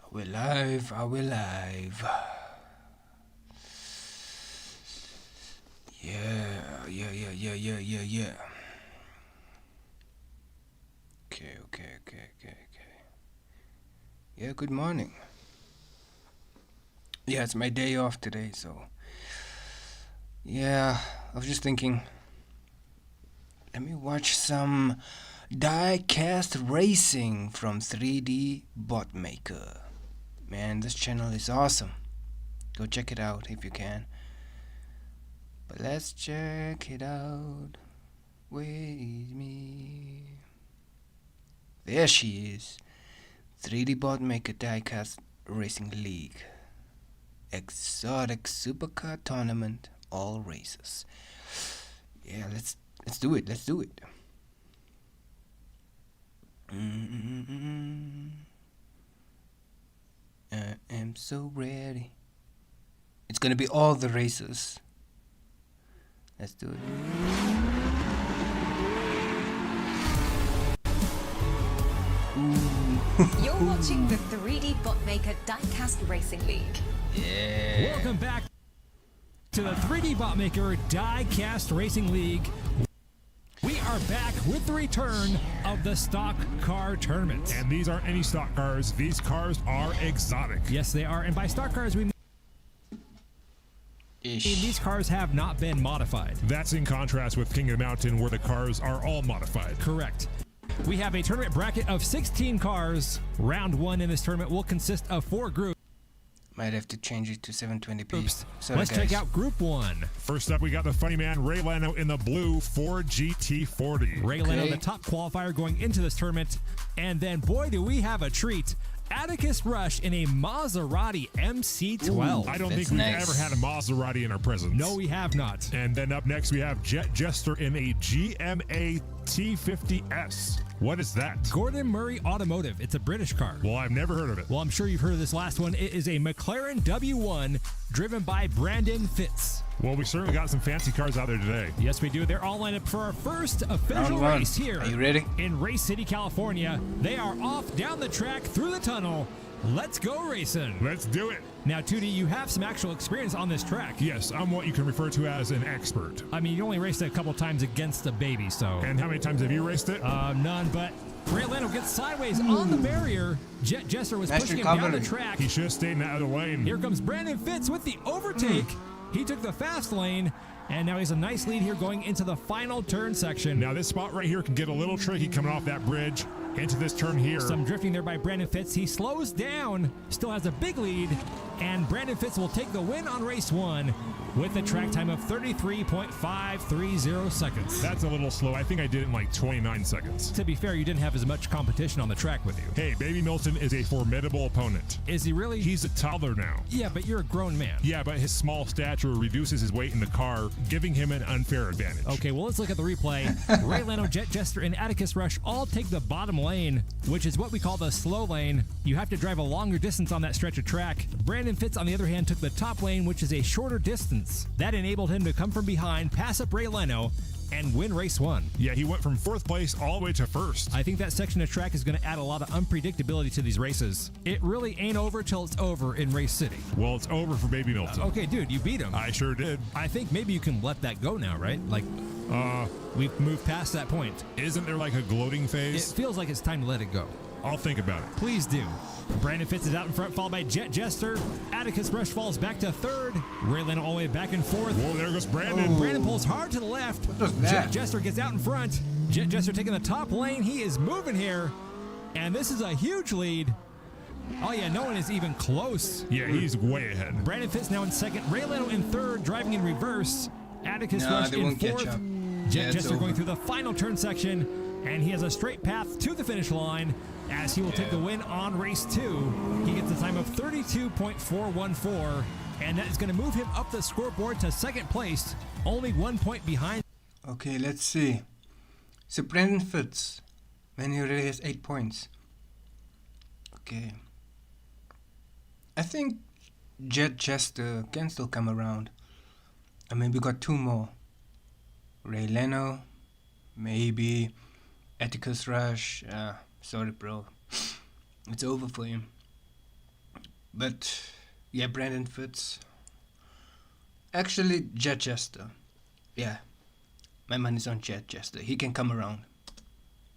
We're live, are we live? Yeah. Okay. Yeah, good morning. Yeah, it's my day off today, so... Yeah, I was just thinking... Let me watch some Diecast Racing from 3D Bot Maker. Man, this channel is awesome. Go check it out if you can. But let's check it out with me. There she is. 3D Bot Maker Diecast Racing League. Exotic Supercar Tournament, all races. Yeah, let's do it. I am so ready. It's gonna be all the races. Let's do it. You're watching the 3D Botmaker Diecast Racing League. Yeah. Welcome back to the 3D Botmaker Diecast Racing League. We are back with the return of the stock car tournament. And these aren't any stock cars. These cars are exotic. Yes, they are. And by stock cars, we mean these cars have not been modified. That's in contrast with King of the Mountain, where the cars are all modified. Correct. We have a tournament bracket of 16 cars. Round one in this tournament will consist of 4 groups. Might have to change it to 720p. Sorry, Let's guys. check out Group 1. First up, we got the funny man, Ray Lano, in the blue Ford GT40. Ray Leno, the top qualifier going into this tournament. And then, boy, do we have a treat. Atticus Rush in a Maserati MC12. I don't That's think we've nice. ever had a Maserati in our presence. No, we have not. And then up next, we have Jet Jester in a GMA T50S. What is that? Gordon Murray Automotive. It's a British car. Well, I've never heard of it. Well, I'm sure you've heard of this last one. It is a McLaren W1 driven by Brandon Fitz. Well, we certainly got some fancy cars out there today. Yes, we do. They're all lined up for our first official Round one. race here. Are you ready? In Race City, California. They are off down the track through the tunnel. Let's go racing. Let's do it. Now, Tootie, you have some actual experience on this track. Yes, I'm what you can refer to as an expert. I mean, you only raced it a couple times against a baby, so... And how many times have you raced it? None, but Ray Leno gets sideways on the barrier. Jet Jester was Nice pushing him down the recovery. track. He should have stayed in that other lane. Here comes Brandon Fitz with the overtake. He took the fast lane, and now he's a nice lead here going into the final turn section. Now this spot right here can get a little tricky coming off that bridge into this turn here. Some drifting there by Brandon Fitz. He slows down, still has a big lead, and Brandon Fitz will take the win on race 1 with a track time of 33.530 seconds. That's a little slow. I think I did it in like 29 seconds. To be fair, you didn't have as much competition on the track with you. Hey, Baby Milton is a formidable opponent. Is he really? He's a toddler now. Yeah, but you're a grown man. Yeah, but his small stature reduces his weight in the car, giving him an unfair advantage. Okay, well, let's look at the replay. Ray Leno, Jet Jester, and Atticus Rush all take the bottom lane, which is what we call the slow lane. You have to drive a longer distance on that stretch of track. Brandon Fitz, on the other hand, took the top lane, which is a shorter distance. That enabled him to come from behind, pass up Ray Leno, and win race 1. Yeah, he went from 4th place all the way to 1st. I think that section of track is going to add a lot of unpredictability to these races. It really ain't over till it's over in Race City. Well, it's over for Baby Milton. Okay, dude, you beat him. I sure did. I think maybe you can let that go now, right? Like, we've moved past that point. Isn't there like a gloating It phase? feels like it's time to let it go. I'll think about it. Please do. Brandon Fitz is out in front, followed by Jet Jester. Atticus Rush falls back to 3rd. Ray Leno all the way back and 4th. Whoa, there goes Brandon. Brandon pulls hard to the left. was that? Jet Jester gets out in front. Jet Jester taking the top lane. He is moving here. And this is a huge lead. Oh, yeah, no one is even close. Yeah, he's way ahead. Brandon Fitz now in 2nd. Ray Leno in 3rd, driving in reverse. Atticus No, Rush they in won't catch 4th. up. Jet Yeah, it's Jester over. going through the final turn section, and he has a straight path to the finish line as he will take the win on race 2. He gets a time of 32.414, and that is going to move him up the scoreboard to 2nd place, only 1 point behind. Okay, let's see. So Brandon Fitz, when he already has 8 points. Okay. I think Jet Jester can still come around. I mean, we got 2 more. Ray Leno, maybe Atticus Rush. Sorry, bro. It's over for him. But yeah, Brandon Fitz. Actually, Jet Jester. Yeah, my money's on Jet Jester. He can come around.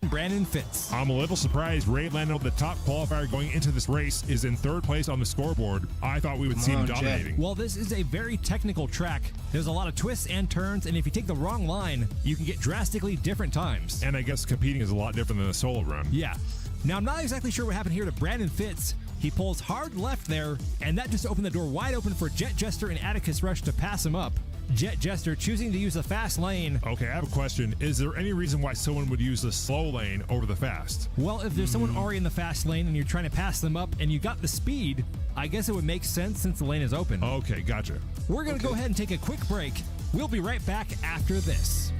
Brandon Fitz. I'm a little surprised Ray Leno, the top qualifier going into this race, is in third place on the scoreboard. I thought we would see him Come on, dominating. Well, this is a very technical track. There's a lot of twists and turns, and if you take the wrong line, you can get drastically different times. And I guess competing is a lot different than a solo run. Yeah. Now, I'm not exactly sure what happened here to Brandon Fitz. He pulls hard left there, and that just opened the door wide open for Jet Jester and Atticus Rush to pass him up. Jet Jester choosing to use the fast lane. Okay, I have a question. Is there any reason why someone would use the slow lane over the fast? Well, if there's someone already in the fast lane and you're trying to pass them up and you got the speed, I guess it would make sense since the lane is open. Okay, gotcha. We're going to go ahead and take a quick break. We'll be right back after this.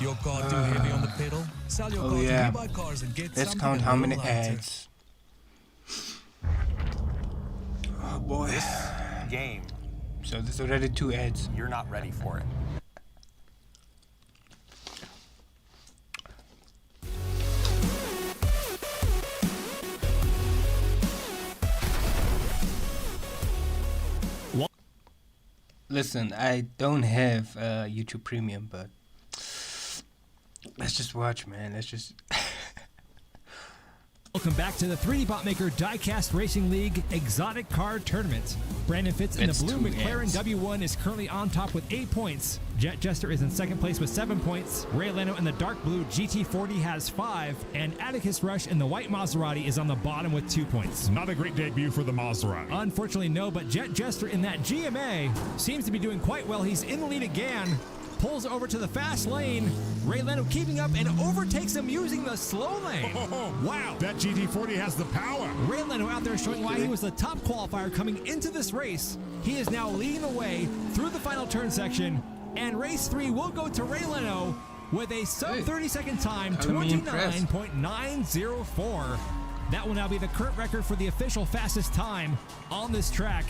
Your car too heavy on the pedal? Sell your car yeah. to We Buy Cars and get Let's something count a how many little lighter. ads. Oh boy. Game. So there's already 2 ads. You're not ready for it. Listen, I don't have YouTube Premium, but let's just watch, man. Let's just. Welcome back to the 3D Bot Maker Diecast Racing League Exotic Car Tournament. Brandon Fitz in the It's blue 2 McLaren ads. W1 is currently on top with 8 points. Jet Jester is in second place with 7 points. Ray Leno in the dark blue GT40 has 5. And Atticus Rush in the white Maserati is on the bottom with 2 points. Not a great debut for the Maserati. Unfortunately, no, but Jet Jester in that GMA seems to be doing quite well. He's in the lead again. Pulls over to the fast lane. Ray Leno keeping up and overtakes him using the slow lane. Wow, that GT40 has the power. Ray Leno out there showing why he was the top qualifier coming into this race. He is now leading the way through the final turn section, and race 3 will go to Ray Leno with a sub 30-second time, Having me impressed. 29.904. That will now be the current record for the official fastest time on this track.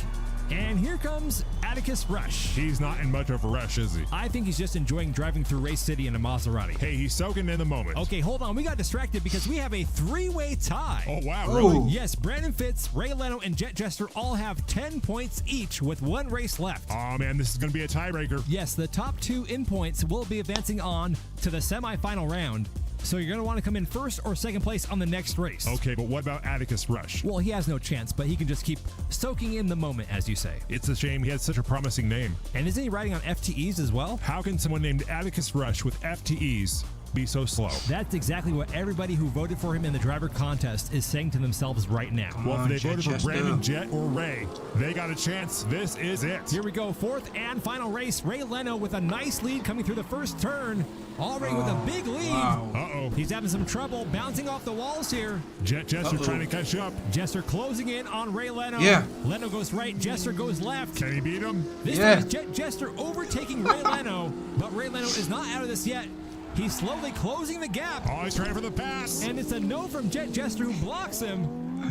And here comes Atticus Rush. He's not in much of a rush, is he? I think he's just enjoying driving through Race City in a Maserati. Hey, he's soaking in the moment. Okay, hold on. We got distracted because we have a 3-way tie. Oh, wow, Oh. really? Yes, Brandon Fitz, Ray Leno, and Jet Jester all have 10 points each with 1 race left. Oh, man, this is going to be a tiebreaker. Yes, the top 2 in points will be advancing on to the semifinal round. So you're going to want to come in first or second place on the next race. Okay, but what about Atticus Rush? Well, he has no chance, but he can just keep soaking in the moment, as you say. It's a shame he had such a promising name. And isn't he riding on FTEs as well? How can someone named Atticus Rush with FTEs be so slow? That's exactly what everybody who voted for him in the driver contest is saying to themselves right now. Well, if they Jet voted for Jester. Brandon, Jet, or Ray, they got a chance. This is it. Here we go, 4th and final race. Ray Leno with a nice lead coming through the first turn. Already with a big lead. Wow. Uh-oh. He's having some trouble bouncing off the walls here. Jet Jester Uh-oh. trying to catch up. Jester closing in on Ray Leno. Yeah. Leno goes right, Jester goes left. Can he beat him? This Yeah. time it's Jet Jester overtaking Ray Leno, but Ray Leno is not out of this yet. He's slowly closing the gap, Oh, he's trying for the pass. and it's a no from Jet Jester who blocks him.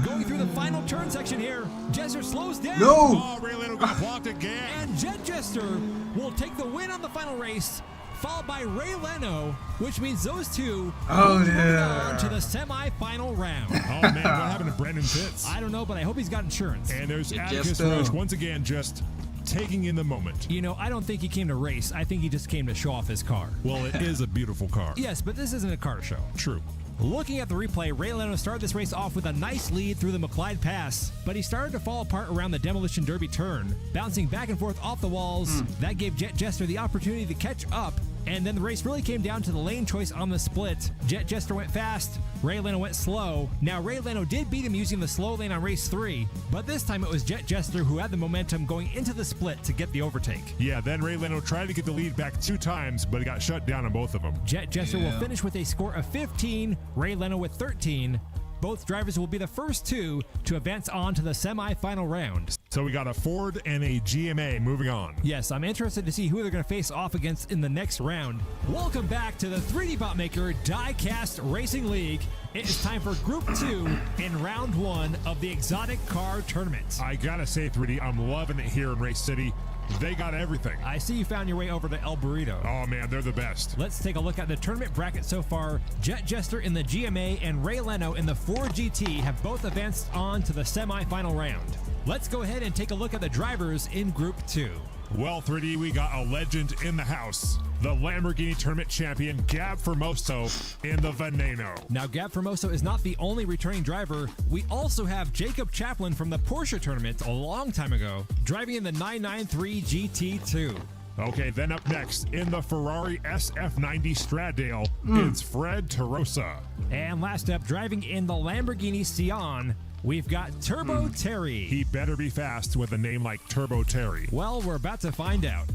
Going through the final turn section here, Jester slows down. No! Oh, Ray Leno got blocked again. And Jet Jester will take the win on the final race, followed by Ray Leno, which means those two Oh, will move yeah. on to the semi-final round. Oh, man, what happened to Brandon Fitz? I don't know, but I hope he's got insurance. And there's Jet Atticus Jester. Rush once again just taking in the moment. You know, I don't think he came to race. I think he just came to show off his car. Well, it is a beautiful car. Yes, but this isn't a car show. True. Looking at the replay, Ray Leno started this race off with a nice lead through the McLeod Pass, but he started to fall apart around the Demolition Derby turn, bouncing back and forth off the walls. That gave Jet Jester the opportunity to catch up, and then the race really came down to the lane choice on the split. Jet Jester went fast, Ray Leno went slow. Now, Ray Leno did beat him using the slow lane on race 3, but this time it was Jet Jester who had the momentum going into the split to get the overtake. Yeah, then Ray Leno tried to get the lead back 2 times, but he got shut down on both of them. Jet Jester will finish with a score of 15, Ray Leno with 13. Both drivers will be the first 2 to advance on to the semi-final round. So we got a Ford and a GMA moving on. Yes, I'm interested to see who they're going to face off against in the next round. Welcome back to the 3D Bot Maker Diecast Racing League. It is time for Group 2 in Round 1 of the Exotic Car Tournament. I gotta say, 3D, I'm loving it here in Race City. They got everything. I see you found your way over to El Burrito. Oh man, they're the best. Let's take a look at the tournament bracket so far. Jet Jester in the GMA and Ray Leno in the Ford GT have both advanced on to the semi-final round. Let's go ahead and take a look at the drivers in Group 2. Well, 3D, we got a legend in the house. The Lamborghini tournament champion, Gab Formoso, in the Veneno. Now, Gab Formoso is not the only returning driver. We also have Jacob Chaplin from the Porsche tournament a long time ago, driving in the 993 GT2. Okay, then up next, in the Ferrari SF90 Stradale, it's Fred Tarosa. And last up, driving in the Lamborghini Sion, we've got Turbo Terry. He better be fast with a name like Turbo Terry. Well, we're about to find out.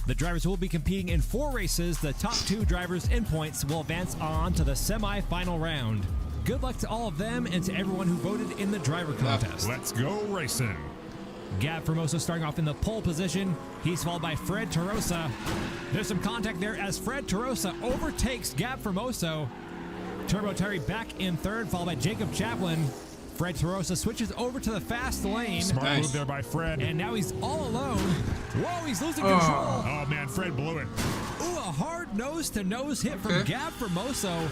The drivers will be competing in 4 races. The top 2 drivers in points will advance on to the semi-final round. Good luck to all of them and to everyone who voted in the driver contest. Let's go racing. Gab Formoso starting off in the pole position. He's followed by Fred Tarosa. There's some contact there as Fred Tarosa overtakes Gab Formoso. Turbo Terry back in third, followed by Jacob Chaplin. Fred Tarosa switches over to the fast lane. Smart move there by Fred. And now he's all alone. Whoa, he's losing control. Oh man, Fred blew it. Ooh, a hard nose-to-nose hit from Gab Formoso.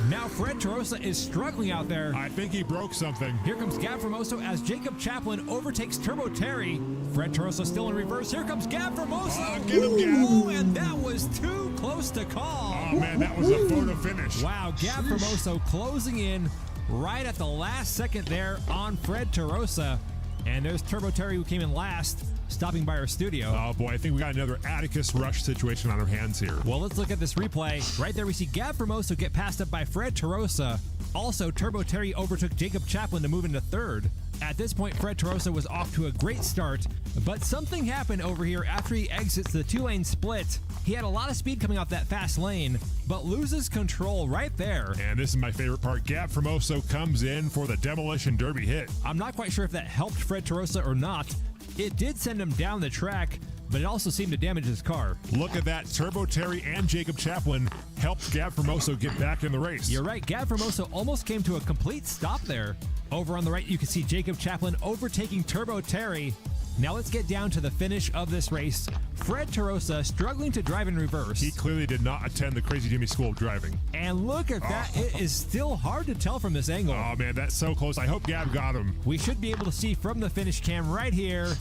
Now Fred Tarosa is struggling out there. I think he broke something. Here comes Gab Formoso as Jacob Chaplin overtakes Turbo Terry. Fred Tarosa still in reverse. Here comes Gab Formoso. Get him, Gab. Ooh, and that was too close to call. Oh man, that was a photo finish. Wow, Gab Formoso closing in right at the last second there on Fred Tarosa. And there's Turbo Terry who came in last, stopping by our studio. Oh boy, I think we got another Atticus Rush situation on our hands here. Well, let's look at this replay. Right there we see Gab Formoso get passed up by Fred Tarosa. Also, Turbo Terry overtook Jacob Chaplin to move into third. At this point, Fred Tarosa was off to a great start, but something happened over here after he exits the 2-lane split. He had a lot of speed coming off that fast lane, but loses control right there. And this is my favorite part. Gab Formoso comes in for the Demolition Derby hit. I'm not quite sure if that helped Fred Tarosa or not. It did send him down the track, but it also seemed to damage his car. Look at that. Turbo Terry and Jacob Chaplin helped Gab Formoso get back in the race. You're right. Gab Formoso almost came to a complete stop there. Over on the right, you can see Jacob Chaplin overtaking Turbo Terry. Now let's get down to the finish of this race. Fred Tarosa struggling to drive in reverse. He clearly did not attend the Crazy Jimmy School of Driving. And look at that. It is still hard to tell from this angle. Oh man, that's so close. I hope Gab got him. We should be able to see from the finish cam right here.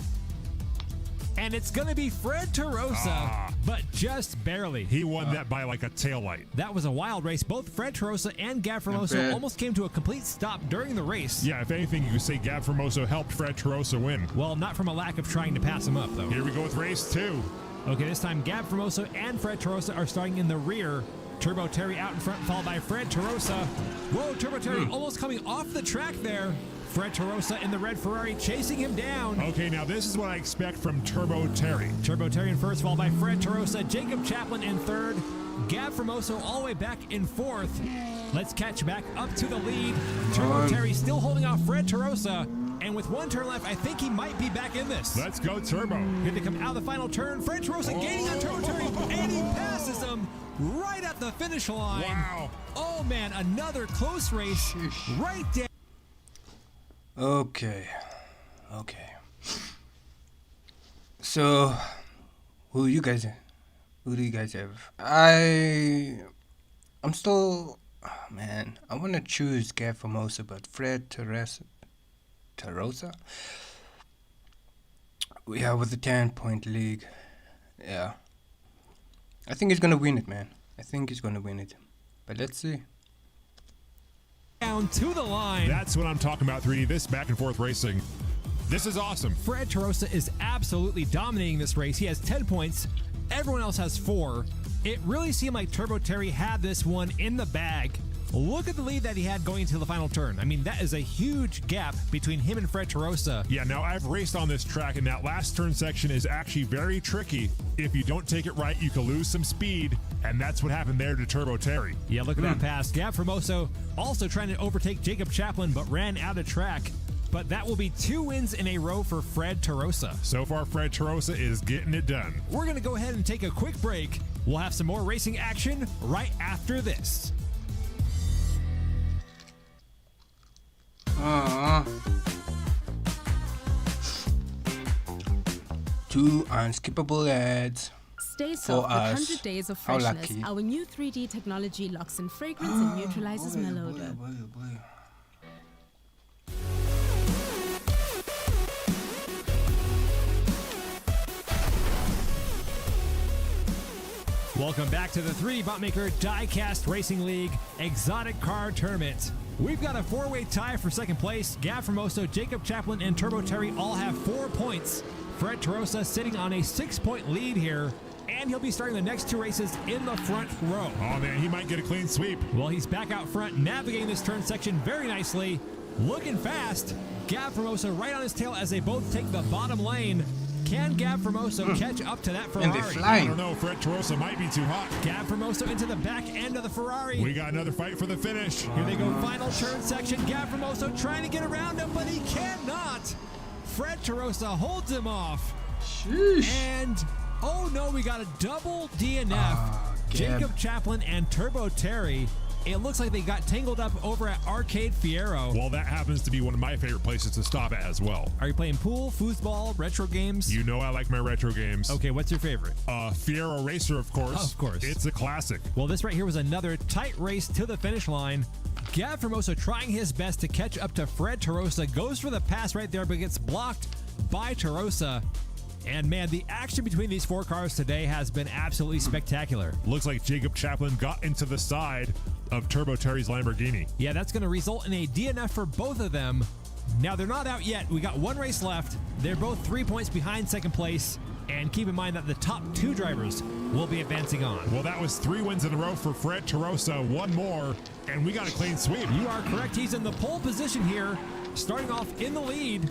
And it's going to be Fred Tarosa, but just barely. He won that by like a taillight. That was a wild race. Both Fred Tarosa and Gab Formoso almost came to a complete stop during the race. Yeah, if anything, you could say Gab Formoso helped Fred Tarosa win. Well, not from a lack of trying to pass him up, though. Here we go with race 2. Okay, this time Gab Formoso and Fred Tarosa are starting in the rear. Turbo Terry out in front, followed by Fred Tarosa. Whoa, Turbo Terry almost coming off the track there. Fred Tarosa in the red Ferrari chasing him down. Okay, now this is what I expect from Turbo Terry. Turbo Terry in first, followed by Fred Tarosa. Jacob Chaplin in third. Gab Formoso all the way back in fourth. Let's catch back up to the lead. Turbo Terry still holding off Fred Tarosa. And with one turn left, I think he might be back in this. Let's go, Turbo. Here they come out of the final turn. Fred Tarosa gaining on Turbo Terry, and he passes him right at the finish line. Wow. Oh, man, another close race right there. Okay. So, who do you guys have? I'm still, man, I want to choose Gab Formosa, but Fred Tarosa? Yeah, with the 10-point league. Yeah. I think he's going to win it, man. I think he's going to win it. But let's see. Down to the line. That's what I'm talking about, 3D. This back and forth racing. This is awesome. Fred Tarosa is absolutely dominating this race. He has 10 points. Everyone else has 4. It really seemed like Turbo Terry had this one in the bag. Look at the lead that he had going into the final turn. I mean, that is a huge gap between him and Fred Tarosa. Yeah, now I've raced on this track, and that last turn section is actually very tricky. If you don't take it right, you can lose some speed, and that's what happened there to Turbo Terry. Yeah, look at that pass. Gab Formoso also trying to overtake Jacob Chaplin, but ran out of track. But that will be 2 wins in a row for Fred Tarosa. So far, Fred Tarosa is getting it done. We're going to go ahead and take a quick break. We'll have some more racing action right after this. 2 unskippable ads. Stay For soft with us. 100 days of How freshness. lucky. Our new 3D technology locks in fragrance and neutralizes Boy, malodor. boy, boy. Welcome back to the 3D Botmaker Diecast Racing League Exotic Car Tournament. We've got a 4-way tie for second place. Gav Formoso, Jacob Chaplin, and Turbo Terry all have 4 points. Fred Tarosa sitting on a 6-point lead here, and he'll be starting the next 2 races in the front row. Oh man, he might get a clean sweep. Well, he's back out front, navigating this turn section very nicely, looking fast. Gav Formoso right on his tail as they both take the bottom lane. Can Gav Formoso catch up to that Ferrari? And they're I flying. don't know, Fred Tarosa might be too hot. Gav Formoso into the back end of the Ferrari. We got another fight for the finish. Here they go, final turn section. Gav Formoso trying to get around him, but he cannot. Fred Tarosa holds him off. Sheesh. And, oh no, we got a double DNF. Gab. Jacob Chaplin and Turbo Terry. It looks like they got tangled up over at Arcade Fiero. Well, that happens to be one of my favorite places to stop at as well. Are you playing pool, foosball, retro games? You know I like my retro games. Okay, what's your favorite? Fiero Racer, of course. Of course. It's a classic. Well, this right here was another tight race to the finish line. Gav Formoso trying his best to catch up to Fred Tarosa. Goes for the pass right there, but gets blocked by Tarosa. And man, the action between these 4 cars today has been absolutely spectacular. Looks like Jacob Chaplin got into the side of Turbo Terry's Lamborghini. Yeah, that's going to result in a DNF for both of them. Now, they're not out yet. We got 1 race left. They're both 3 points behind second place. And keep in mind that the top 2 drivers will be advancing on. Well, that was 3 wins in a row for Fred Tarosa. 1 more, and we got a clean sweep. You are correct. He's in the pole position here, starting off in the lead.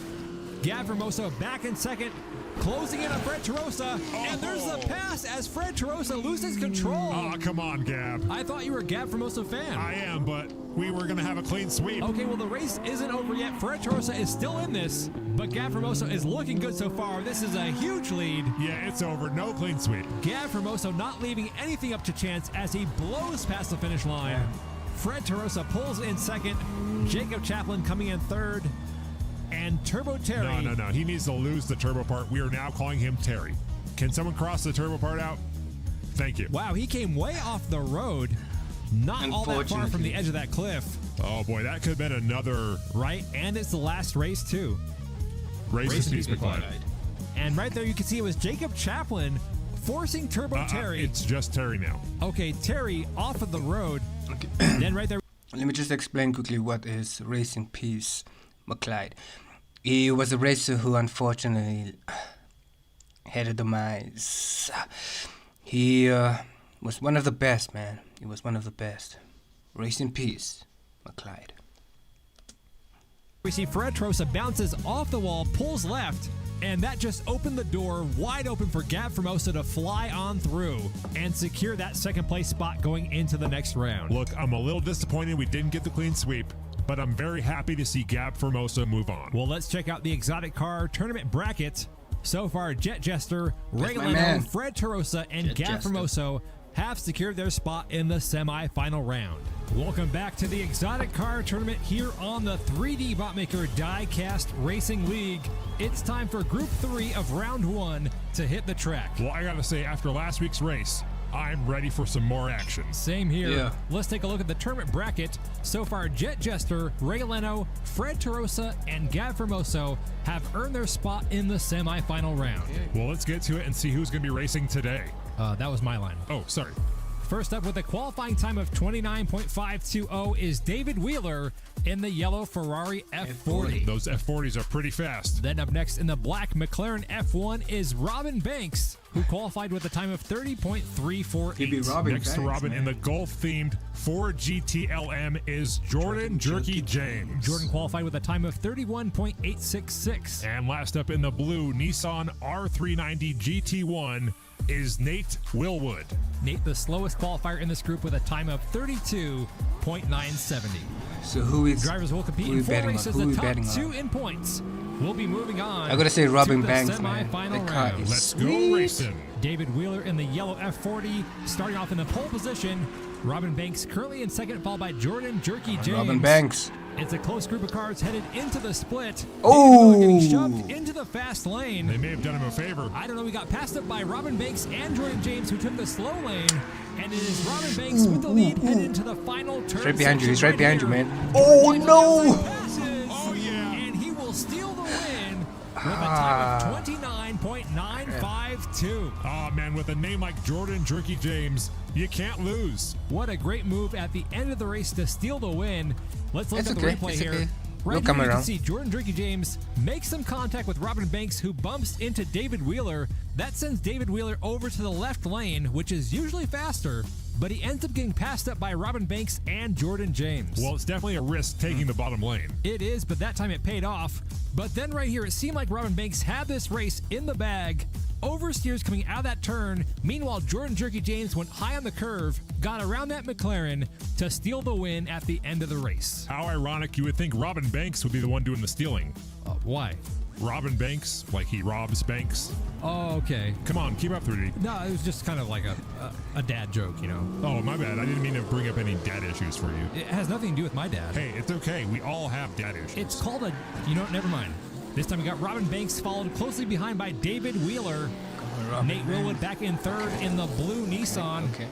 Gav Formoso back in second, closing in on Fred Tarosa. And there's the pass as Fred Tarosa loses control. Oh, come on, Gab. I thought you were a Gav Formoso fan. I am, but we were going to have a clean sweep. Okay, well, the race isn't over yet. Fred Tarosa is still in this, but Gav Formoso is looking good so far. This is a huge lead. Yeah, it's over. No clean sweep. Gav Formoso not leaving anything up to chance as he blows past the finish line. Fred Tarosa pulls in second. Jacob Chaplin coming in third. And Turbo Terry. No. He needs to lose the turbo part. We are now calling him Terry. Can someone cross the turbo part out? Thank you. Wow, he came way off the road. Not all that far from the edge of that cliff. Oh, boy, that could have been another Right, and it's the last race, too. race to Peace McLeod. And right there, you can see it was Jacob Chaplin forcing Turbo Terry. It's just Terry now. Okay, Terry off of the road. Then right there. Let me just explain quickly what is Racing Peace McLeod. He was a racer who unfortunately had a demise. He was one of the best, man. He was one of the best. Rest in peace, McLeod. We see Fred Tarosa bounces off the wall, pulls left, and that just opened the door wide open for Gav Formosa to fly on through and secure that second place spot going into the next round. Look, I'm a little disappointed we didn't get the clean sweep, but I'm very happy to see Gab Formosa move on. Well, let's check out the exotic car tournament bracket. So far, Jet Jester, Ray my Leno, man. Fred Tarosa, and Jet Gav Jester. Formoso have secured their spot in the semi-final round. Welcome back to the exotic car tournament here on the 3D Botmaker Diecast Racing League. It's time for Group 3 of Round 1 to hit the track. Well, I gotta say, after last week's race, I'm ready for some more action. Same here. Yeah. Let's take a look at the tournament bracket. So far, Jet Jester, Ray Leno, Fred Tarosa, and Gav Formoso have earned their spot in the semi-final round. Well, let's get to it and see who's gonna be racing today. That was my line. Oh, sorry. First up with a qualifying time of 29.520 is David Wheeler in the yellow Ferrari F40. Those F40s are pretty fast. Then up next in the black McLaren F1 is Robin Banks, who qualified with a time of 30.348. He'd be Robin Next to Banks, Robin man. in the Golf-themed Ford GTLM is Jordan Jerky James. Jordan qualified with a time of 31.866. And last up in the blue Nissan R390 GT1 is Nate Willwood. Nate, the slowest qualifier in this group with a time of 32.970. So who is Drivers will compete who in we 4 betting on? races. Who The we top betting 2 on? in points will be moving on. I gotta say Robin to Banks, the man. semi-final That car round. is Let's go sweet. racing. David Wheeler in the yellow F40, starting off in the pole position. Robin Banks currently in second, followed by Jordan Jerky James. Robin Banks. It's a close group of cars headed into the split. Oh! David Wheeler getting shoved into the fast lane. They may have done him a favor. I don't know. We got passed up by Robin Banks and Jordan James, who took the slow lane. And it is Robin Banks with the lead headed into the final turn. He's right behind you. He's right behind you, here. man. Oh no! Oh yeah. And he will steal the win with a time of 29.952. Oh, man, with a name like Jordan Jerky James, you can't lose. What a great move at the end of the race to steal the win. Let's look It's at the okay, replay it's here. okay. Right We'll here come you can around. see Jordan Jerky James make some contact with Robin Banks, who bumps into David Wheeler. That sends David Wheeler over to the left lane, which is usually faster, but he ends up getting passed up by Robin Banks and Jordan James. Well, it's definitely a risk taking the bottom lane. It is, but that time it paid off. But then right here, it seemed like Robin Banks had this race in the bag. Oversteers coming out of that turn. Meanwhile, Jordan Jerky James went high on the curve, got around that McLaren to steal the win at the end of the race. How ironic, you would think Robin Banks would be the one doing the stealing. Why? Robin Banks, like he robs banks. Oh, okay. Come on, keep up, 3D. No, it was just kind of like a dad joke, you know. Oh, my bad. I didn't mean to bring up any dad issues for you. It has nothing to do with my dad. Hey, it's okay. We all have dad issues. It's called a, you know what, never mind. This time we got Robin Banks followed closely behind by David Wheeler. Nate Willwood back in third in the blue Nissan. Okay.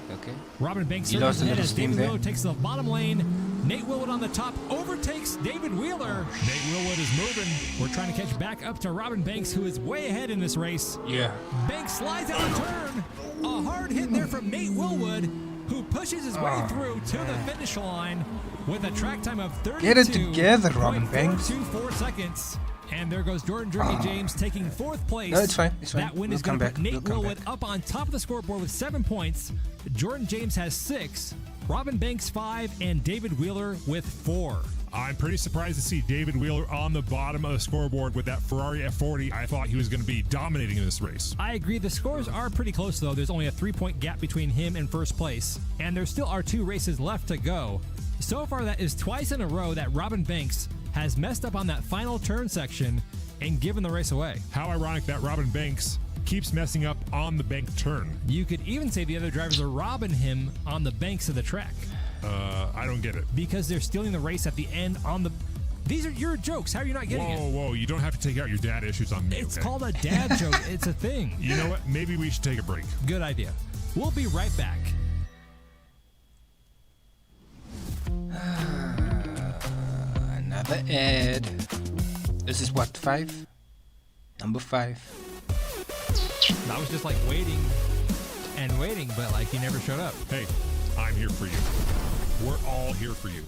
Robin Banks He lost surges a ahead little as steam David there. Wheeler takes the bottom lane. Nate Willwood on the top overtakes David Wheeler. Nate Willwood is moving. We're trying to catch back up to Robin Banks, who is way ahead in this race. Yeah. Banks slides out of turn. A hard hit there from Nate Willwood, who pushes his way through to the finish line with a track time of 32. Get it together, Robin Banks. 4 seconds. And there goes Jordan Jerky James taking fourth place. No, it's fine. It's fine. That win We'll is going come to put back. Nate We'll come Willwood back. up on top of the scoreboard with 7 points. Jordan James has 6. Robin Banks 5, and David Wheeler with 4. I'm pretty surprised to see David Wheeler on the bottom of the scoreboard with that Ferrari F40. I thought he was going to be dominating in this race. I agree. The scores are pretty close, though. There's only a 3-point gap between him and first place, and there still are 2 races left to go. So far, that is twice in a row that Robin Banks has messed up on that final turn section and given the race away. How ironic that Robin Banks keeps messing up on the bank turn. You could even say the other drivers are robbing him on the banks of the track. I don't get it. Because they're stealing the race at the end on the... These are your jokes. How are you not getting it? Whoa, you don't have to take out your dad issues on me. It's okay? called a dad joke. It's a thing. You know what? Maybe we should take a break. Good idea. We'll be right back. Another ad. This is what, 5? Number 5. I was just like waiting and waiting, but like he never showed up. Hey, I'm here for you. We're all here for you.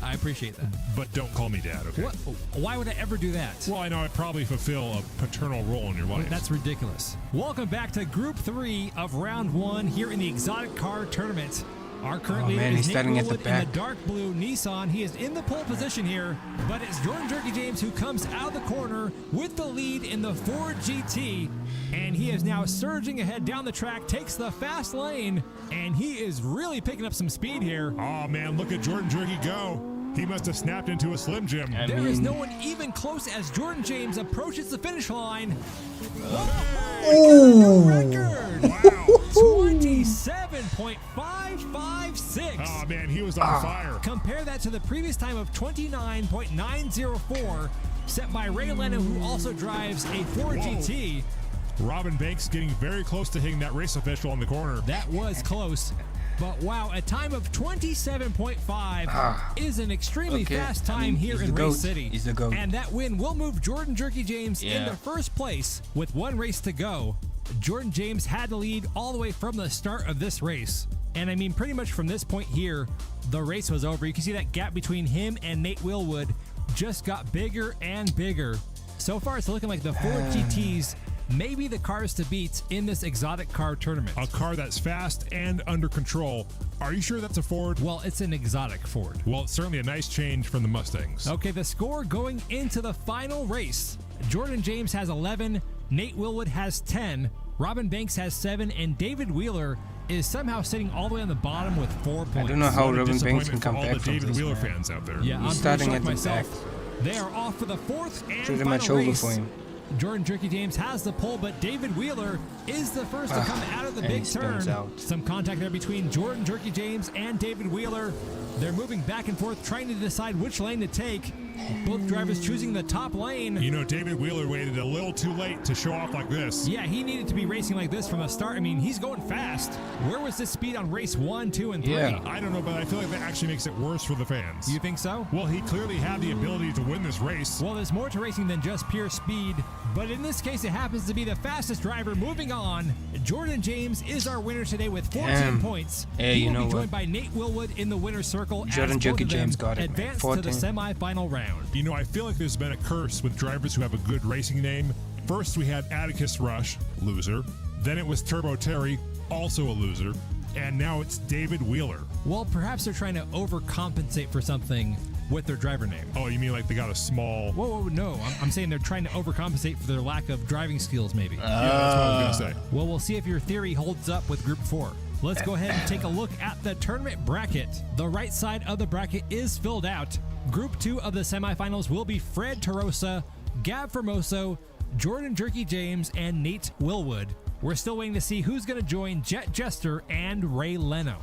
I appreciate that. But don't call me dad, okay? What? Why would I ever do that? Well, I know I probably fulfill a paternal role in your life. That's ridiculous. Welcome back to Group 3 of Round 1 here in the Exotic Car Tournament. Our current leader man, is he's Nate starting at the Willwood in the back. dark blue Nissan. He is in the pole position here, but it's Jordan Jerky James who comes out of the corner with the lead in the Ford GT, and he is now surging ahead down the track, takes the fast lane, and he is really picking up some speed here. Oh, man, look at Jordan Jerky go. He must have snapped into a Slim Jim. There is no one even close as Jordan James approaches the finish line. Ooh. Record! Wow. 27.556. Oh, man, he was on fire. Compare that to the previous time of 29.904 set by Ray Leno, who also drives a Ford GT. Robin Banks getting very close to hitting that race official on the corner. That was close. But wow, a time of 27.5 is an extremely fast time here he's in the Race GOAT. City. He's the GOAT. And that win will move Jordan Jerky James into first place with 1 race to go. Jordan James had the lead all the way from the start of this race. And I mean, pretty much from this point here, the race was over. You can see that gap between him and Nate Willwood just got bigger and bigger. So far, it's looking like the Ford GTs may be the cars to beat in this exotic car tournament. A car that's fast and under control. Are you sure that's a Ford? Well, it's an exotic Ford. Well, it's certainly a nice change from the Mustangs. Okay, the score going into the final race. Jordan James has 11, Nate Willwood has 10, Robin Banks has 7, and David Wheeler is somehow sitting all the way on the bottom with 4 points. I don't know how What a Robin Banks can disappointment come for all back the from David this, Wheeler man. fans out there. Yeah, He's I'm starting pretty at shocked the myself. They are off for the 4th and Pretty final much over race. for him. Jordan Jerky James has the pole, but David Wheeler is the first to come out of the and big he spins turn. out. Some contact there between Jordan Jerky James and David Wheeler. They're moving back and forth, trying to decide which lane to take. Both drivers choosing the top lane. You know, David Wheeler waited a little too late to show off like this. Yeah, he needed to be racing like this from the start. I mean, he's going fast. Where was this speed on race 1, 2, and 3? Yeah. I don't know, but I feel like that actually makes it worse for the fans. You think so? Well, he clearly had the ability to win this race. Well, there's more to racing than just pure speed, but in this case, it happens to be the fastest driver. Moving on, Jordan James is our winner today with 14 Damn. points. Hey, he you will know be joined what? by Nate Willwood in the winner's circle. Jordan as both Jerky of them James got it, man. advance to 14. the semifinal round. You know, I feel like there's been a curse with drivers who have a good racing name. First, we had Atticus Rush, loser. Then it was Turbo Terry, also a loser. And now it's David Wheeler. Well, perhaps they're trying to overcompensate for something with their driver name. Oh, you mean like they got a small... Whoa, no. I'm saying they're trying to overcompensate for their lack of driving skills, maybe. Yeah, that's what I was going to say. Well, we'll see if your theory holds up with Group 4. Let's go ahead and take a look at the tournament bracket. The right side of the bracket is filled out. Group 2 of the semifinals will be Fred Tarosa, Gab Formoso, Jordan Jerky James, and Nate Willwood. We're still waiting to see who's going to join Jet Jester and Ray Leno.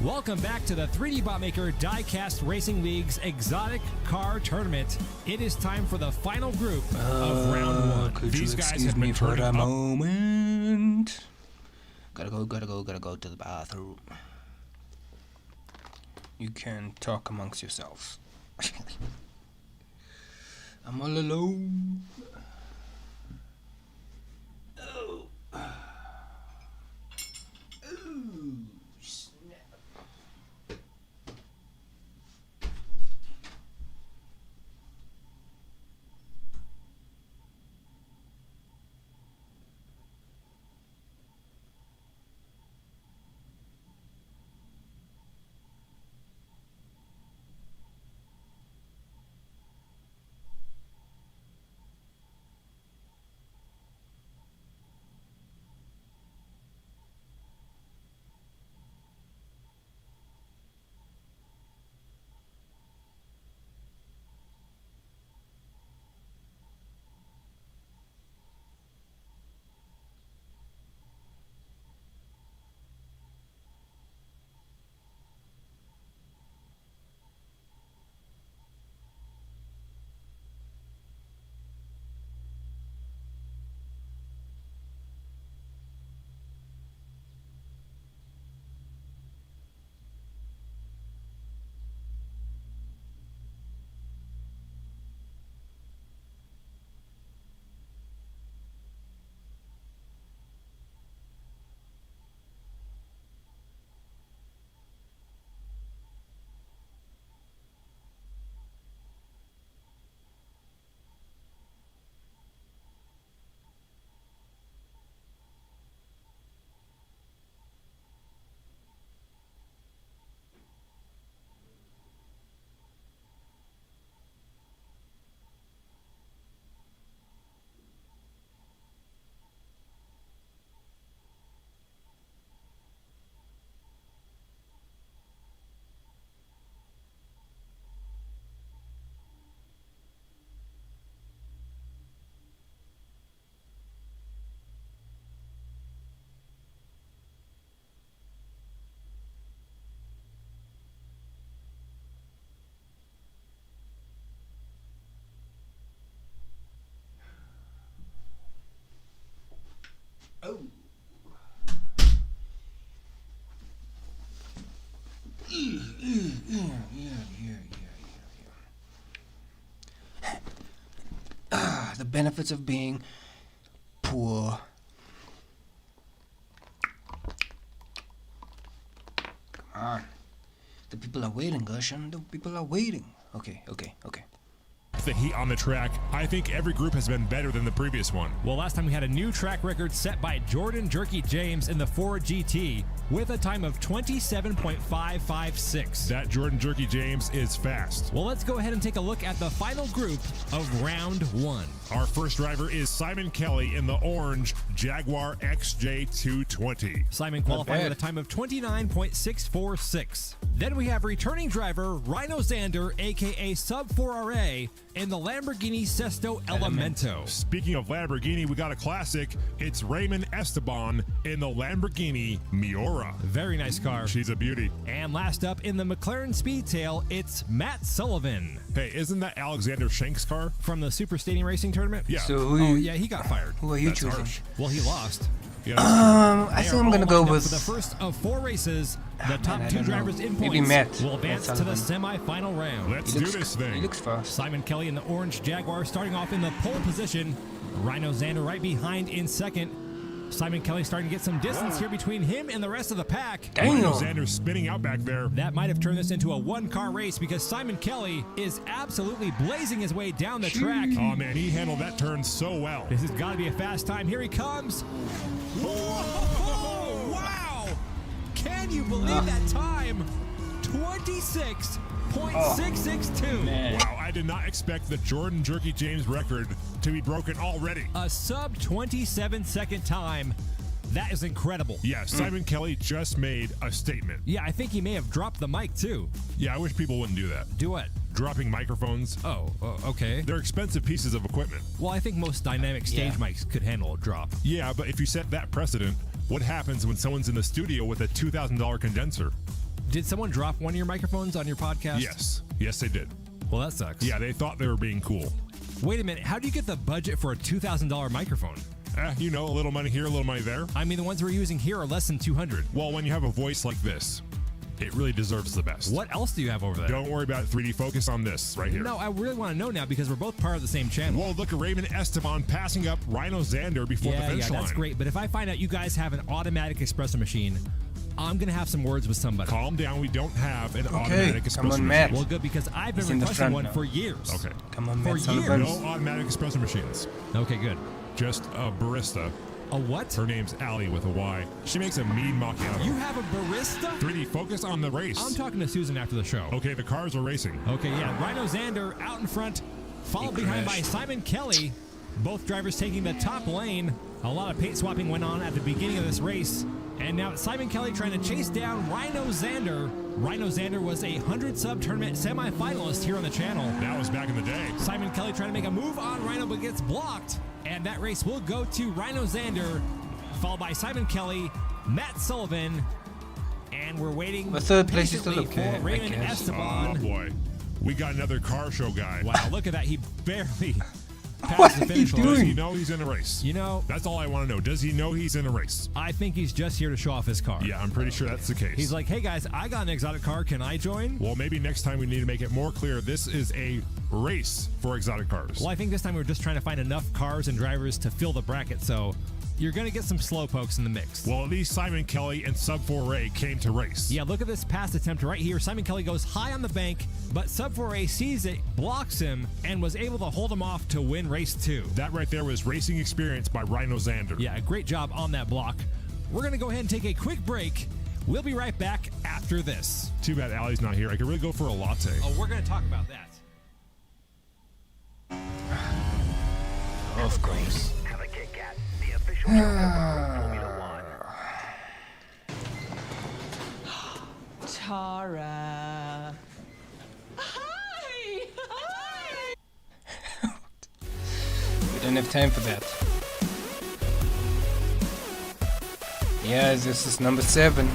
Welcome back to the 3D Botmaker Diecast Racing League's Exotic Car Tournament. It is time for the final group of round 1. Could These you guys excuse have me been for turning a up. moment? Gotta go to the bathroom. You can talk amongst yourselves. I'm all alone. Oh. The benefits of being poor. Come on. The people are waiting, Gershon. The people are waiting. Okay. The heat on the track, I think every group has been better than the previous one. Well, last time we had a new track record set by Jordan Jerky James in the Ford GT with a time of 27.556. That Jordan Jerky James is fast. Well, let's go ahead and take a look at the final group of round 1. Our first driver is Simon Kelly in the orange Jaguar XJ220. Simon qualifying bad. with a time of 29.646. Then we have returning driver Rhino Xander, aka Sub 4RA, in the Lamborghini Sesto Elemento. Speaking of Lamborghini, we got a classic. It's Raymond Esteban in the Lamborghini Miura. Very nice car. She's a beauty. And last up in the McLaren Speedtail, it's Matt Sullivan. Hey, isn't that Alexander Shank's car? From the Super Stadium Racing Tournament? Yeah. So Oh, yeah, he got fired. who are you That's choosing? harsh. Well, he lost. Yeah, that's I They think are I'm gonna all go lined up with for the first of 4 races. The top I 2 don't know. drivers in Maybe points Matt. will advance Matt to the Sullivan. semi-final round. true. Let's He do looks, this he thing. looks fast. Simon Kelly in the orange Jaguar starting off in the pole position. Rhino Xander right behind in second. Simon Kelly starting to get some distance here between him and the rest of the pack. Damn. Alexander's spinning out back there. That might have turned this into a 1-car race because Simon Kelly is absolutely blazing his way down the track. Oh man, he handled that turn so well. This has got to be a fast time. Here he comes. Whoa! Wow! Can you believe that time? 26.662. Wow, I did not expect the Jordan Jerky James record to be broken already. A sub 27-second time. That is incredible. Yeah, Simon Kelly just made a statement. Yeah, I think he may have dropped the mic too. Yeah, I wish people wouldn't do that. Do what? Dropping microphones. Oh, okay. They're expensive pieces of equipment. Well, I think most dynamic stage mics could handle a drop. Yeah, but if you set that precedent, what happens when someone's in the studio with a $2,000 condenser? Did someone drop one of your microphones on your podcast? Yes. Yes, they did. Well, that sucks. Yeah, they thought they were being cool. Wait a minute. How do you get the budget for a $2,000 microphone? You know, a little money here, a little money there. I mean, the ones we're using here are less than 200. Well, when you have a voice like this, it really deserves the best. What else do you have over there? Don't worry about 3D. Focus on this right here. No, I really want to know now because we're both part of the same channel. Well, look at Raymond Esteban passing up Rhino Xander before the finish line. that's great. But if I find out you guys have an automatic espresso machine, I'm going to have some words with somebody. Calm down. We don't have an automatic espresso come on, machine. Matt. Well, good, because I've been He's in the requesting front one now. for years. Okay. Come on, For Matt Sullivan. years. No automatic espresso machines. Okay, good. Just a barista. A what? Her name's Allie with a Y. She makes a mean macchiato. You have a barista? 3D, focus on the race. I'm talking to Susan after the show. Okay, the cars are racing. Okay, yeah. Rhino Xander out in front, followed behind by Simon Kelly. Both drivers taking the top lane. A lot of paint swapping went on at the beginning of this race. And now it's Simon Kelly trying to chase down Rhino Xander. Rhino Xander was a 100 sub tournament semifinalist here on the channel. That was back in the day. Simon Kelly trying to make a move on Rhino but gets blocked. And that race will go to Rhino Xander, followed by Simon Kelly, Matt Sullivan, and we're waiting The third place is patiently still okay, for I Raymond guess. Oh Esteban. boy. We got another car show guy. Wow, look at that. He barely What passed the are finish you line. Does doing? he know he's in a race? You know, That's all I want to know. Does he know he's in a race? I think he's just here to show off his car. Yeah, I'm pretty sure that's the case. He's like, hey guys, I got an exotic car. Can I join? well, maybe next time we need to make it more clear. This is a race for exotic cars. Well, I think this time we were just trying to find enough cars and drivers to fill the bracket, so you're going to get some slowpokes in the mix. Well, at least Simon Kelly and Sub 4A came to race. Yeah, look at this pass attempt right here. Simon Kelly goes high on the bank, but Sub 4A sees it, blocks him, and was able to hold him off to win race 2. That right there was racing experience by Rhino Xander. Yeah, a great job on that block. We're going to go ahead and take a quick break. We'll be right back after this. Too bad Allie's not here. I could really go for a latte. Oh, we're going to talk about that. Of course. Have a kick at the official Formula One. Tara. Hi! Hi! We don't have time for that. Yeah, this is number 7.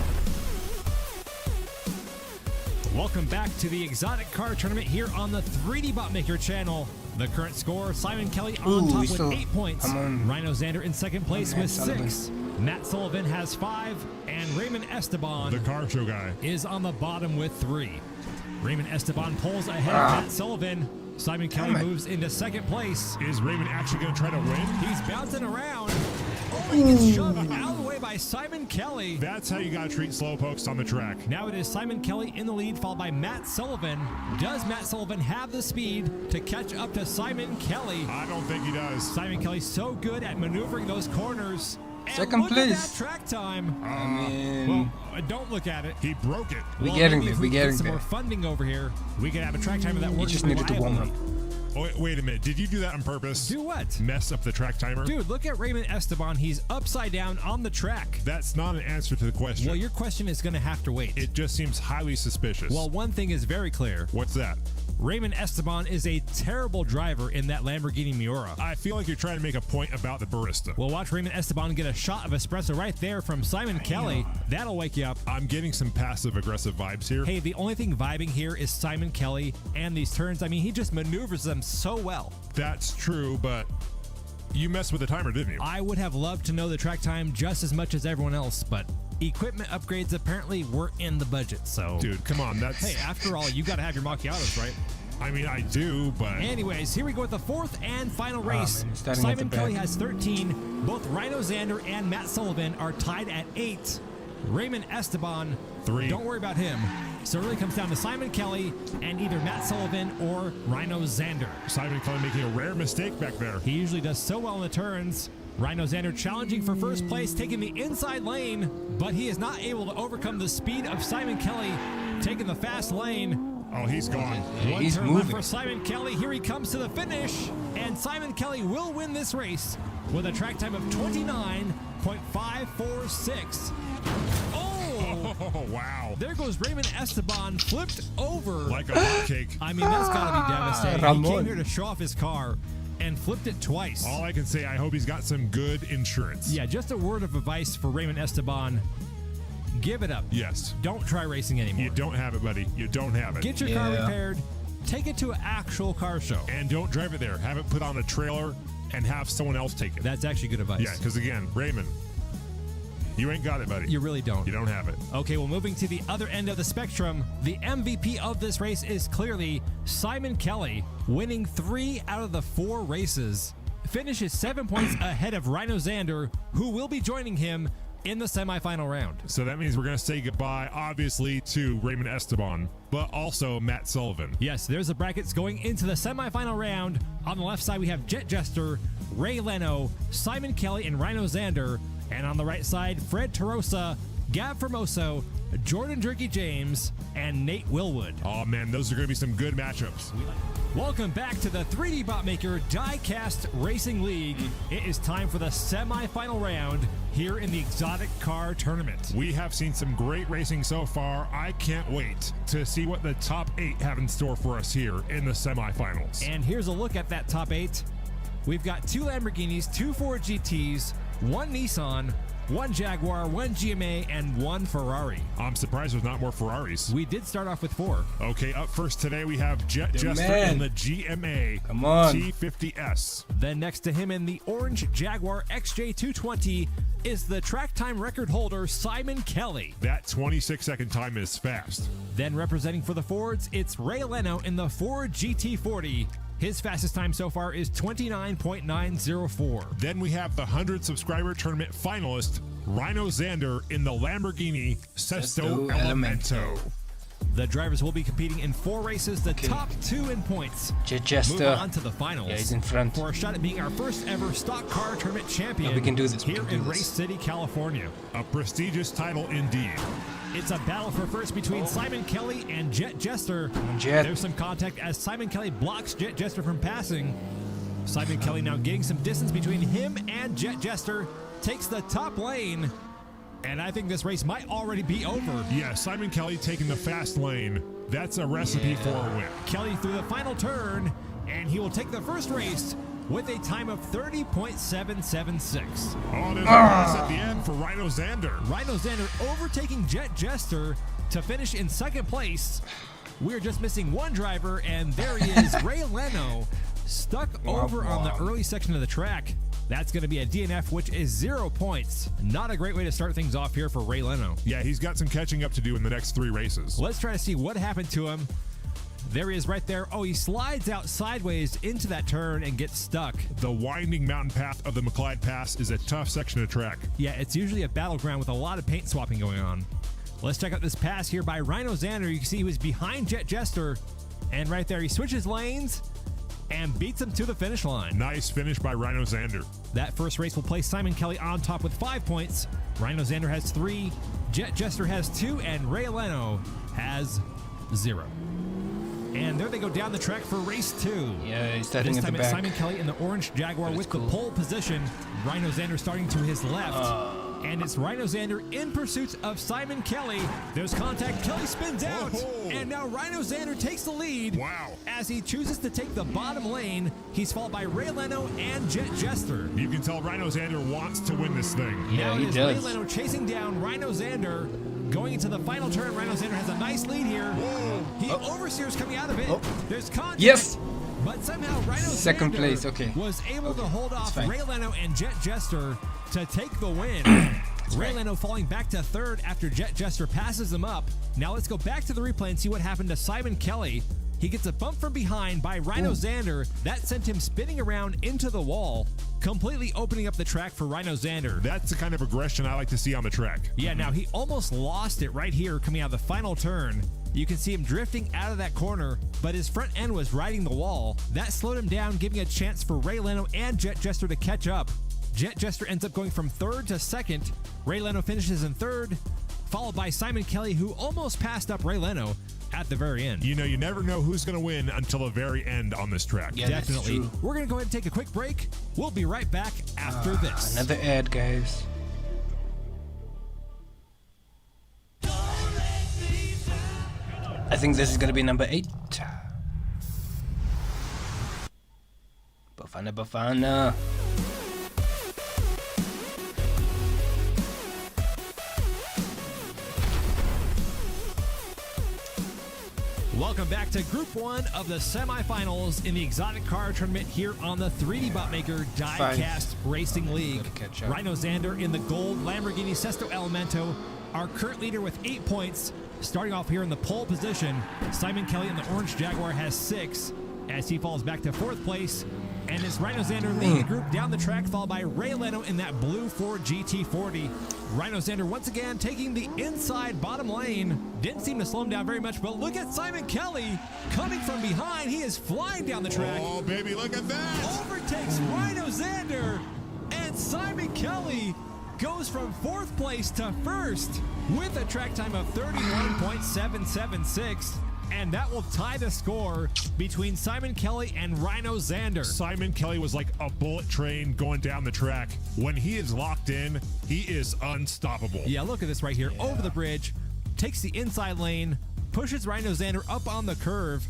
Welcome back to the Exotic Car Tournament here on the 3D Botmaker channel. The current score, Simon Kelly on Ooh, top we with still- 8 points. come on. Rhino Xander in second place Matt with Sullivan. 6. Matt Sullivan has 5. And Raymond Esteban The car show guy. is on the bottom with 3. Raymond Esteban pulls ahead of Matt Sullivan. Simon Kelly Damn it. moves into second place. Is Raymond actually going to try to win? He's bouncing around. Oh, he gets shoved out of the way by Simon Kelly. That's how you got to treat slowpokes on the track. Now it is Simon Kelly in the lead, followed by Matt Sullivan. Does Matt Sullivan have the speed to catch up to Simon Kelly? I don't think he does. Simon Kelly's so good at maneuvering those corners. And Second look place. at that track time. I mean, Well, don't look at it. He broke it. we Well, getting maybe there. if We we get getting some there. more funding over here, we could have a track timer that You works just needed to warm reliably. up. Oh, wait a minute. Did you do that on purpose? Do what? Mess up the track timer? Dude, look at Raymond Esteban. He's upside down on the track. That's not an answer to the question. Well, your question is going to have to wait. It just seems highly suspicious. Well, one thing is very clear. What's that? Raymond Esteban is a terrible driver in that Lamborghini Miura. I feel like you're trying to make a point about the barista. Well, watch Raymond Esteban get a shot of espresso right there from Simon Kelly. That'll wake you up. I'm getting some passive-aggressive vibes here. Hey, the only thing vibing here is Simon Kelly and these turns. I mean, he just maneuvers them so well. That's true, but you messed with the timer, didn't you? I would have loved to know the track time just as much as everyone else, but equipment upgrades apparently weren't in the budget, so... Dude, come on, that's... Hey, after all, you got to have your macchiatos, right? I mean, I do, but... Anyways, here we go with the fourth and final race. man, starting at the Simon Kelly back. has 13. Both Rhino Xander and Matt Sullivan are tied at 8. Raymond Esteban, 3. Don't worry about him. So it really comes down to Simon Kelly and either Matt Sullivan or Rhino Xander. Simon Kelly making a rare mistake back there. He usually does so well in the turns. Rhino Xander challenging for first place, taking the inside lane, but he is not able to overcome the speed of Simon Kelly, taking the fast lane. Oh, he's gone. One He's turn left moving. for Simon Kelly. Here he comes to the finish, and Simon Kelly will win this race with a track time of 29.546. Oh, wow. There goes Raymond Esteban, flipped over. Like a hotcake. I mean, that's got to be devastating. He Ramon. came here to show off his car and flipped it twice. All I can say, I hope he's got some good insurance. Yeah, just a word of advice for Raymond Esteban. Give it up. Yes. Don't try racing anymore. You don't have it, buddy. You don't have it. Get your car repaired. Take it to an actual car show. And don't drive it there. Have it put on a trailer and have someone else take it. That's actually good advice. Yeah, because again, Raymond, you ain't got it, buddy. You really don't. You don't have it. Okay, well, moving to the other end of the spectrum, the MVP of this race is clearly Simon Kelly, winning 3 out of the 4 races. Finishes 7 points ahead of Rhino Xander, who will be joining him in the semifinal round. So that means we're going to say goodbye, obviously, to Raymond Esteban, but also Matt Sullivan. Yes, there's the brackets going into the semifinal round. On the left side, we have Jet Jester, Ray Leno, Simon Kelly, and Rhino Xander. And on the right side, Fred Tarosa, Gab Formoso, Jordan Jerky James, and Nate Willwood. Oh, man, those are going to be some good matchups. Welcome back to the 3D Botmaker Diecast Racing League. It is time for the semifinal round here in the Exotic Car Tournament. We have seen some great racing so far. I can't wait to see what the top 8 have in store for us here in the semifinals. And here's a look at that top 8. We've got 2 Lamborghinis, 2 Ford GTs, 1 Nissan, 1 Jaguar, 1 GMA, and 1 Ferrari. I'm surprised there's not more Ferraris. We did start off with 4. Okay, up first today we have Jet Jester man. in the GMA Come on. T50S. Then next to him in the orange Jaguar XJ220 is the track time record holder Simon Kelly. That 26-second time is fast. Then representing for the Fords, it's Ray Leno in the Ford GT40. His fastest time so far is 29.904. Then we have the 100 subscriber tournament finalist, Rhino Xander in the Lamborghini Sesto Sesto Elemento. The drivers will be competing in 4 races, the top 2 in points. Jet Moving Jester. on to the finals. Yeah, he's in front. For a shot at being our first ever stock car tournament champion Yeah, we can do this, we here can do in this. Race City, California. A prestigious title indeed. It's a battle for first between Simon Kelly and Jet Jester. Jet. There's some contact as Simon Kelly blocks Jet Jester from passing. Simon Kelly now getting some distance between him and Jet Jester, takes the top lane, and I think this race might already be over. Yeah, Simon Kelly taking the fast lane. That's a recipe for a win. Kelly through the final turn, and he will take the first race with a time of 30.776. Oh, there's a pass at the end for Rhino Xander. Rhino Xander overtaking Jet Jester to finish in second place. We're just missing one driver, and there he is, Ray Leno, stuck over on the early section of the track. That's going to be a DNF, which is 0 points. Not a great way to start things off here for Ray Leno. Yeah, he's got some catching up to do in the next 3 races. Let's try to see what happened to him. There he is right there. Oh, he slides out sideways into that turn and gets stuck. The winding mountain path of the McLeod Pass is a tough section of track. Yeah, it's usually a battleground with a lot of paint swapping going on. Let's check out this pass here by Rhino Xander. You can see he was behind Jet Jester, and right there he switches lanes and beats him to the finish line. Nice finish by Rhino Xander. That first race will place Simon Kelly on top with 5 points. Rhino Xander has 3, Jet Jester has 2, and Ray Leno has 0. And there they go down the track for race 2. Yeah, he's starting This at the time it's back. Simon Kelly in the orange Jaguar That's with cool. the pole position. Rhino Xander starting to his left. And it's Rhino Xander in pursuit of Simon Kelly. There's contact. Kelly spins out. Whoa. And now Rhino Xander takes the lead. Wow. As he chooses to take the bottom lane. He's followed by Ray Leno and Jet Jester. You can tell Rhino Xander wants to win this thing. Yeah, Now he it is Ray does. Leno chasing down Rhino Xander. Going into the final turn, Rhino Xander has a nice lead here. He oversteers coming out of it. There's contact. Yes! But somehow Rhino Second Xander place, okay. was able to hold off fine. Ray Leno and Jet Jester to take the win. Ray Leno falling back to third after Jet Jester passes him up. Now let's go back to the replay and see what happened to Simon Kelly. He gets a bump from behind by Rhino Xander. That sent him spinning around into the wall, completely opening up the track for Rhino Xander. That's the kind of aggression I like to see on the track. Yeah, now he almost lost it right here coming out of the final turn. You can see him drifting out of that corner, but his front end was riding the wall. That slowed him down, giving a chance for Ray Leno and Jet Jester to catch up. Jet Jester ends up going from third to second. Ray Leno finishes in third, followed by Simon Kelly, who almost passed up Ray Leno at the very end. You know, you never know who's going to win until the very end on this track. Yeah, that's Definitely. true. We're going to go ahead and take a quick break. We'll be right back after this. Another ad, guys. I think this is gonna be number 8. Bafana Bafana. Welcome back to Group 1 of the semifinals in the exotic car tournament here on the 3D Botmaker Diecast Racing League. Gotta catch up. Rhino Xander in the gold Lamborghini Sesto Elemento, our current leader with 8 points. Starting off here in the pole position, Simon Kelly in the orange Jaguar has 6 as he falls back to 4th place. And it's Rhino Xander leading the group down the track, followed by Ray Leno in that blue Ford GT40. Rhino Xander once again taking the inside bottom lane. Didn't seem to slow him down very much, but look at Simon Kelly coming from behind. He is flying down the track. Oh, baby, look at that. Overtakes Rhino Xander, and Simon Kelly goes from 4th place to 1st with a track time of 31.776. And that will tie the score between Simon Kelly and Rhino Xander. Simon Kelly was like a bullet train going down the track. When he is locked in, he is unstoppable. Yeah, look at this right here. Over the bridge, takes the inside lane, pushes Rhino Xander up on the curve.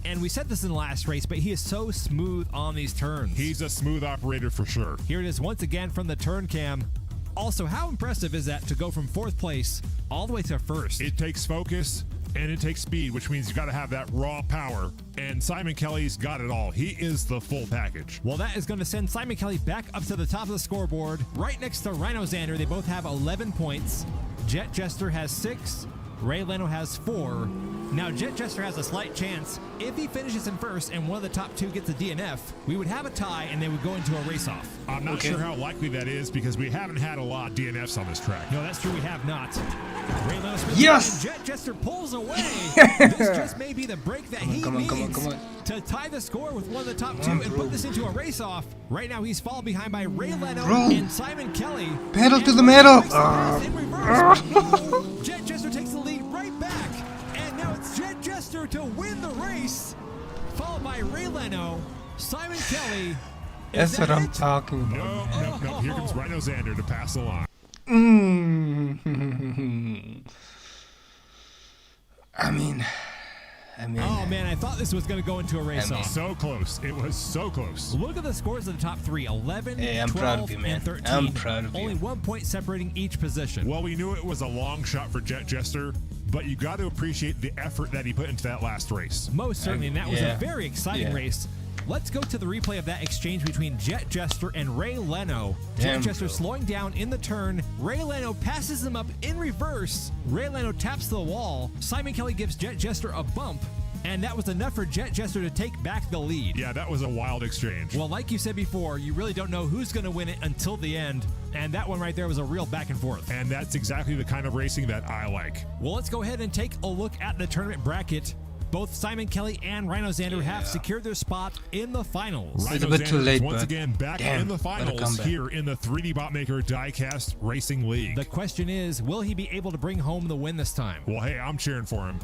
And we said this in the last race, but he is so smooth on these turns. He's a smooth operator for sure. Here it is once again from the turn cam. Also, how impressive is that to go from 4th place all the way to 1st? It takes focus and it takes speed, which means you got to have that raw power. And Simon Kelly's got it all. He is the full package. Well, that is going to send Simon Kelly back up to the top of the scoreboard, right next to Rhino Xander. They both have 11 points. Jet Jester has 6. Ray Leno has 4. Now, Jet Jester has a slight chance. If he finishes in 1st and one of the top 2 gets a DNF, we would have a tie and they would go into a race-off. I'm not Okay. sure how likely that is because we haven't had a lot of DNFs on this track. No, that's true, we have not. Ray Leno spins Yes! and Jet Jester pulls away. This just may be the break that he come on, needs come on. to tie the score with one of the top 2 and put this into a race-off. Right now, he's fallen behind by Ray Leno Bro. and Simon Kelly. Pedal to And the Ray metal. makes the pass in reverse. No! Jet Jester takes the lead right back. And now it's Jet Jester to win the race, followed by Ray Leno, Simon Kelly. Is That's what that I'm it? talking about. No. Here comes Rhino Xander to pass the line. I mean, Oh man, I thought this was going to go into a race-off. So close. It was so close. Look at the scores of the top 3, 11, Hey, I'm 12, proud of you, man. and 13. I'm proud of you. Only 1 point separating each position. Well, we knew it was a long shot for Jet Jester, but you got to appreciate the effort that he put into that last race. Most certainly, and that was a Yeah. very exciting Yeah. race. Let's go to the replay of that exchange between Jet Jester and Ray Leno. Damn, Jet Jester bro. slowing down in the turn. Ray Leno passes him up in reverse. Ray Leno taps the wall. Simon Kelly gives Jet Jester a bump. And that was enough for Jet Jester to take back the lead. Yeah, that was a wild exchange. Well, like you said before, you really don't know who's going to win it until the end. And that one right there was a real back and forth. And that's exactly the kind of racing that I like. Well, let's go ahead and take a look at the tournament bracket. Both Simon Kelly and Rhino Xander have secured their spot in the finals. It's a Rhino bit too Xander is late, once but again back damn, in the what a finals comeback. here in the 3D Botmaker Diecast Racing League. The question is, will he be able to bring home the win this time? Well, hey, I'm cheering for him.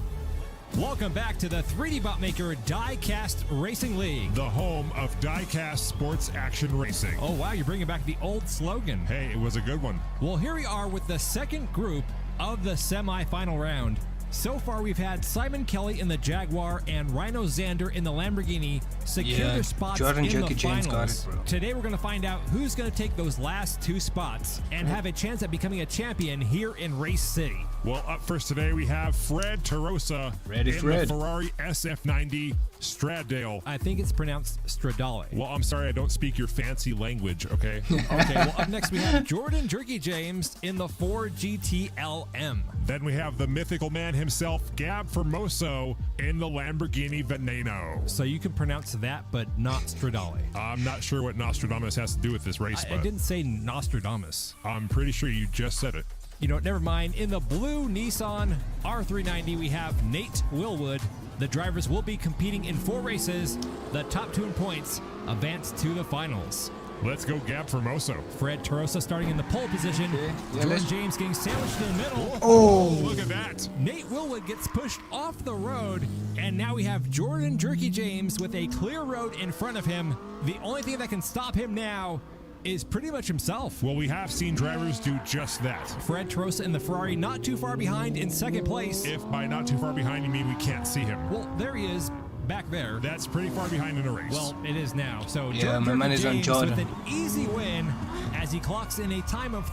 Welcome back to the 3D Botmaker Diecast Racing League. The home of Diecast Sports Action Racing. Oh, wow, you're bringing back the old slogan. Hey, it was a good one. Well, here we are with the second group of the semi-final round. So far, we've had Simon Kelly in the Jaguar and Rhino Xander in the Lamborghini secure their spots Jordan in Jerky the James got finals. it, bro. Today, we're going to find out who's going to take those last two spots and have a chance at becoming a champion here in Race City. Well, up first today, we have Fred Tarosa Ready, in Fred. the Ferrari SF90 Straddale. I think it's pronounced Stradale. Well, I'm sorry I don't speak your fancy language, okay? Okay, well, up next we have Jordan Jerky James in the Ford GT-LM. Then we have the mythical man himself, Gab Formoso, in the Lamborghini Veneno. So you can pronounce that, but not Stradale. I'm not sure what Nostradamus has to do with this race, I but didn't say Nostradamus. I'm pretty sure you just said it. You know what, never mind. In the blue Nissan R390, we have Nate Willwood. The drivers will be competing in 4 races. The top 2 in points advance to the finals. Let's go Gab Formoso. Fred Tarosa starting in the pole position. Yeah, Jordan let's- James getting sandwiched in the middle. Oh, look at that. Nate Willwood gets pushed off the road, and now we have Jordan Jerky James with a clear road in front of him. The only thing that can stop him now is pretty much himself. Well, we have seen drivers do just that. Fred Tarosa in the Ferrari not too far behind in second place. If by not too far behind you mean we can't see him. Well, there he is, back there. That's pretty far behind in a race. Well, it is now. So Yeah, Jordan my Jerky money's on James Jordan. with an easy win as he clocks in a time of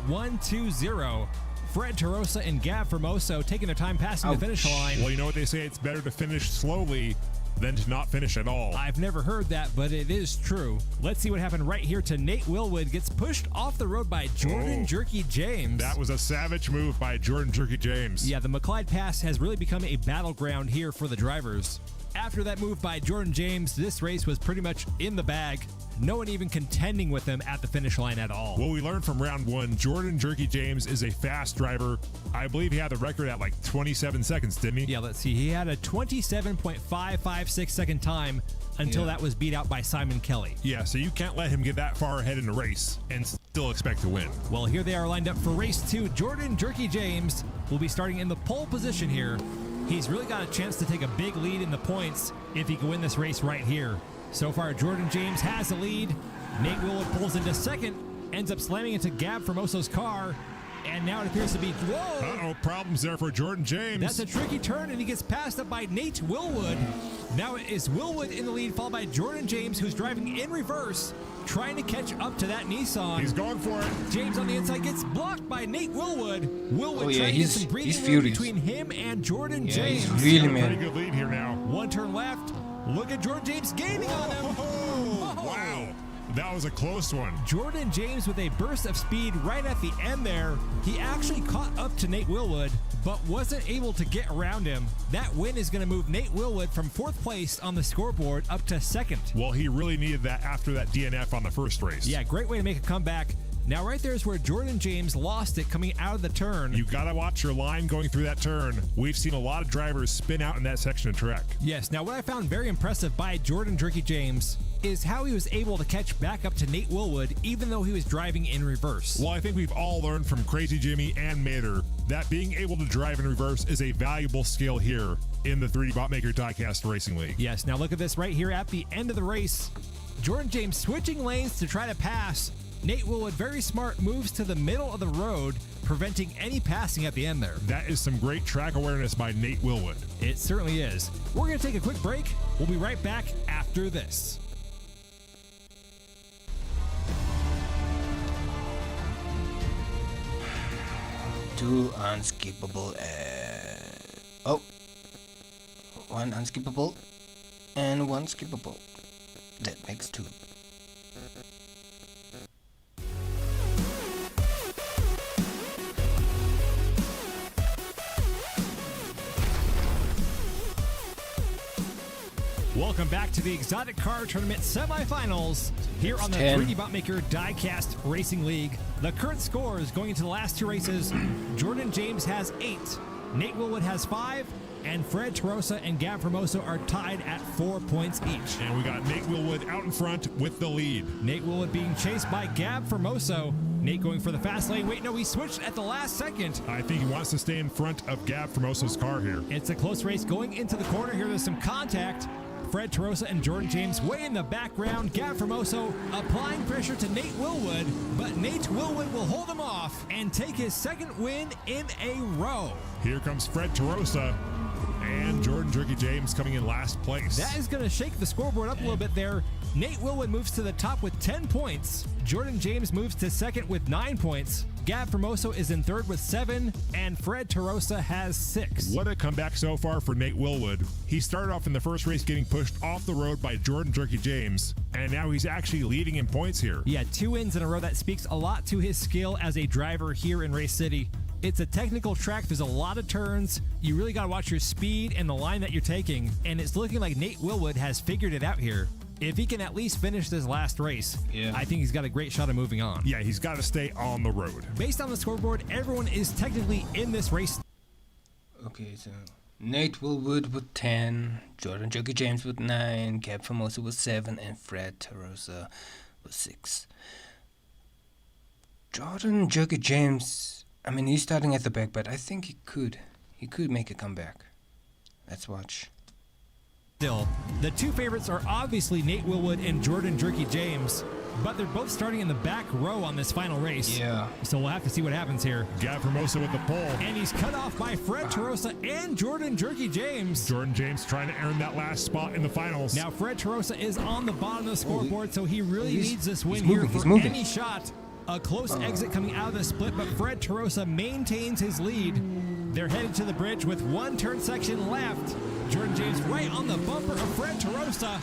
33.120. Fred Tarosa and Gab Formoso taking their time passing the finish line. well, you know what they say? It's better to finish slowly than to not finish at all. I've never heard that, but it is true. Let's see what happened right here to Nate Willwood. Gets pushed off the road by Jordan Oh. Jerky James. That was a savage move by Jordan Jerky James. Yeah, the McLeod Pass has really become a battleground here for the drivers. After that move by Jordan James, this race was pretty much in the bag. No one even contending with him at the finish line at all. Well, we learned from round 1, Jordan Jerky James is a fast driver. I believe he had the record at like 27 seconds, didn't he? Yeah, let's see. He had a 27.556 second time until that was beat out by Simon Kelly. Yeah, so you can't let him get that far ahead in the race and still expect to win. Well, here they are lined up for race 2. Jordan Jerky James will be starting in the pole position here. He's really got a chance to take a big lead in the points if he can win this race right here. So far, Jordan James has the lead. Nate Willwood pulls into second, ends up slamming into Gab Formoso's car, and now it appears to be, whoa! Uh-oh, problems there for Jordan James. That's a tricky turn, and he gets passed up by Nate Willwood. Now it is Willwood in the lead, followed by Jordan James, who's driving in reverse, trying to catch up to that Nissan. He's going for it. James on the inside gets blocked by Nate Willwood. Willwood Oh, yeah, trying to get he's- some breathing he's room furious. between him and Jordan Yeah, James. he's really Got a pretty mad. good lead here now. One turn left. Look at Jordan James gaining on him. Oh, wow. That was a close one. Jordan James with a burst of speed right at the end there. He actually caught up to Nate Willwood, but wasn't able to get around him. That win is going to move Nate Willwood from 4th place on the scoreboard up to 2nd. Well, he really needed that after that DNF on the first race. Yeah, great way to make a comeback. Now right there is where Jordan James lost it coming out of the turn. You gotta watch your line going through that turn. We've seen a lot of drivers spin out in that section of track. Yes, now what I found very impressive by Jordan Jerky James is how he was able to catch back up to Nate Willwood even though he was driving in reverse. Well, I think we've all learned from Crazy Jimmy and Mater that being able to drive in reverse is a valuable skill here in the 3D Botmaker Diecast Racing League. Yes, now look at this right here at the end of the race. Jordan James switching lanes to try to pass. Nate Willwood, very smart, moves to the middle of the road, preventing any passing at the end there. That is some great track awareness by Nate Willwood. It certainly is. We're going to take a quick break. We'll be right back after this. Two unskippable. One unskippable and one skippable. That makes 2. Welcome back to the Exotic Car Tournament semifinals here on the 10. 3D Botmaker Diecast Racing League. The current scores going into the last 2 races, Jordan James has 8, Nate Willwood has 5, and Fred Tarosa and Gab Formoso are tied at 4 points each. And we got Nate Willwood out in front with the lead. Nate Willwood being chased by Gab Formoso. Nate going for the fast lane. Wait, no, he switched at the last second. I think he wants to stay in front of Gab Formoso's car here. It's a close race going into the corner here. There's some contact. Fred Tarosa and Jordan James way in the background. Gab Formoso applying pressure to Nate Willwood, but Nate Willwood will hold him off and take his second win in a row. Here comes Fred Tarosa and Jordan Jerky James coming in last place. That is going to shake the scoreboard up a little bit there. Nate Willwood moves to the top with 10 points. Jordan James moves to second with 9 points. Gab Formoso is in third with 7, and Fred Tarosa has 6. What a comeback so far for Nate Willwood. He started off in the first race getting pushed off the road by Jordan Jerky James, and now he's actually leading in points here. Yeah, 2 wins in a row. That speaks a lot to his skill as a driver here in Race City. It's a technical track. There's a lot of turns. You really got to watch your speed and the line that you're taking, and it's looking like Nate Willwood has figured it out here. If he can at least finish this last race, I think he's got a great shot of moving on. Yeah, he's got to stay on the road. Based on the scoreboard, everyone is technically in this race. Okay, so Nate Willwood with 10, Jordan Jerky James with 9, Gab Formoso with 7, and Fred Tarosa with 6. Jordan Jerky James, I mean, he's starting at the back, but I think he could make a comeback. Let's watch. Still, the 2 favorites are obviously Nate Willwood and Jordan Jerky James, but they're both starting in the back row on this final race. Yeah. So we'll have to see what happens here. Gab Formosa with the pole. And he's cut off by Fred Tarosa and Jordan Jerky James. Jordan James trying to earn that last spot in the finals. Now Fred Tarosa is on the bottom of the scoreboard, so he really needs this win moving, here he's for moving. any shot. A close exit coming out of the split, but Fred Tarosa maintains his lead. They're headed to the bridge with 1 turn section left. Jordan James right on the bumper of Fred Tarosa.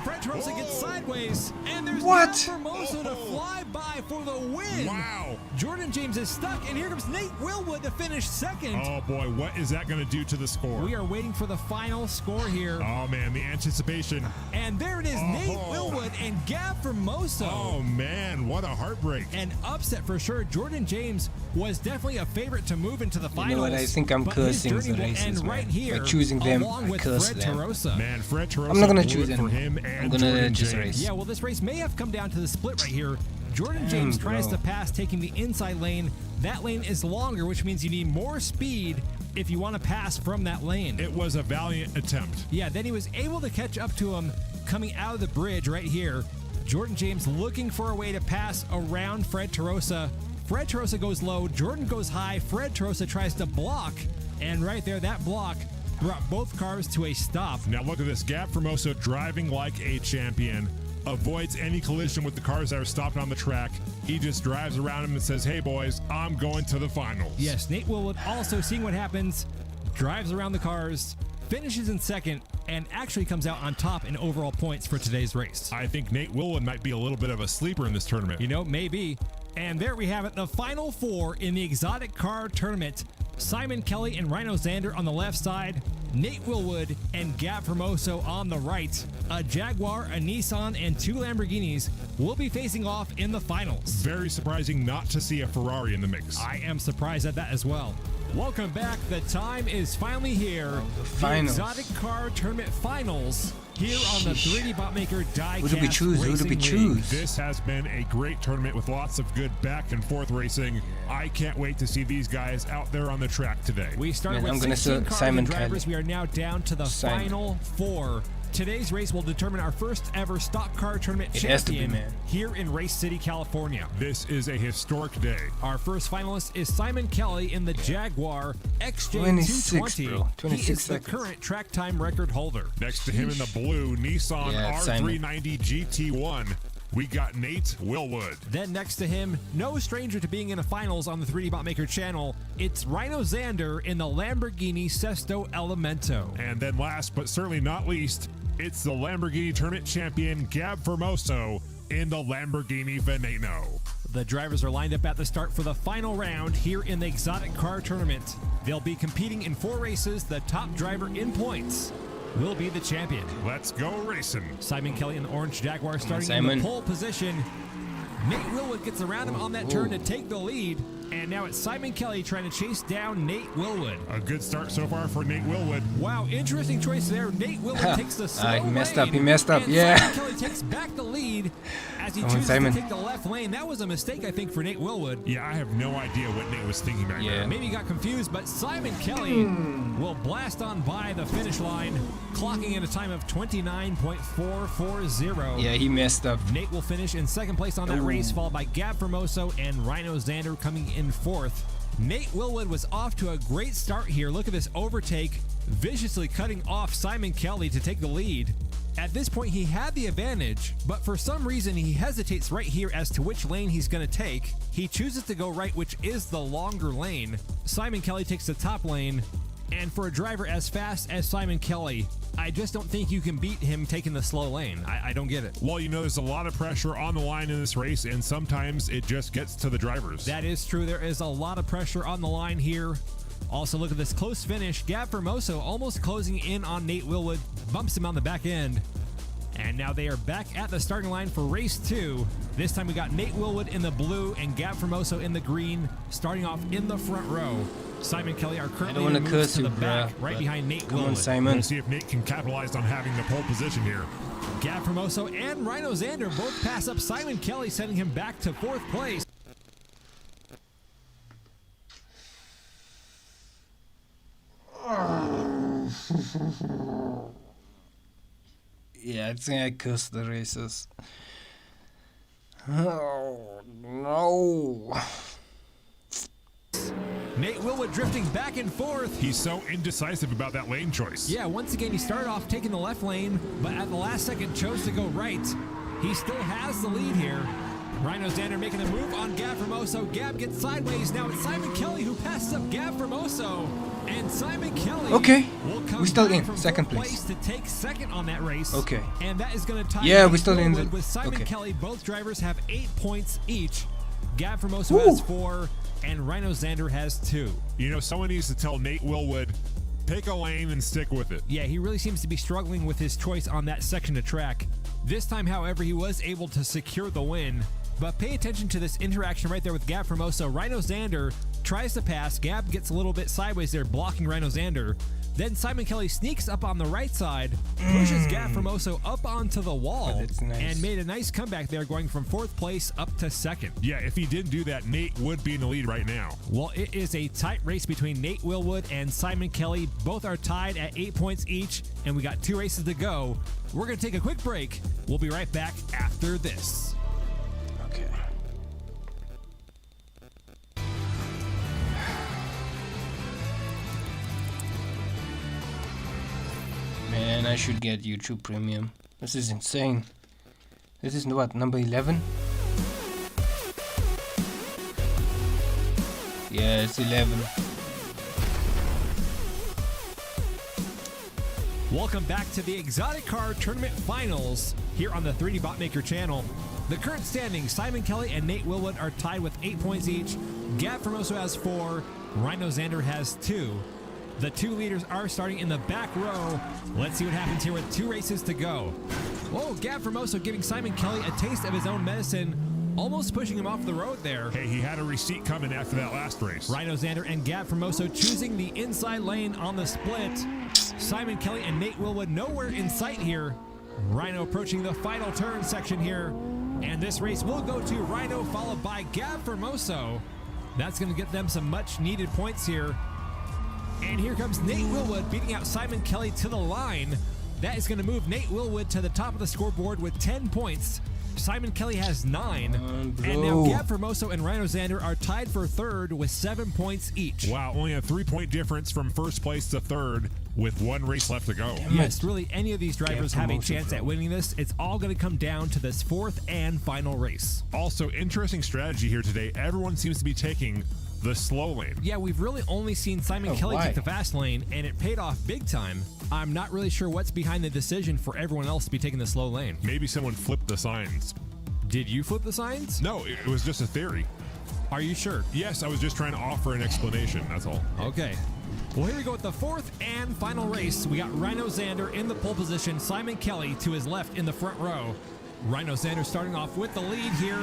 Fred Tarosa gets sideways, and there's What? Gab Formoso to fly by for the win. Wow. Jordan James is stuck, and here comes Nate Willwood to finish second. Oh boy, what is that going to do to the score? We are waiting for the final score here. Oh man, the anticipation. And there it is, Nate Willwood and Gab Formoso. Oh man, what a heartbreak. An upset for sure. Jordan James was definitely a favorite to move into the finals. You know what? I think I'm but his cursing journey the will races, end man. right here, By choosing them, along I with curse Fred them. Tarosa. Man, Fred Tarosa I'm not gonna blew choose it for anyone. him and I'm gonna Jordan just James. race. Yeah, well, this race may have come down to the split right here. Jordan James tries to pass, taking the inside lane. That lane is longer, which means you need more speed if you want to pass from that lane. It was a valiant attempt. Yeah, then he was able to catch up to him coming out of the bridge right here. Jordan James looking for a way to pass around Fred Tarosa. Fred Tarosa goes low, Jordan goes high, Fred Tarosa tries to block, and right there, that block brought both cars to a stop. Now look at this, Gab Formosa driving like a champion. Avoids any collision with the cars that are stopped on the track. He just drives around him and says, hey boys, I'm going to the finals. Yes, Nate Willwood also seeing what happens, drives around the cars, finishes in second, and actually comes out on top in overall points for today's race. I think Nate Willwood might be a little bit of a sleeper in this tournament. You know, maybe. And there we have it, the final 4 in the exotic car tournament. Simon Kelly and Rhino Xander on the left side, Nate Willwood and Gab Formoso on the right. A Jaguar, a Nissan, and 2 Lamborghinis will be facing off in the finals. Very surprising not to see a Ferrari in the mix. I am surprised at that as well. Welcome back. The time is finally here. the finals. Exotic car tournament finals here on the 3D Botmaker Diecast. Who do we choose? Who do we Racing choose? League. This has been a great tournament with lots of good back and forth racing. I can't wait to see these guys out there on the track today. We started Man, I'm with gonna 16 say cars Simon and drivers. Kelly. We are now down to the Simon. final 4. Today's race will determine our first ever stock car tournament It has to be, champion man. here in Race City, California. This is a historic day. Our first finalist is Simon Kelly in the Jaguar 26, XJ220. bro. 26 he is seconds. the current track time record holder. Next to him in the blue Nissan Yeah, Simon. R390 GT1, we got Nate Willwood. Then next to him, no stranger to being in the finals on the 3D Botmaker channel, it's Rhino Xander in the Lamborghini Sesto Elemento. And then last but certainly not least, it's the Lamborghini Tournament champion Gab Formoso in the Lamborghini Veneno. The drivers are lined up at the start for the final round here in the exotic car tournament. They'll be competing in 4 races. The top driver in points will be the champion. Let's go racing. Simon Kelly in the orange Jaguar starting in Simon. the pole position. Nate Willwood gets around him on that turn to take the lead. And now it's Simon Kelly trying to chase down Nate Willwood. A good start so far for Nate Willwood. Wow, interesting choice there. Nate Willwood takes the slow He messed lane, up. He messed up. and Yeah. Simon Kelly takes back the lead as he Come on, chooses Simon. to take the left lane. That was a mistake, I think, for Nate Willwood. Yeah, I have no idea what Nate was thinking back there. Maybe he got confused, but Simon Kelly will blast on by the finish line, clocking in a time of 29.440. Yeah, he messed up. Nate will finish in second place on that race, followed by Gab Formoso and Rhino Xander coming in fourth. Nate Willwood was off to a great start here. Look at this overtake, viciously cutting off Simon Kelly to take the lead. At this point, he had the advantage, but for some reason, he hesitates right here as to which lane he's going to take. He chooses to go right, which is the longer lane. Simon Kelly takes the top lane, and for a driver as fast as Simon Kelly, I just don't think you can beat him taking the slow lane. I don't get it. Well, you know, there's a lot of pressure on the line in this race, and sometimes it just gets to the drivers. That is true. There is a lot of pressure on the line here. Also, look at this close finish. Gab Formoso almost closing in on Nate Willwood, bumps him on the back end. And now they are back at the starting line for race 2. This time we got Nate Willwood in the blue and Gab Formoso in the green, starting off in the front row. Simon Kelly are currently wanna moved curse to you, the back, bruh, right but behind Nate come on, Willwood. Simon. We'll see if Nate can capitalize on having the pole position here. Gab Formoso and Rhino Xander both pass up Simon Kelly, sending him back to fourth place. Yeah, I think I cursed the races. Oh, no. Nate Willwood drifting back and forth. He's so indecisive about that lane choice. Yeah, once again, he started off taking the left lane, but at the last second chose to go right. He still has the lead here. Rhino Xander making a move on Gab Formoso. Gab gets sideways. Now it's Simon Kelly who passes up Gab Formoso. And Simon Kelly Okay, will come we're still back in from second fourth place. to take second on that race. Okay. And that is going to tie Yeah, Nate we're still in Willwood the- with Simon okay. Kelly. Both drivers have 8 points each. Gab Formoso Woo. has 4, and Rhino Xander has 2. You know, someone needs to tell Nate Willwood, pick a lane and stick with it. Yeah, he really seems to be struggling with his choice on that section of track. This time, however, he was able to secure the win. But pay attention to this interaction right there with Gab Formoso. Rhino Xander tries to pass. Gab gets a little bit sideways there, blocking Rhino Xander. Then Simon Kelly sneaks up on the right side, pushes Gab Formoso up onto the wall, Oh, that's nice. and made a nice comeback there, going from fourth place up to second. Yeah, if he didn't do that, Nate would be in the lead right now. Well, it is a tight race between Nate Willwood and Simon Kelly. Both are tied at 8 points each, and we got 2 races to go. We're going to take a quick break. We'll be right back after this. Okay. Man, I should get YouTube Premium. This is insane. This is what, number 11? Yeah, it's 11. Welcome back to the Exotic Car Tournament Finals here on the 3D Botmaker channel. The current standings, Simon Kelly and Nate Willwood are tied with 8 points each. Gab Formoso has 4. Rhino Xander has 2. The 2 leaders are starting in the back row. Let's see what happens here with 2 races to go. Whoa, Gab Formoso giving Simon Kelly a taste of his own medicine, almost pushing him off the road there. Hey, he had a receipt coming after that last race. Rhino Xander and Gab Formoso choosing the inside lane on the split. Simon Kelly and Nate Willwood nowhere in sight here. Rhino approaching the final turn section here. And this race will go to Rhino, followed by Gab Formoso. That's going to get them some much needed points here. And here comes Nate Willwood beating out Simon Kelly to the line. That is going to move Nate Willwood to the top of the scoreboard with 10 points. Simon Kelly has 9. And now Gab Formoso and Rhino Xander are tied for third with 7 points each. Wow, only a 3-point difference from first place to third with 1 race left to go. Yes, really, any of these drivers have a promotion, chance bro. at winning this. It's all going to come down to this 4th and final race. Also, interesting strategy here today. Everyone seems to be taking the slow lane. Yeah, we've really only seen Simon Oh, Kelly why? take the fast lane, and it paid off big time. I'm not really sure what's behind the decision for everyone else to be taking the slow lane. Maybe someone flipped the signs. Did you flip the signs? No, it was just a theory. Are you sure? Yes, I was just trying to offer an explanation, that's all. Okay. Well, here we go with the 4th and final race. We got Rhino Xander in the pole position, Simon Kelly to his left in the front row. Rhino Xander starting off with the lead here.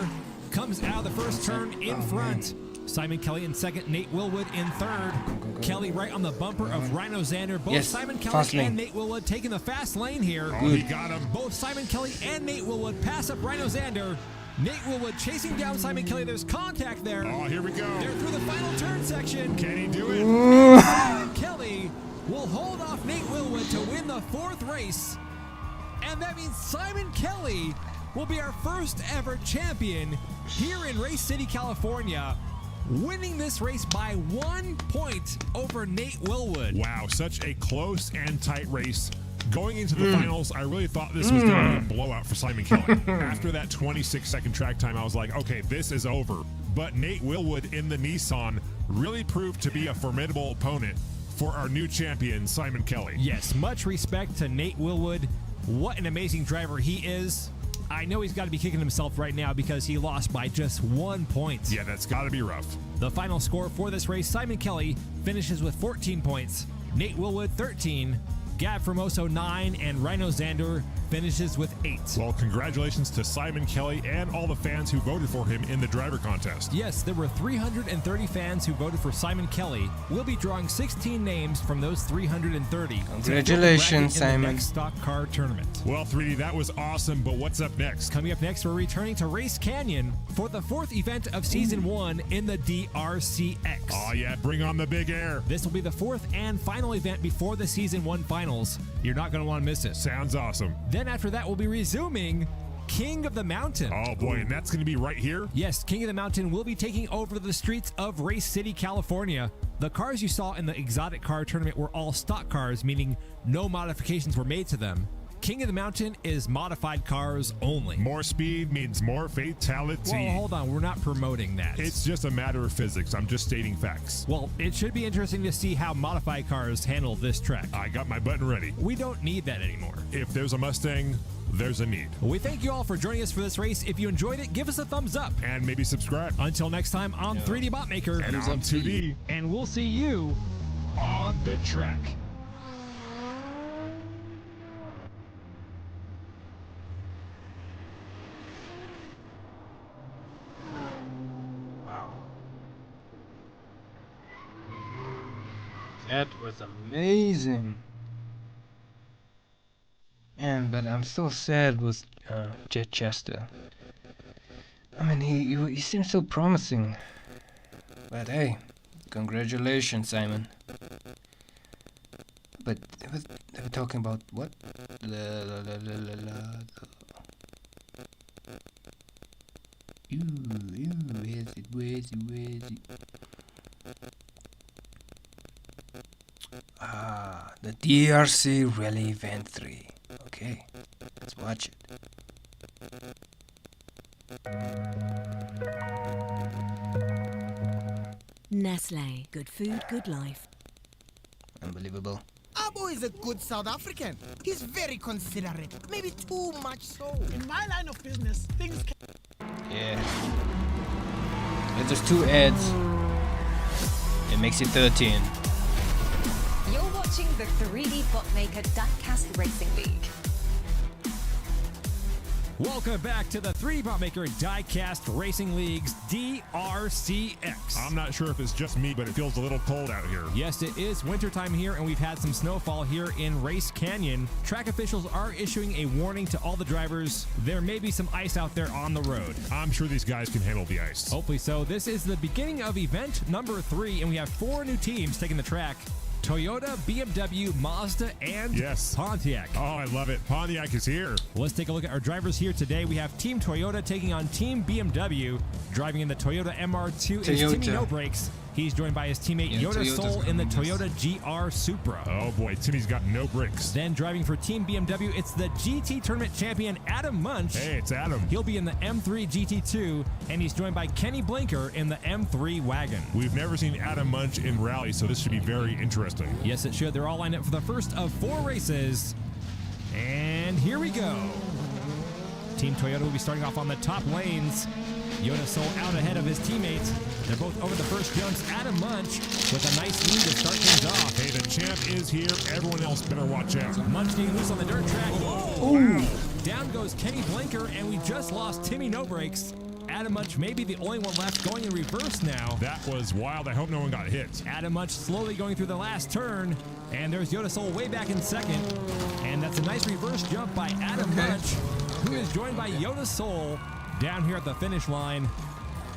Comes out of the first turn in front. Simon Kelly in second, Nate Willwood in third. Kelly right on the bumper of Rhino Xander. Both Yes, Simon fast Kelly lane. and Nate Willwood taking the fast lane here. Oh, he got him. Both Simon Kelly and Nate Willwood pass up Rhino Xander. Nate Willwood chasing down Simon Kelly. There's contact there. Oh, here we go. They're through the final turn section. Can he do it? Simon Kelly will hold off Nate Willwood to win the fourth race. And that means Simon Kelly will be our first ever champion here in Race City, California, winning this race by 1 point over Nate Willwood. Wow, such a close and tight race. Going into the finals, I really thought this was going to be a blowout for Simon Kelly. After that 26-second track time, I was like, okay, this is over. But Nate Willwood in the Nissan really proved to be a formidable opponent for our new champion, Simon Kelly. Yes, much respect to Nate Willwood. What an amazing driver he is. I know he's got to be kicking himself right now because he lost by just 1 point. Yeah, that's got to be rough. The final score for this race, Simon Kelly finishes with 14 points, Nate Willwood 13, Gab Formoso 9, and Rhino Xander finishes with 8. Well, congratulations to Simon Kelly and all the fans who voted for him in the driver contest. Yes, there were 330 fans who voted for Simon Kelly. We'll be drawing 16 names from those 330. Congratulations, to fill the bracket in the Simon. next stock car tournament. Well, 3D, that was awesome, but what's up next? Coming up next, we're returning to Race Canyon for the 4th event of Season 1 in the DRCX. Oh, yeah, bring on the big air. This will be the 4th and final event before the Season 1 finals. You're not going to want to miss it. Sounds awesome. Then after that, we'll be resuming King of the Mountain. Oh, boy, and that's going to be right here? Yes, King of the Mountain will be taking over the streets of Race City, California. The cars you saw in the exotic car tournament were all stock cars, meaning no modifications were made to them. King of the Mountain is modified cars only. More speed means more fatality. Well, hold on. We're not promoting that. It's just a matter of physics. I'm just stating facts. Well, it should be interesting to see how modified cars handle this track. I got my button ready. We don't need that anymore. If there's a Mustang, there's a need. We thank you all for joining us for this race. If you enjoyed it, give us a thumbs up. And maybe subscribe. Until next time on 3D Bot Maker. And on 2D. And we'll see you on the track. That was amazing. Man, but I'm so sad with Jet Chester. I mean, he seems so promising. But hey, congratulations, Simon. But they were talking about what? Where is it? Ah, the DRC Rally Event 3. Okay, let's watch it. Nestle. Good food, good life. Unbelievable. Abo is a good South African. He's very considerate, maybe too much so. In my line of business, things can... Yeah. If there's 2 ads, it makes it 13. You're watching the 3D Botmaker Diecast Racing League. Welcome back to the 3D Bot Maker Diecast Racing League's DRCX. I'm not sure if it's just me, but it feels a little cold out here. Yes, it is wintertime here, and we've had some snowfall here in Race Canyon. Track officials are issuing a warning to all the drivers. There may be some ice out there on the road. I'm sure these guys can handle the ice. Hopefully so. This is the beginning of event number 3, and we have 4 new teams taking the track. Toyota, BMW, Mazda, and Yes. Pontiac. Oh, I love it. Pontiac is here. Let's take a look at our drivers here today. We have Team Toyota taking on Team BMW. Driving in the Toyota MR2 is Timmy Toyota. No Brakes. He's joined by his teammate Yeah, Yoda Toyota's Soul got in the this. Toyota GR Supra. Oh, boy. Timmy's got no brakes. Then driving for Team BMW, it's the GT Tournament champion Adam Munch. Hey, it's Adam. He'll be in the M3 GT2, and he's joined by Kenny Blinker in the M3 wagon. We've never seen Adam Munch in rally, so this should be very interesting. Yes, it should. They're all lined up for the first of 4 races. And here we go. Team Toyota will be starting off on the top lanes. Yoda Soul out ahead of his teammates. They're both over the first jumps. Adam Munch with a nice lead to start things off. Hey, the champ is here. Everyone else better watch out. Munch getting loose on the dirt track. Oh, wow. Down goes Kenny Blinker, and we just lost Timmy No Brakes Adam Munch may be the only one left going in reverse now. That was wild. I hope no one got hit. Adam Munch slowly going through the last turn, and there's Yoda Soul way back in second. And that's a nice reverse jump by Adam Munch, who is joined by Yoda Soul down here at the finish line.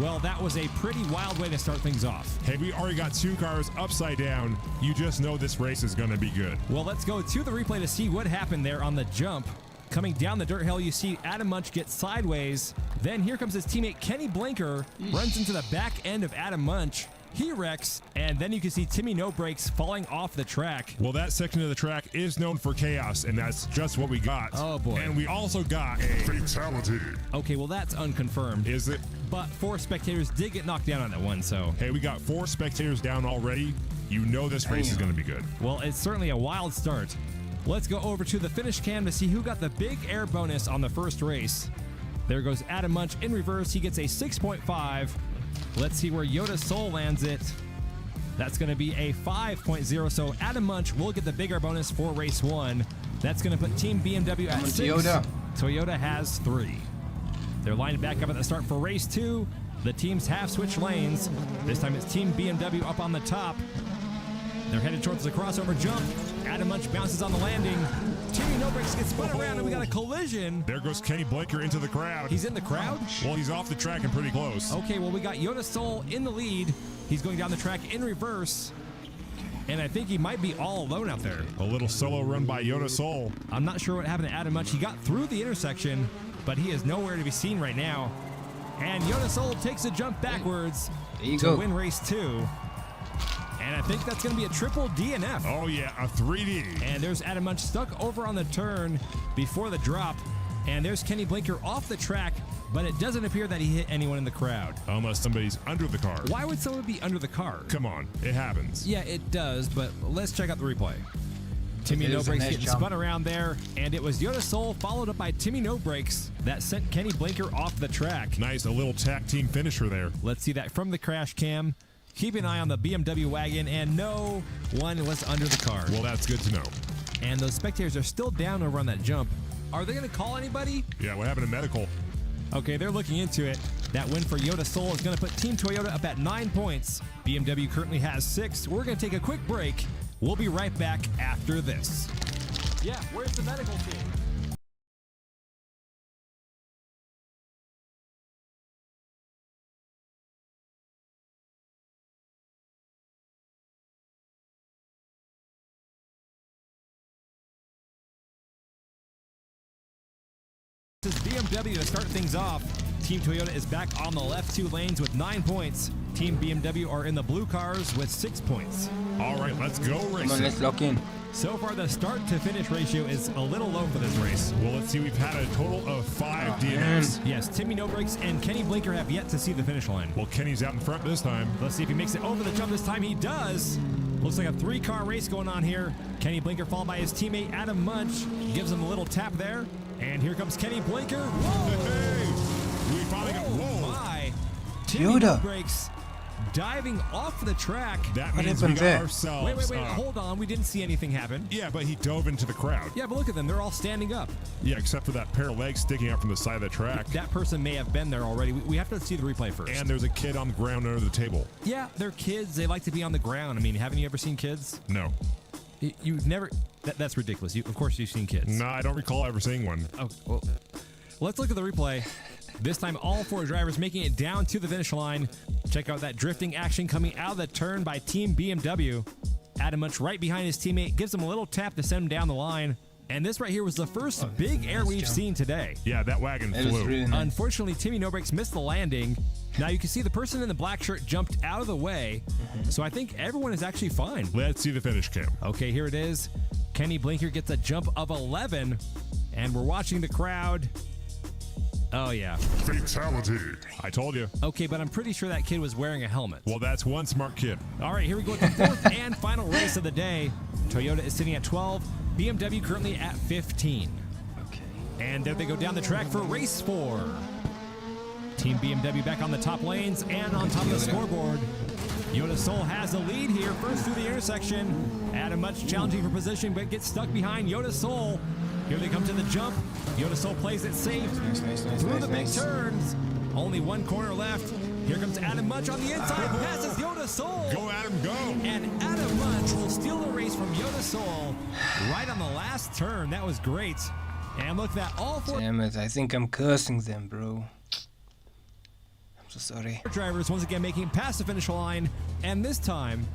Well, that was a pretty wild way to start things off. Hey, we already got 2 cars upside down. You just know this race is going to be good. Well, let's go to the replay to see what happened there on the jump. Coming down the dirt hill, you see Adam Munch get sideways. Then here comes his teammate Kenny Blinker, runs into the back end of Adam Munch. He wrecks, and then you can see Timmy No Brakes falling off the track. Well, that section of the track is known for chaos, and that's just what we got. Oh, boy. And we also got a fatality. Okay, well, that's unconfirmed. Is it? But 4 spectators did get knocked down on that one, so. Hey, we got 4 spectators down already. You know this race is going to be good. Well, it's certainly a wild start. Let's go over to the finish cam to see who got the big air bonus on the first race. There goes Adam Munch in reverse. He gets a 6.5. Let's see where Yoda Soul lands it. That's going to be a 5.0. So Adam Munch will get the big air bonus for race 1. That's going to put Team BMW at 6. Toyota has 3. They're lined back up at the start for race 2. The teams have switched lanes. This time it's Team BMW up on the top. They're headed towards the crossover jump. Adam Munch bounces on the landing. Timmy No Brakes gets spun around, and we got a collision. There goes Kenny Blinker into the crowd. He's in the crowd? Well, he's off the track and pretty close. Okay, well, we got Yoda Soul in the lead. He's going down the track in reverse. And I think he might be all alone out there. A little solo run by Yoda Soul. I'm not sure what happened to Adam Munch. He got through the intersection, but he is nowhere to be seen right now. And Yoda Soul takes a jump backwards to win race 2. And I think that's going to be a triple DNF. Oh, yeah, a 3D. And there's Adam Munch stuck over on the turn before the drop. And there's Kenny Blinker off the track, but it doesn't appear that he hit anyone in the crowd. Unless somebody's under the car. Why would someone be under the car? Come on, it happens. Yeah, it does, but let's check out the replay. Timmy No Brakes getting spun around there, and it was Yoda Soul followed up by Timmy No Brakes that sent Kenny Blinker off the track. Nice, a little tag team finisher there. Let's see that from the crash cam. Keep an eye on the BMW wagon, and no one was under the car. Well, that's good to know. And those spectators are still down over on that jump. Are they going to call anybody? Yeah, what happened to medical? Okay, they're looking into it. That win for Yoda Soul is going to put Team Toyota up at 9 points. BMW currently has 6. We're going to take a quick break. We'll be right back after this. Yeah, where's the medical team? This is BMW to start things off. Team Toyota is back on the left 2 lanes with 9 points. Team BMW are in the blue cars with 6 points. All right, let's go racing. Come on, let's lock in. So far, the start to finish ratio is a little low for this race. Well, let's see. We've had a total of 5 DNFs. Yes, Timmy No Brakes and Kenny Blinker have yet to see the finish line. Well, Kenny's out in front this time. Let's see if he makes it over the jump this time. He does. Looks like a 3-car race going on here. Kenny Blinker followed by his teammate Adam Munch. Gives him a little tap there. And here comes Kenny Blinker. Whoa! Hey, we finally got. Whoa! My. Timmy No Brakes diving off the track. That means we got ourselves. Wait, hold on. We didn't see anything happen. Yeah, but he dove into the crowd. Yeah, but look at them. They're all standing up. Yeah, except for that pair of legs sticking out from the side of the track. That person may have been there already. We have to see the replay first. And there's a kid on the ground under the table. Yeah, they're kids. They like to be on the ground. I mean, haven't you ever seen kids? No. You've never... That's ridiculous. Of course you've seen kids. No, I don't recall ever seeing one. Oh, well, let's look at the replay. This time, all 4 drivers making it down to the finish line. Check out that drifting action coming out of the turn by Team BMW. Adam Munch right behind his teammate, gives him a little tap to send him down the line. And this right here was the first big air we've seen today. Yeah, that wagon flew. Really nice. Unfortunately, Timmy No Brakes missed the landing. Now you can see the person in the black shirt jumped out of the way. So I think everyone is actually fine. Let's see the finish cam. Okay, here it is. Kenny Blinker gets a jump of 11. And we're watching the crowd. Oh, yeah. Fatality. I told you. Okay, but I'm pretty sure that kid was wearing a helmet. Well, that's one smart kid. All right, here we go with the 4th and final race of the day. Toyota is sitting at 12. BMW currently at 15. Okay. And there they go down the track for race 4. Team BMW back on the top lanes and on top of the scoreboard. Yoda Soul has the lead here, first through the intersection. Adam Munch challenging for position, but gets stuck behind Yoda Soul. Here they come to the jump. Yoda Soul plays it safe through the big turns. Only one corner left. Here comes Adam Munch on the inside. Passes Yoda Soul. Go, Adam, go. And Adam Munch will steal the race from Yoda Soul right on the last turn. That was great. And look at that. All four Damn it, I think I'm cursing them, bro. I'm so sorry. drivers once again making it past the finish line. And this time,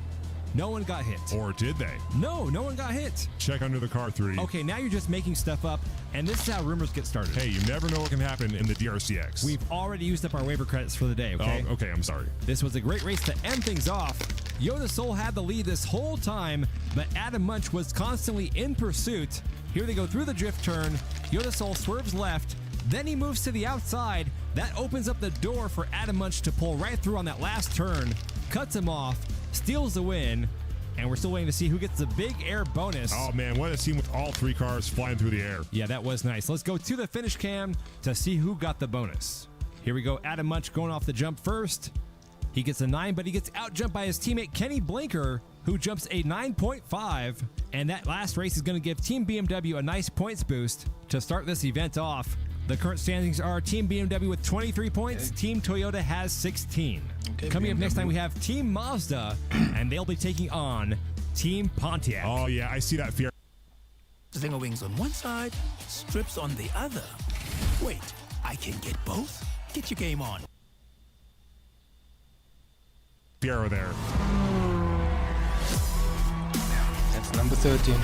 no one got hit. Or did they? No one got hit. Check under the car 3. Okay, now you're just making stuff up, and this is how rumors get started. Hey, you never know what can happen in the DRCX. We've already used up our waiver credits for the day, okay? Oh, okay, I'm sorry. This was a great race to end things off. Yoda Soul had the lead this whole time, but Adam Munch was constantly in pursuit. Here they go through the drift turn. Yoda Soul swerves left, then he moves to the outside. That opens up the door for Adam Munch to pull right through on that last turn, cuts him off, steals the win, and we're still waiting to see who gets the big air bonus. Oh, man, what a scene with all 3 cars flying through the air. Yeah, that was nice. Let's go to the finish cam to see who got the bonus. Here we go. Adam Munch going off the jump first. He gets a 9, but he gets out-jumped by his teammate Kenny Blinker, who jumps a 9.5. And that last race is going to give Team BMW a nice points boost to start this event off. The current standings are Team BMW with 23 points. Team Toyota has 16. Coming up next time, we have Team Mazda, and they'll be taking on Team Pontiac. Oh, yeah, I see that fear. Zinger wings on one side, strips on the other. Wait, I can get both? Get your game on. Fiero there. That's number 13.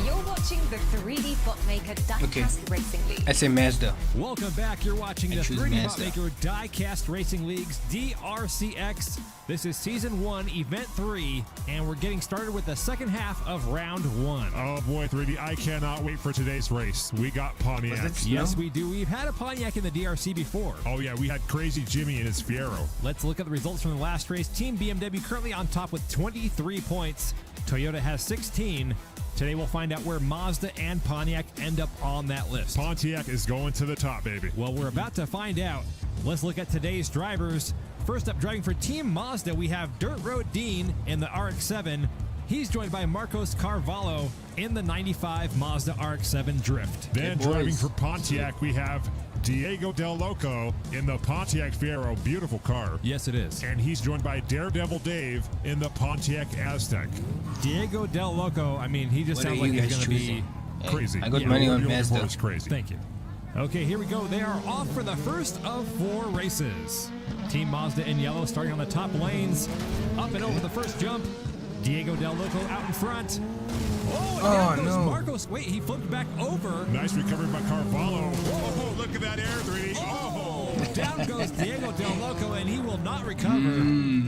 You're watching the 3D Botmaker Diecast Racing League. I say Mazda. Welcome back. You're watching the choose 3D Mazda. Botmaker Diecast Racing League's DRCX. This is Season 1, Event 3, and we're getting started with the second half of Round 1. Oh, boy, 3D, I cannot wait for today's race. We got Pontiac. Yes, we do. We've had a Pontiac in the DRC before. Oh, yeah, we had Crazy Jimmy in his Fiero. Let's look at the results from the last race. Team BMW currently on top with 23 points. Toyota has 16. Today we'll find out where Mazda and Pontiac end up on that list. Pontiac is going to the top, baby. Well, we're about to find out. Let's look at today's drivers. First up, driving for Team Mazda, we have Dirt Road Dean in the RX-7. He's joined by Marcos Carvalho in the 95 Mazda RX-7 Drift. Then driving for Pontiac, we have Diego Del Loco in the Pontiac Fiero. Beautiful car. Yes, it is. And he's joined by Daredevil Dave in the Pontiac Aztec. Diego Del Loco, I mean, he just What sounds are like you he's guys going to choosing? be Crazy. I got money on Your Mazda. uniform is crazy. Thank you. Okay, here we go. They are off for the first of 4 races. Team Mazda in yellow starting on the top lanes. Up and over the first jump. Diego Del Loco out in front. Oh, and down goes no. Marcos. Wait, he flipped back over. Nice recovery by Carvalho. Whoa, look at that air, 3D. Oh, down goes Diego Del Loco, and he will not recover.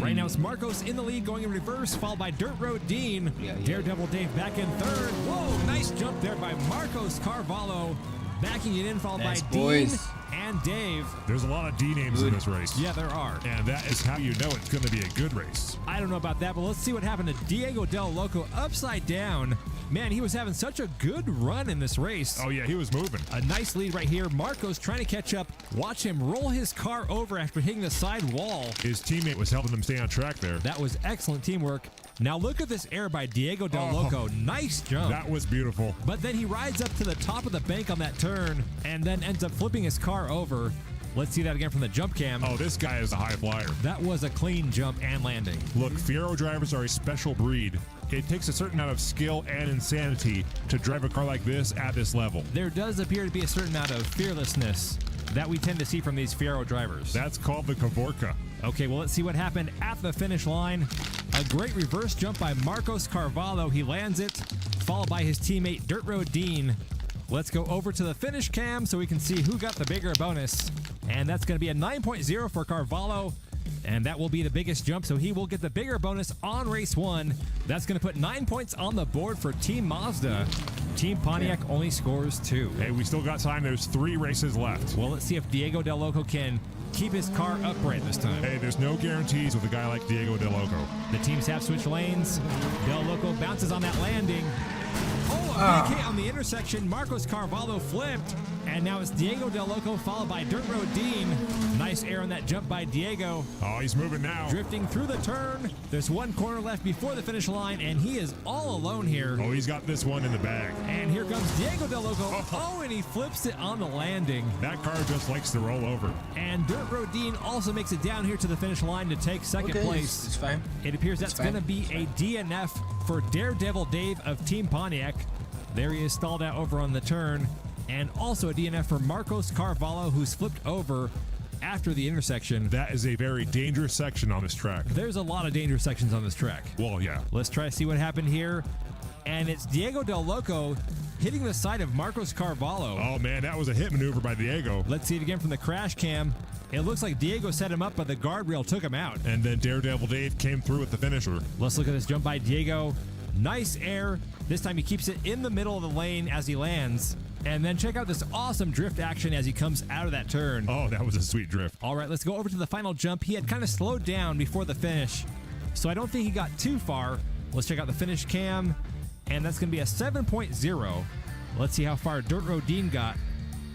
Right now, it's Marcos in the lead, going in reverse, followed by Dirt Road Dean. Daredevil Dave back in third. Whoa, nice jump there by Marcos Carvalho. Backing it in, followed Nice by boys. Dean and Dave. There's a lot of D names in this race. Yeah, there are. And that is how you know it's going to be a good race. I don't know about that, but let's see what happened to Diego Del Loco upside down. Man, he was having such a good run in this race. Oh, yeah, he was moving. A nice lead right here. Marcos trying to catch up. Watch him roll his car over after hitting the side wall. His teammate was helping him stay on track there. That was excellent teamwork. Now look at this air by Diego Del Loco. Nice jump. That was beautiful. But then he rides up to the top of the bank on that turn and then ends up flipping his car over. Let's see that again from the jump cam. Oh, this guy is a high flyer. That was a clean jump and landing. Look, Fiero drivers are a special breed. It takes a certain amount of skill and insanity to drive a car like this at this level. There does appear to be a certain amount of fearlessness that we tend to see from these Fiero drivers. That's called the Kavorka. Okay, well, let's see what happened at the finish line. A great reverse jump by Marcos Carvalho. He lands it, followed by his teammate Dirt Road Dean. Let's go over to the finish cam so we can see who got the bigger bonus. And that's going to be a 9.0 for Carvalho. And that will be the biggest jump, so he will get the bigger bonus on race 1. That's going to put 9 points on the board for Team Mazda. Team Pontiac only scores 2. Hey, we still got time. There's 3 races left. Well, let's see if Diego Del Loco can keep his car upright this time. Hey, there's no guarantees with a guy like Diego Del Loco. The teams have switched lanes. Del Loco bounces on that landing. Oh, a big hit on the intersection. Marcos Carvalho flipped. And now it's Diego Del Loco followed by Dirt Road Dean. Nice air on that jump by Diego. Oh, he's moving now. Drifting through the turn. There's one corner left before the finish line, and he is all alone here. Oh, he's got this one in the bag. And here comes Diego Del Loco. Oh, and he flips it on the landing. That car just likes to roll over. And Dirt Road Dean also makes it down here to the finish line to take second place. It's fine. It appears that's going to be a DNF for Daredevil Dave of Team Pontiac. There he is stalled out over on the turn. And also a DNF for Marcos Carvalho, who's flipped over after the intersection. That is a very dangerous section on this track. There's a lot of dangerous sections on this track. Well, yeah. Let's try to see what happened here. And it's Diego Del Loco hitting the side of Marcos Carvalho. Oh, man, that was a hit maneuver by Diego. Let's see it again from the crash cam. It looks like Diego set him up, but the guardrail took him out. And then Daredevil Dave came through with the finisher. Let's look at this jump by Diego. Nice air. This time he keeps it in the middle of the lane as he lands. And then check out this awesome drift action as he comes out of that turn. Oh, that was a sweet drift. All right, let's go over to the final jump. He had kind of slowed down before the finish, so I don't think he got too far. Let's check out the finish cam, and that's going to be a 7.0. Let's see how far Dirt Road Dean got.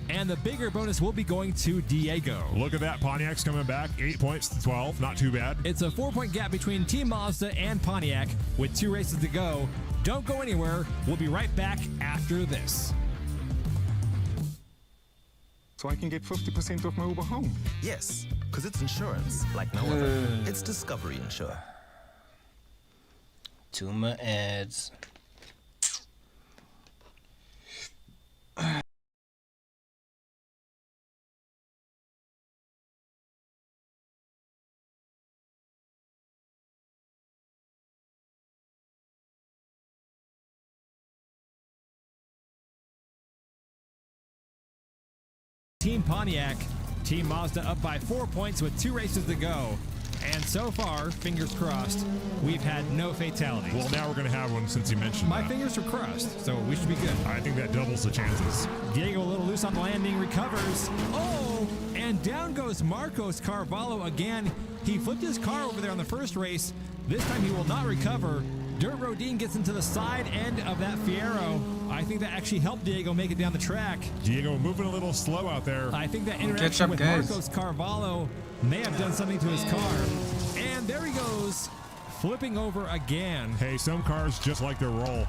And the bigger bonus will be going to Diego. Look at that. Pontiac's coming back. 8 points to 12. Not too bad. It's a 4-point gap between Team Mazda and Pontiac with 2 races to go. Don't go anywhere. We'll be right back after this. So I can get 50% off my Uber home. Yes, because it's insurance like no other. It's Discovery Insure. Too much ads. Team Pontiac, Team Mazda up by 4 points with 2 races to go. And so far, fingers crossed, we've had no fatalities. Well, now we're going to have one since you mentioned My that. fingers are crossed, so we should be good. I think that doubles the chances. Diego a little loose on the landing, recovers. Oh, and down goes Marcos Carvalho again. He flipped his car over there on the first race. This time he will not recover. Dirt Road Dean gets into the side end of that Fiero. I think that actually helped Diego make it down the track. Diego moving a little slow out there. I think that interaction with Marcos Carvalho may have done something to his car. And there he goes, flipping over again. Hey, some cars just like their roll.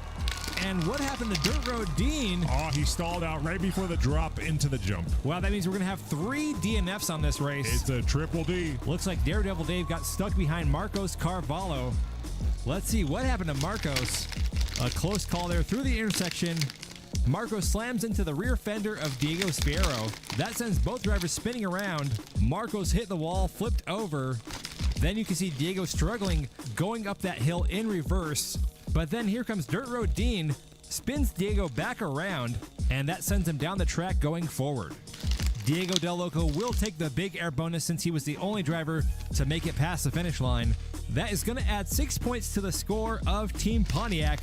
And what happened to Dirt Road Dean? Oh, he stalled out right before the drop into the jump. Well, that means we're going to have 3 DNFs on this race. It's a triple D. Looks like Daredevil Dave got stuck behind Marcos Carvalho. Let's see what happened to Marcos. A close call there through the intersection. Marcos slams into the rear fender of Diego's Fiero. That sends both drivers spinning around. Marcos hit the wall, flipped over. Then you can see Diego struggling, going up that hill in reverse. But then here comes Dirt Road Dean, spins Diego back around, and that sends him down the track going forward. Diego Del Loco will take the big air bonus since he was the only driver to make it past the finish line. That is going to add 6 points to the score of Team Pontiac.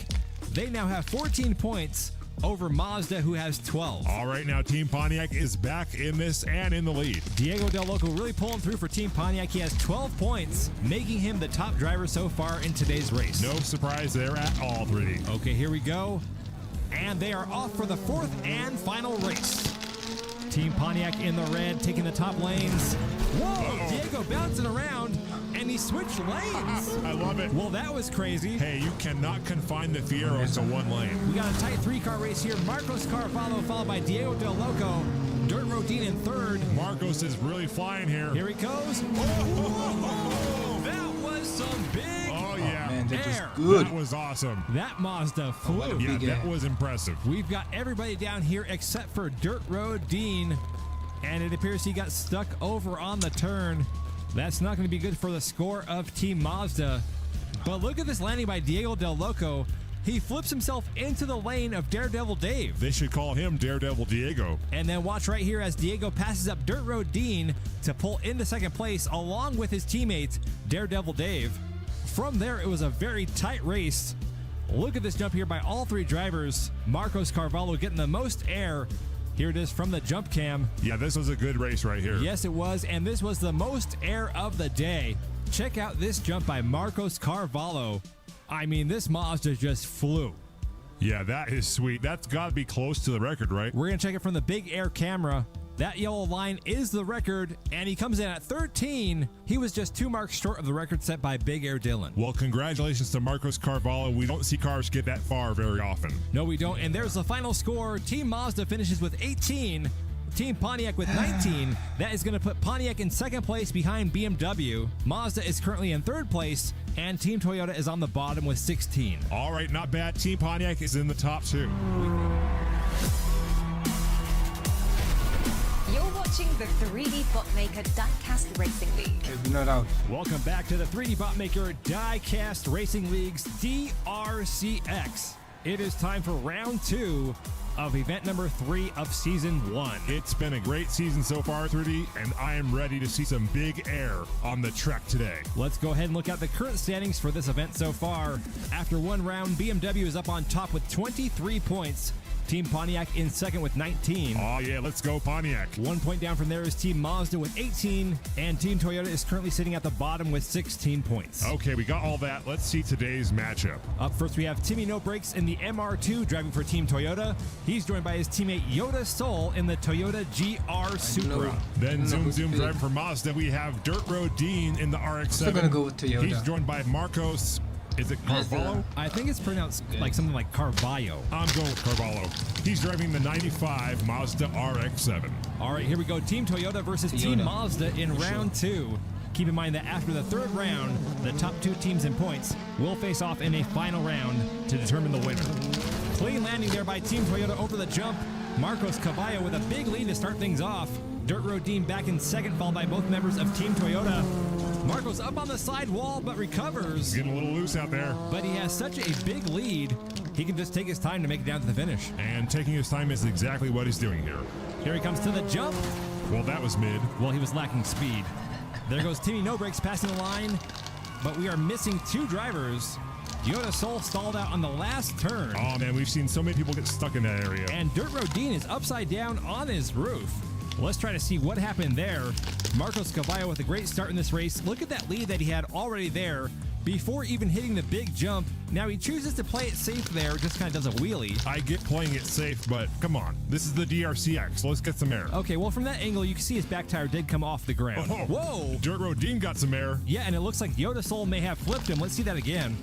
They now have 14 points over Mazda, who has 12. All right, now Team Pontiac is back in this and in the lead. Diego Del Loco really pulling through for Team Pontiac. He has 12 points, making him the top driver so far in today's race. No surprise there at all, 3D. Okay, here we go. And they are off for the 4th and final race. Team Pontiac in the red, taking the top lanes. Whoa, Diego bouncing around, and he switched lanes. I love it. Well, that was crazy. Hey, you cannot confine the Fieros to one lane. We got a tight 3-car race here. Marcos Carvalho followed by Diego Del Loco. Dirt Road Dean in 3rd. Marcos is really flying here. Here he goes. Oh, that was some big Man, that was air. good. That was awesome. That Mazda flew. Yeah, that was impressive. We've got everybody down here except for Dirt Road Dean, and it appears he got stuck over on the turn. That's not going to be good for the score of Team Mazda. But look at this landing by Diego Del Loco. He flips himself into the lane of Daredevil Dave. They should call him Daredevil Diego. And then watch right here as Diego passes up Dirt Road Dean to pull into second place along with his teammate, Daredevil Dave. From there, it was a very tight race. Look at this jump here by all 3 drivers. Marcos Carvalho getting the most air. Here it is from the jump cam. Yeah, this was a good race right here. Yes, it was, and this was the most air of the day. Check out this jump by Marcos Carvalho. I mean, this Mazda just flew. Yeah, that is sweet. That's got to be close to the record, right? We're going to check it from the big air camera. That yellow line is the record, and he comes in at 13. He was just 2 marks short of the record set by Big Air Dylan. Well, congratulations to Marcos Carvalho. We don't see cars get that far very often. No, we don't. And there's the final score. Team Mazda finishes with 18. Team Pontiac with 19. That is going to put Pontiac in second place behind BMW. Mazda is currently in third place, and Team Toyota is on the bottom with 16. All right, not bad. Team Pontiac is in the top 2. You're watching the 3D Botmaker Diecast Racing League. Maybe not out. Welcome back to the 3D Botmaker Diecast Racing League's DRCX. It is time for round 2 of event number 3 of season 1. It's been a great season so far, 3D, and I am ready to see some big air on the track today. Let's go ahead and look at the current standings for this event so far. After one round, BMW is up on top with 23 points. Team Pontiac in second with 19. Oh yeah, let's go Pontiac. 1 point down from there is Team Mazda with 18, and Team Toyota is currently sitting at the bottom with 16 points. Okay, we got all that. Let's see today's matchup. Up first, we have Timmy No Brakes in the MR2 driving for Team Toyota. He's joined by his teammate Yoda Soul in the Toyota GR Supra. Then Zoom driving for Mazda, we have Dirt Road Dean in the RX-7. Still gonna go with Toyota. He's joined by Marcos. Is it Carvalho? I think it's pronounced like something like Carvalho. I'm going with Carvalho. He's driving the 95 Mazda RX-7. All right, here we go. Team Toyota versus Team Mazda in round 2. Keep in mind that after the third round, the top 2 teams in points will face off in a final round to determine the winner. Clean landing there by Team Toyota over the jump. Marcos Cavallo with a big lead to start things off. Dirt Road Dean back in second, followed by both members of Team Toyota. Marcos up on the side wall, but recovers. Getting a little loose out there. But he has such a big lead, he can just take his time to make it down to the finish. And taking his time is exactly what he's doing here. Here he comes to the jump. Well, that was mid. Well, he was lacking speed. There goes Timmy No Brakes passing the line, but we are missing 2 drivers. Yoda Soul stalled out on the last turn. Oh, man, we've seen so many people get stuck in that area. And Dirt Road Dean is upside down on his roof. Let's try to see what happened there. Marcos Cavallo with a great start in this race. Look at that lead that he had already there before even hitting the big jump. Now he chooses to play it safe there, just kind of does a wheelie. I get playing it safe, but come on. This is the DRCX. Let's get some air. Okay, well, from that angle, you can see his back tire did come off the ground. Oh, whoa! Dirt Road Dean got some air. Yeah, and it looks like Yoda Soul may have flipped him. Let's see that again.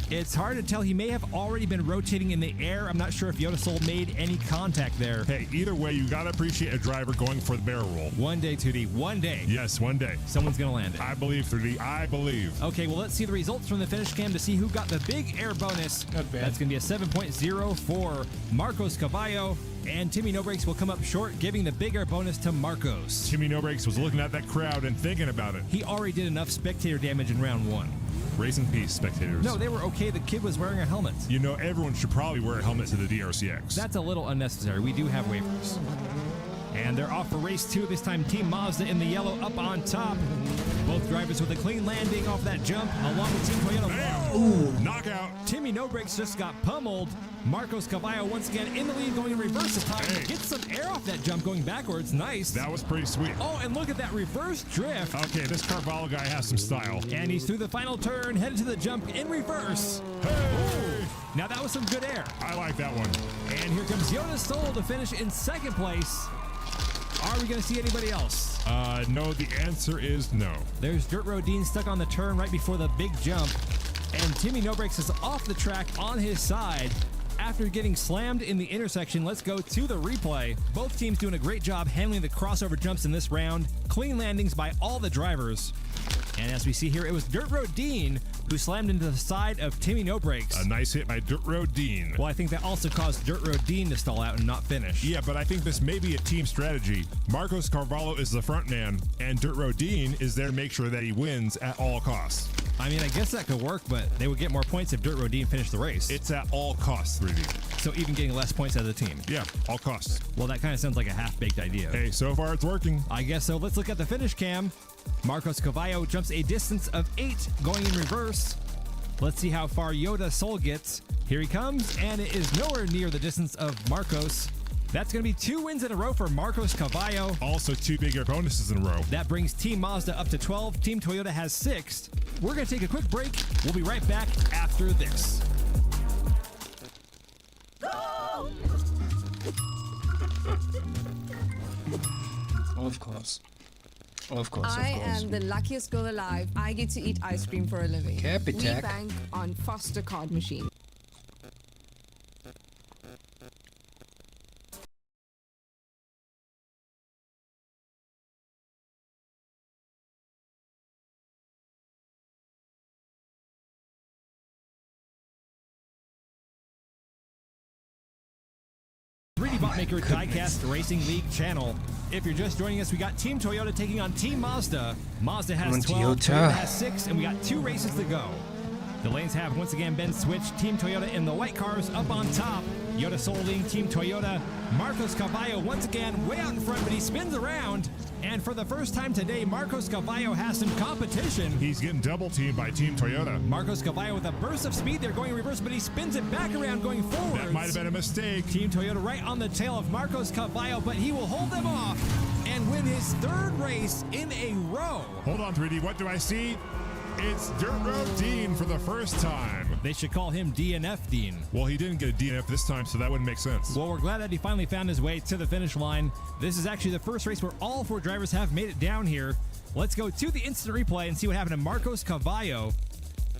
It's hard to tell. He may have already been rotating in the air. I'm not sure if Yoda Soul made any contact there. Hey, either way, you got to appreciate a driver going for the barrel roll. One day, 2D. One day. Yes, one day. Someone's going to land it. I believe, 3D. I believe. Okay, well, let's see the results from the finish cam to see who got the big air bonus. Not bad. That's going to be a 7.0 for Marcos Cavallo. And Timmy No Brakes will come up short, giving the big air bonus to Marcos. Timmy No Brakes was looking at that crowd and thinking about it. He already did enough spectator damage in round 1. Race in peace, spectators. No, they were okay. The kid was wearing a helmet. You know, everyone should probably wear a helmet to the DRCX. That's a little unnecessary. We do have waivers. And they're off for race 2. This time, Team Mazda in the yellow up on top. Both drivers with a clean landing off that jump, along with Team Toyota. Bam! Ooh, knockout. Timmy No Brakes just got pummeled. Marcos Cavallo once again in the lead, going in reverse this time. Hey. Gets some air off that jump, going backwards. Nice. That was pretty sweet. Oh, and look at that reverse drift. Okay, this Carvalho guy has some style. And he's through the final turn, headed to the jump in reverse. Hey! Now that was some good air. I like that one. And here comes Yoda Soul to finish in second place. Are we going to see anybody else? No, the answer is no. There's Dirt Road Dean stuck on the turn right before the big jump. And Timmy No Brakes is off the track on his side. After getting slammed in the intersection, let's go to the replay. Both teams doing a great job handling the crossover jumps in this round. Clean landings by all the drivers. And as we see here, it was Dirt Road Dean who slammed into the side of Timmy No Brakes. A nice hit by Dirt Road Dean. Well, I think that also caused Dirt Road Dean to stall out and not finish. Yeah, but I think this may be a team strategy. Marcos Carvalho is the front man, and Dirt Road Dean is there to make sure that he wins at all costs. I mean, I guess that could work, but they would get more points if Dirt Road Dean finished the race. It's at all costs, 3D. So even getting less points out of the team. Yeah, all costs. Well, that kind of sounds like a half-baked idea. Hey, so far it's working. I guess so. Let's look at the finish cam. Marcos Cavallo jumps a distance of 8 going in reverse. Let's see how far Yoda Soul gets. Here he comes, and it is nowhere near the distance of Marcos. That's going to be 2 wins in a row for Marcos Cavallo. Also 2 big air bonuses in a row. That brings Team Mazda up to 12. Team Toyota has 6. We're going to take a quick break. We'll be right back after this. Of course. Of course, I of course. am the luckiest girl alive. I get to eat ice cream for a living. Cap We attack. bank on Foster card machine. Botmaker Diecast Racing League channel. If you're just joining us, we got Team Toyota taking on Team Mazda. Mazda has 12, Toyota has 6, and we got 2 races to go. The lanes have once again been switched. Team Toyota in the white cars up on top. Yoda Soul leading Team Toyota. Marcos Cavallo once again way out in front, but he spins around. And for the first time today, Marcos Cavallo has some competition. He's getting double teamed by Team Toyota. Marcos Cavallo with a burst of speed. They're going reverse, but he spins it back around going forward. That might have been a mistake. Team Toyota right on the tail of Marcos Cavallo, but he will hold them off and win his 3rd race in a row. Hold on, 3D. What do I see? It's Dirt Road Dean for the first time. They should call him DNF Dean. Well, he didn't get a DNF this time, so that wouldn't make sense. Well, we're glad that he finally found his way to the finish line. This is actually the first race where all 4 drivers have made it down here. Let's go to the instant replay and see what happened to Marcos Cavallo.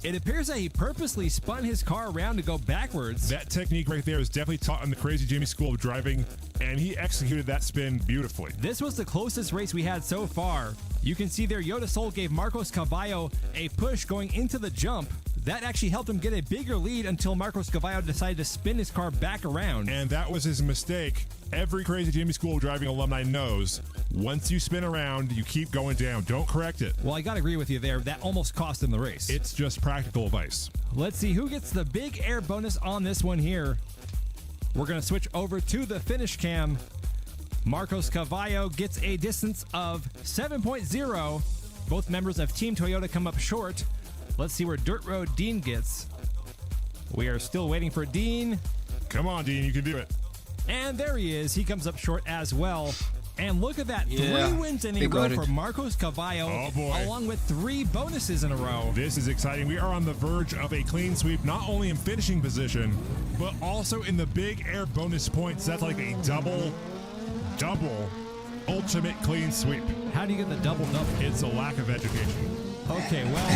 It appears that he purposely spun his car around to go backwards. That technique right there is definitely taught in the Crazy Jimmy School of Driving, and he executed that spin beautifully. This was the closest race we had so far. You can see there Yoda Soul gave Marcos Cavallo a push going into the jump. That actually helped him get a bigger lead until Marcos Cavallo decided to spin his car back around. And that was his mistake. Every Crazy Jimmy School of Driving alumni knows once you spin around, you keep going down. Don't correct it. Well, I got to agree with you there. That almost cost him the race. It's just practical advice. Let's see who gets the big air bonus on this one here. We're going to switch over to the finish cam. Marcos Cavallo gets a distance of 7.0. Both members of Team Toyota come up short. Let's see where Dirt Road Dean gets. We are still waiting for Dean. Come on, Dean, you can do it. And there he is. He comes up short as well. And look at that. 3 wins in a row for Marcos Cavallo. Oh, boy. Along with 3 bonuses in a row. This is exciting. We are on the verge of a clean sweep, not only in finishing position, but also in the big air bonus points. That's like a double ultimate clean sweep. How do you get the double? It's a lack of education. Okay, well,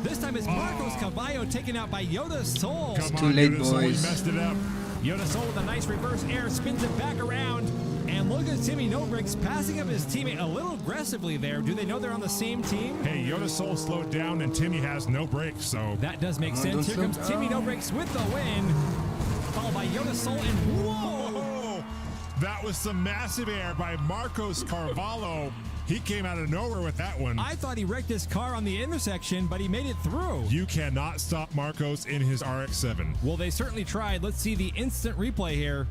this time it's Marcos Cavallo taken out by Yoda Soul. Come Too on, late, Yoda Soul, you boys. messed it up. Yoda Soul with a nice reverse air spins it back around. And look at Timmy No Brakes passing up his teammate a little aggressively there. Do they know they're on the same team? Hey, Yoda Soul slowed down and Timmy has no brakes, so. That does make sense. Here comes Timmy No Brakes with the win. Followed by Yoda Soul and whoa! That was some massive air by Marcos Cavallo. He came out of nowhere with that one. I thought he wrecked his car on the intersection, but he made it through. You cannot stop Marcos in his RX-7. Well, they certainly tried. Let's see the instant replay here.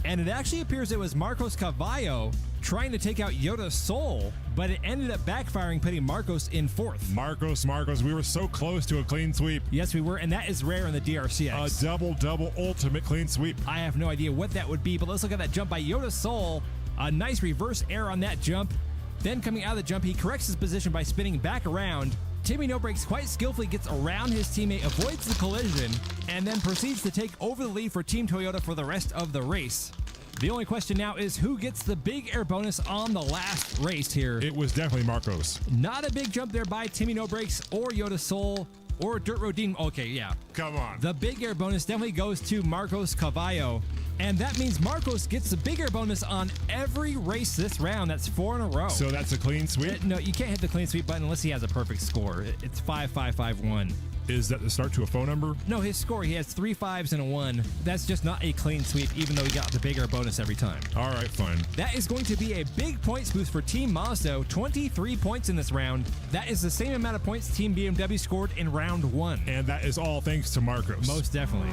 And it actually appears it was Marcos Cavallo trying to take out Yoda Soul, but it ended up backfiring, putting Marcos in 4th. Marcos, we were so close to a clean sweep. Yes, we were, and that is rare in the DRCX. A double ultimate clean sweep. I have no idea what that would be, but let's look at that jump by Yoda Soul. A nice reverse air on that jump. Then coming out of the jump, he corrects his position by spinning back around. Timmy No Brakes quite skillfully gets around his teammate, avoids the collision, and then proceeds to take over the lead for Team Toyota for the rest of the race. The only question now is who gets the big air bonus on the last race here. It was definitely Marcos. Not a big jump there by Timmy No Brakes or Yoda Soul or Dirt Road Dean. Okay, yeah. Come on. The big air bonus definitely goes to Marcos Cavallo. And that means Marcos gets the big air bonus on every race this round. That's 4 in a row. So that's a clean sweep? No, you can't hit the clean sweep button unless he has a perfect score. It's 5-5-5-1. Is that the start to a phone number? No, his score, he has 3 5s and a 1. That's just not a clean sweep, even though he got the bigger bonus every time. All right, fine. That is going to be a big points boost for Team Mazda. 23 points in this round. That is the same amount of points Team BMW scored in round 1. And that is all thanks to Marcos. Most definitely.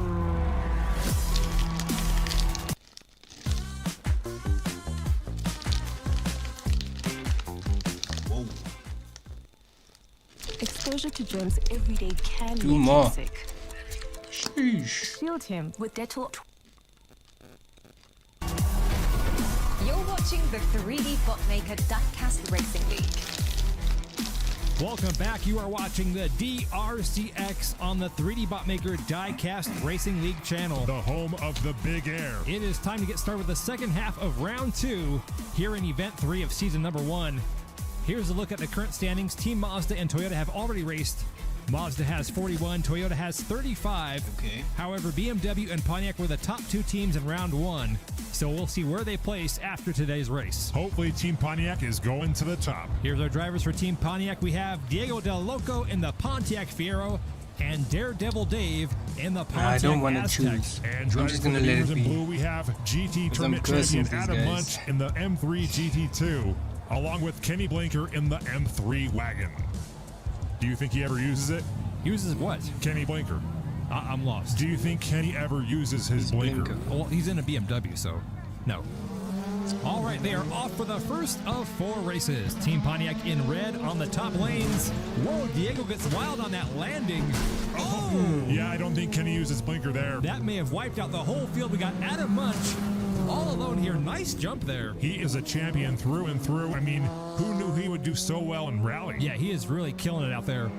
Exposure to germs every day can Do make more. him sick. Sheesh. Shield him with Dettol. You're watching the 3D Botmaker Diecast Racing League. Welcome back. You are watching the DRCX on the 3D Botmaker Diecast Racing League channel. The home of the Big Air. It is time to get started with the second half of round 2 here in event 3 of season number 1. Here's a look at the current standings. Team Mazda and Toyota have already raced. Mazda has 41, Toyota has 35. Okay. However, BMW and Pontiac were the top 2 teams in round 1. So we'll see where they place after today's race. Hopefully Team Pontiac is going to the top. Here's our drivers for Team Pontiac. We have Diego Del Loco in the Pontiac Fiero and Daredevil Dave in the Pontiac I don't want to Aztec. choose. And I'm driving just for gonna the let Beavers it in be. blue, we have GT Because I'm Tournament cursing champion these Adam guys. Munch in the M3 GT2, along with Kenny Blinker in the M3 wagon. Do you think he ever uses it? Uses what? Kenny Blinker. I'm lost. Do you think Kenny ever uses his blinker? Well, he's in a BMW, so no. All right, they are off for the first of 4 races. Team Pontiac in red on the top lanes. Whoa, Diego gets wild on that landing. Oh! Yeah, I don't think Kenny uses blinker there. That may have wiped out the whole field. We got Adam Munch all alone here. Nice jump there. He is a champion through and through. I mean, who knew he would do so well in rally? Yeah, he is really killing it out there.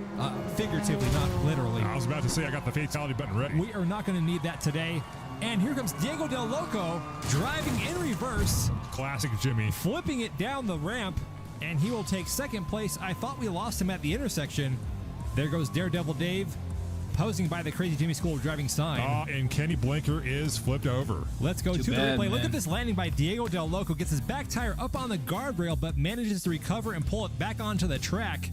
Figuratively, not literally. I was about to say I got the fatality button ready. We are not going to need that today. And here comes Diego Del Loco driving in reverse. Classic Jimmy. Flipping it down the ramp, and he will take second place. I thought we lost him at the intersection. There goes Daredevil Dave, posing by the Crazy Jimmy School of Driving sign. And Kenny Blinker is flipped over. Let's go Too to the bad, replay. Look man. at this landing by Diego Del Loco. Gets his back tire up on the guardrail, but manages to recover and pull it back onto the track.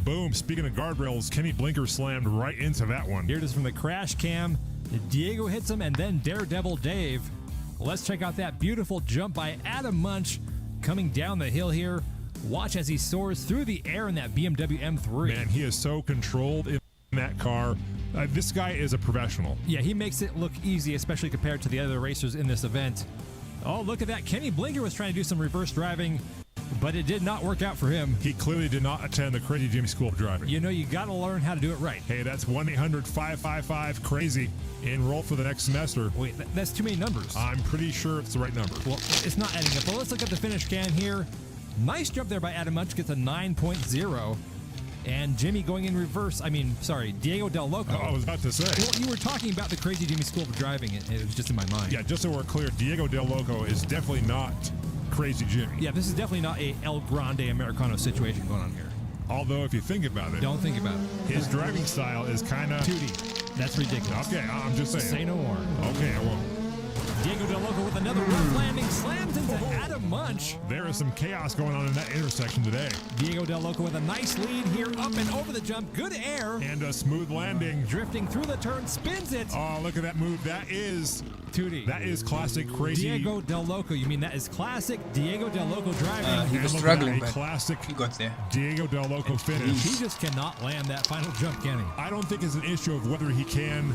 Boom. Speaking of guardrails, Kenny Blinker slammed right into that one. Here it is from the crash cam. Diego hits him, and then Daredevil Dave. Let's check out that beautiful jump by Adam Munch coming down the hill here. Watch as he soars through the air in that BMW M3. Man, he is so controlled in that car. This guy is a professional. Yeah, he makes it look easy, especially compared to the other racers in this event. Oh, look at that. Kenny Blinker was trying to do some reverse driving, but it did not work out for him. He clearly did not attend the Crazy Jimmy School of Driving. You know, you got to learn how to do it right. Hey, that's 1-800-555-CRAZY. Enroll for the next semester. Wait, that's too many numbers. I'm pretty sure it's the right number. Well, it's not adding up. But let's look at the finish scan here. Nice jump there by Adam Munch. Gets a 9.0. And Jimmy going in reverse. Diego Del Loco. I was about to say. Well, you were talking about the Crazy Jimmy School of Driving. It was just in my mind. Yeah, just so we're clear, Diego Del Loco is definitely not Crazy Jimmy. Yeah, this is definitely not a El Grande Americano situation going on here. Although, if you think about it, Don't think about it. his driving style is kind of 2D. That's ridiculous. Okay, I'm just saying. Say no more. Okay, I won't. Diego Del Loco with another rough landing, slams into Adam Munch. There is some chaos going on in that intersection today. Diego Del Loco with a nice lead here, up and over the jump, good air. And a smooth landing. Drifting through the turn, spins it. Oh, look at that move. That is 2D. That is classic Crazy. Diego Del Loco. You mean that is classic Diego Del Loco driving? He was And look at struggling, a but classic he got there. Diego Del Loco finish. He just cannot land that final jump, can he? I don't think it's an issue of whether he can.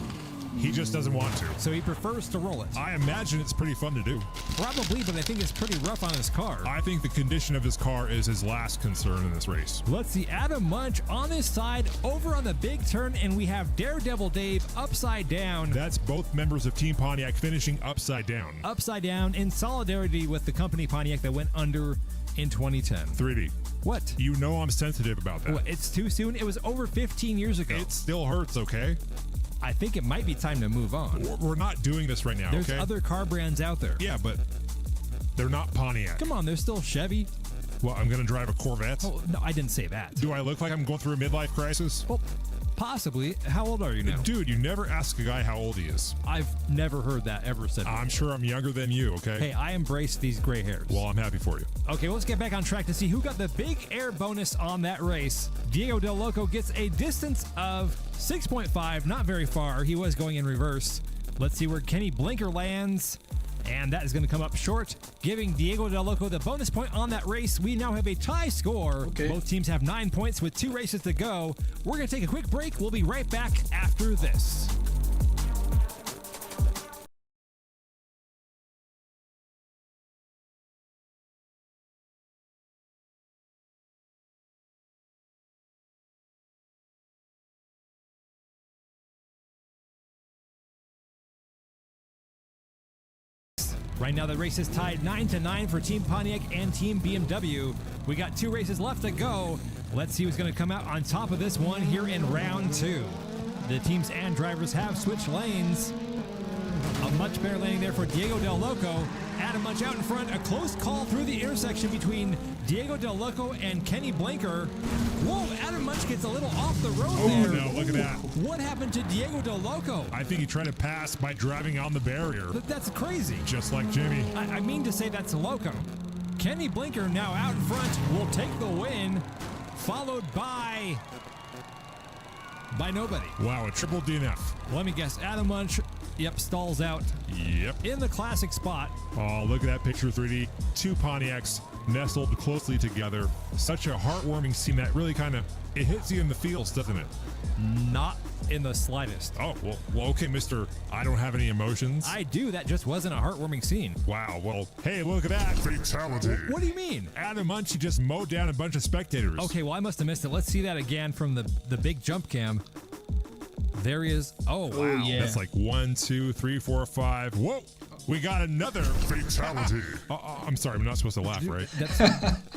He just doesn't want to. So he prefers to roll it. I imagine it's pretty fun to do. Probably, but I think it's pretty rough on his car. I think the condition of his car is his last concern in this race. Let's see Adam Munch on his side, over on the big turn, and we have Daredevil Dave upside down. That's both members of Team Pontiac finishing upside down. Upside down in solidarity with the company Pontiac that went under in 2010. 3D. What? You know I'm sensitive about that. Well, it's too soon. It was over 15 years ago. It still hurts, okay? I think it might be time to move on. We're not doing this right now, There's okay? other car brands out there. Yeah, but they're not Pontiac. Come on, there's still Chevy. Well, I'm going to drive a Corvette. Oh, no, I didn't say that. Do I look like I'm going through a midlife crisis? Well, possibly. How old are you now? Dude, you never ask a guy how old he is. I've never heard that ever said before. I'm sure I'm younger than you, okay? Hey, I embrace these gray hairs. Well, I'm happy for you. Okay, let's get back on track to see who got the big air bonus on that race. Diego Del Loco gets a distance of 6.5, not very far. He was going in reverse. Let's see where Kenny Blinker lands. And that is going to come up short, giving Diego Del Loco the bonus point on that race. We now have a tie score. Okay. Both teams have 9 points with 2 races to go. We're going to take a quick break. We'll be right back after this. Right now, the race is tied 9-9 for Team Pontiac and Team BMW. We got 2 races left to go. Let's see who's going to come out on top of this one here in round 2. The teams and drivers have switched lanes. A much better landing there for Diego Del Loco. Adam Munch out in front. A close call through the intersection between Diego Del Loco and Kenny Blinker. Whoa, Adam Munch gets a little off the road there. Oh, no, look at that. What happened to Diego Del Loco? I think he tried to pass by driving on the barrier. That's crazy. Just like Jimmy. I mean to say that's Loco. Kenny Blinker now out in front will take the win, followed by nobody. Wow, a triple DNF. Let me guess, Adam Munch, stalls out. Yep. In the classic spot. Oh, look at that picture, 3D. 2 Pontiacs nestled closely together. Such a heartwarming scene that really it hits you in the feels, doesn't it? Not in the slightest. Oh, well, okay, Mr. I don't have any emotions. I do. That just wasn't a heartwarming scene. Wow, well, hey, look at that. Fatality. What do you mean? Adam Munch just mowed down a bunch of spectators. Okay, well, I must have missed it. Let's see that again from the big jump cam. There he is. Oh, wow. Yeah. That's like 1, 2, 3, 4, 5. Whoa. We got another fatality. I'm sorry, I'm not supposed to laugh, right? That's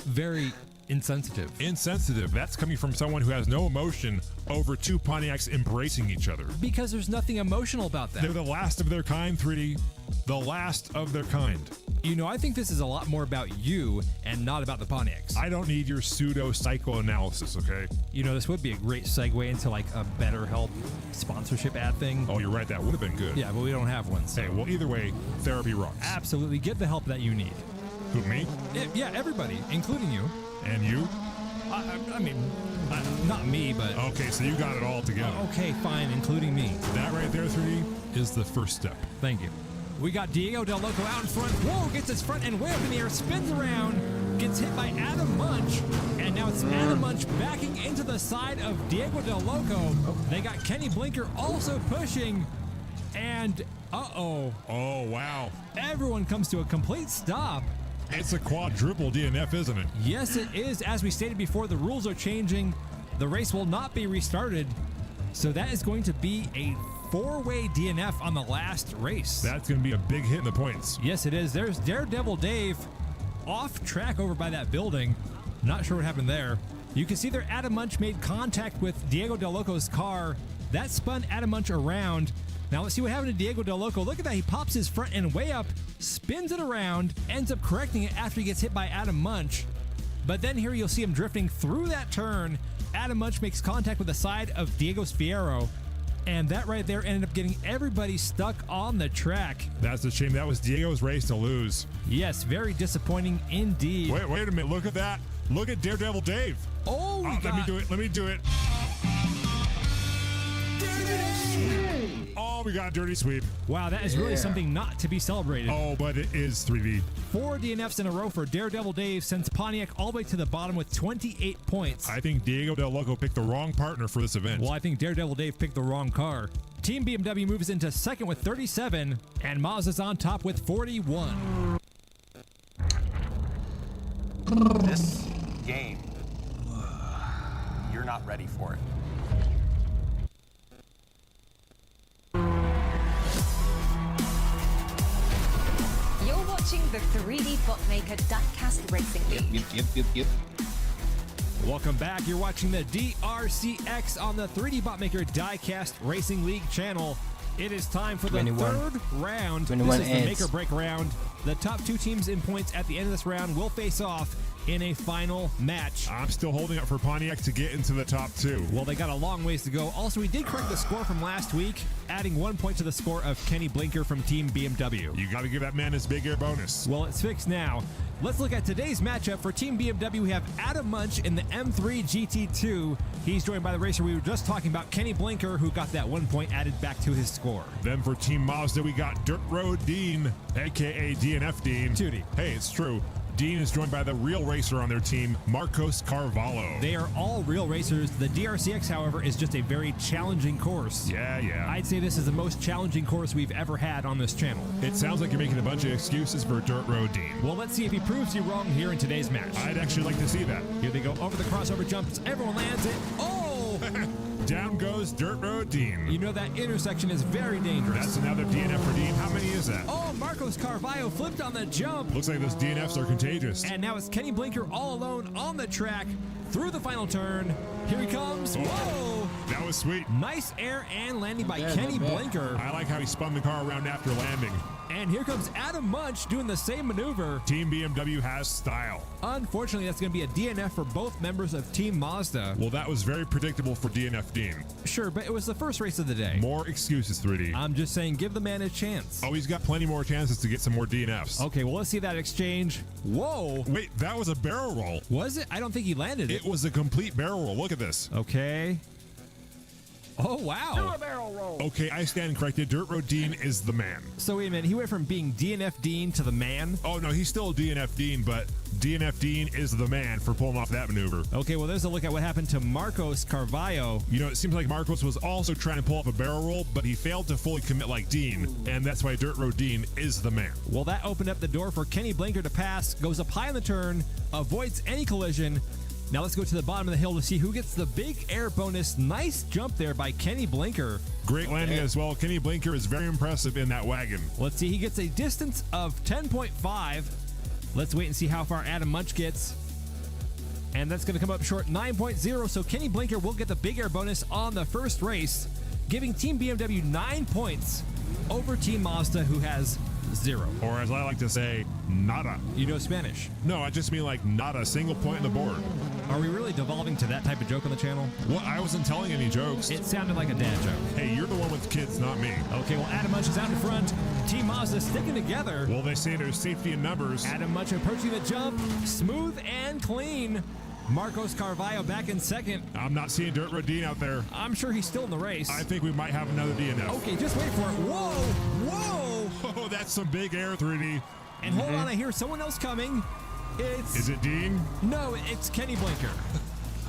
very insensitive. Insensitive. That's coming from someone who has no emotion over 2 Pontiacs embracing each other. Because there's nothing emotional about that. They're the last of their kind, 3D. The last of their kind. You know, I think this is a lot more about you and not about the Pontiacs. I don't need your pseudo psychoanalysis, okay? You know, this would be a great segue into like a BetterHelp sponsorship ad thing. Oh, you're right. That would have been good. Yeah, but we don't have one. So. Hey, well, either way, therapy rocks. Absolutely. Get the help that you need. Who, me? Yeah, everybody, including you. And you? I mean, not me, but... Okay, so you got it all together. Okay, fine, including me. That right there, 3D, is the first step. Thank you. We got Diego Del Loco out in front. Whoa, gets his front end way up in the air, spins around, gets hit by Adam Munch, and now it's Adam Munch backing into the side of Diego Del Loco. They got Kenny Blinker also pushing, and uh-oh. Oh, wow. Everyone comes to a complete stop. It's a quadruple DNF, isn't it? Yes, it is. As we stated before, the rules are changing. The race will not be restarted, so that is going to be a 4-way DNF on the last race. That's going to be a big hit in the points. Yes, it is. There's Daredevil Dave off track over by that building. Not sure what happened there. You can see there Adam Munch made contact with Diego Del Loco's car. That spun Adam Munch around. Now let's see what happened to Diego Del Loco. Look at that. He pops his front end way up, spins it around, ends up correcting it after he gets hit by Adam Munch. But then here you'll see him drifting through that turn. Adam Munch makes contact with the side of Diego's Fiero. And that right there ended up getting everybody stuck on the track. That's a shame. That was Diego's race to lose. Yes, very disappointing indeed. Wait a minute. Look at that. Look at Daredevil Dave. Oh, let me do it. Let me do it. Oh, we got a dirty sweep. Wow, that is really something not to be celebrated. Oh, but it is 3V. 4 DNFs in a row for Daredevil Dave sends Pontiac all the way to the bottom with 28 points. I think Diego Del Loco picked the wrong partner for this event. Well, I think Daredevil Dave picked the wrong car. Team BMW moves into second with 37, and Mazda's on top with 41. This game, you're not ready for it. You're watching the 3D Bookmaker Diecast Racing League. Yep. Welcome back. You're watching the DRCX on the 3D Botmaker Diecast Racing League channel. It is time for the 21. third round. 21 this is ends. the make or break round. The top 2 teams in points at the end of this round will face off in a final match. I'm still holding up for Pontiac to get into the top 2. Well, they got a long ways to go. Also, we did correct the score from last week, adding 1 point to the score of Kenny Blinker from Team BMW. You got to give that man his big air bonus. Well, it's fixed now. Let's look at today's matchup. For Team BMW, we have Adam Munch in the M3 GT2. He's joined by the racer we were just talking about, Kenny Blinker, who got that 1 point added back to his score. Then for Team Mazda, we got Dirt Road Dean, a.k.a. DNF Dean. Tootie. Hey, it's true. Dean is joined by the real racer on their team, Marcos Carvalho. They are all real racers. The DRCX, however, is just a very challenging course. Yeah. I'd say this is the most challenging course we've ever had on this channel. It sounds like you're making a bunch of excuses for Dirt Road Dean. Well, let's see if he proves you wrong here in today's match. I'd actually like to see that. Here they go over the crossover jumps. Everyone lands it. Oh! down goes Dirt Road Dean. You know that intersection is very dangerous. That's another DNF for Dean. How many is that? Oh, Marcos Carvalho flipped on the jump. Looks like those DNFs are contagious. And now it's Kenny Blinker all alone on the track through the final turn. Here he comes. Whoa! That was sweet. Nice air and landing by Kenny Blinker. I like how he spun the car around after landing. And here comes Adam Munch doing the same maneuver. Team BMW has style. Unfortunately, that's going to be a DNF for both members of Team Mazda. Well, that was very predictable for DNF Dean. Sure, but it was the first race of the day. More excuses, 3D. I'm just saying, give the man a chance. Oh, he's got plenty more chances to get some more DNFs. Okay, well, let's see that exchange. Whoa. Wait, that was a barrel roll. Was it? I don't think he landed it. It was a complete barrel roll. Look at this. Okay. Oh, wow. Do a barrel roll. Okay, I stand corrected. Dirt Road Dean is the man. So wait a minute, he went from being DNF Dean to the man? Oh, no, he's still DNF Dean, but DNF Dean is the man for pulling off that maneuver. Okay, well, there's a look at what happened to Marcos Carvalho. You know, it seems like Marcos was also trying to pull off a barrel roll, but he failed to fully commit like Dean, and that's why Dirt Road Dean is the man. Well, that opened up the door for Kenny Blinker to pass, goes up high in the turn, avoids any collision. Now let's go to the bottom of the hill to see who gets the big air bonus. Nice jump there by Kenny Blinker. Great landing as well. Kenny Blinker is very impressive in that wagon. Let's see, he gets a distance of 10.5. Let's wait and see how far Adam Munch gets. And that's going to come up short, 9.0. So Kenny Blinker will get the big air bonus on the first race, giving Team BMW 9 points over Team Mazda, who has 0. Or as I like to say, nada. You know Spanish? No, I just mean like not a single point on the board. Are we really devolving to that type of joke on the channel? Well, I wasn't telling any jokes. It sounded like a dad joke. Hey, you're the one with kids, not me. Okay, well, Adam Munch is out in front. Team Mazda sticking together. Well, they say there's safety in numbers. Adam Munch approaching the jump. Smooth and clean. Marcos Carvalho back in second. I'm not seeing Dirt Road Dean out there. I'm sure he's still in the race. I think we might have another DNF. Okay, just wait for it. Whoa! Whoa! Oh, that's some big air, 3D. And hold on, I hear someone else coming. Is it Dean? No, it's Kenny Blinker.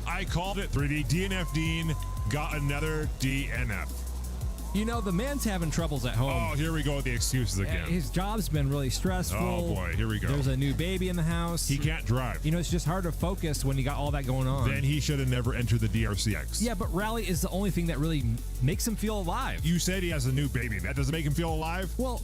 I called it, 3D. DNF Dean got another DNF. You know, the man's having troubles at home. Oh, here we go with the excuses again. His job's been really stressful. Oh, boy, here we go. There's a new baby in the house. He can't drive. You know, it's just hard to focus when you got all that going on. Then he should have never entered the DRCX. Yeah, but rally is the only thing that really makes him feel alive. You said he has a new baby. That doesn't make him feel alive? Well,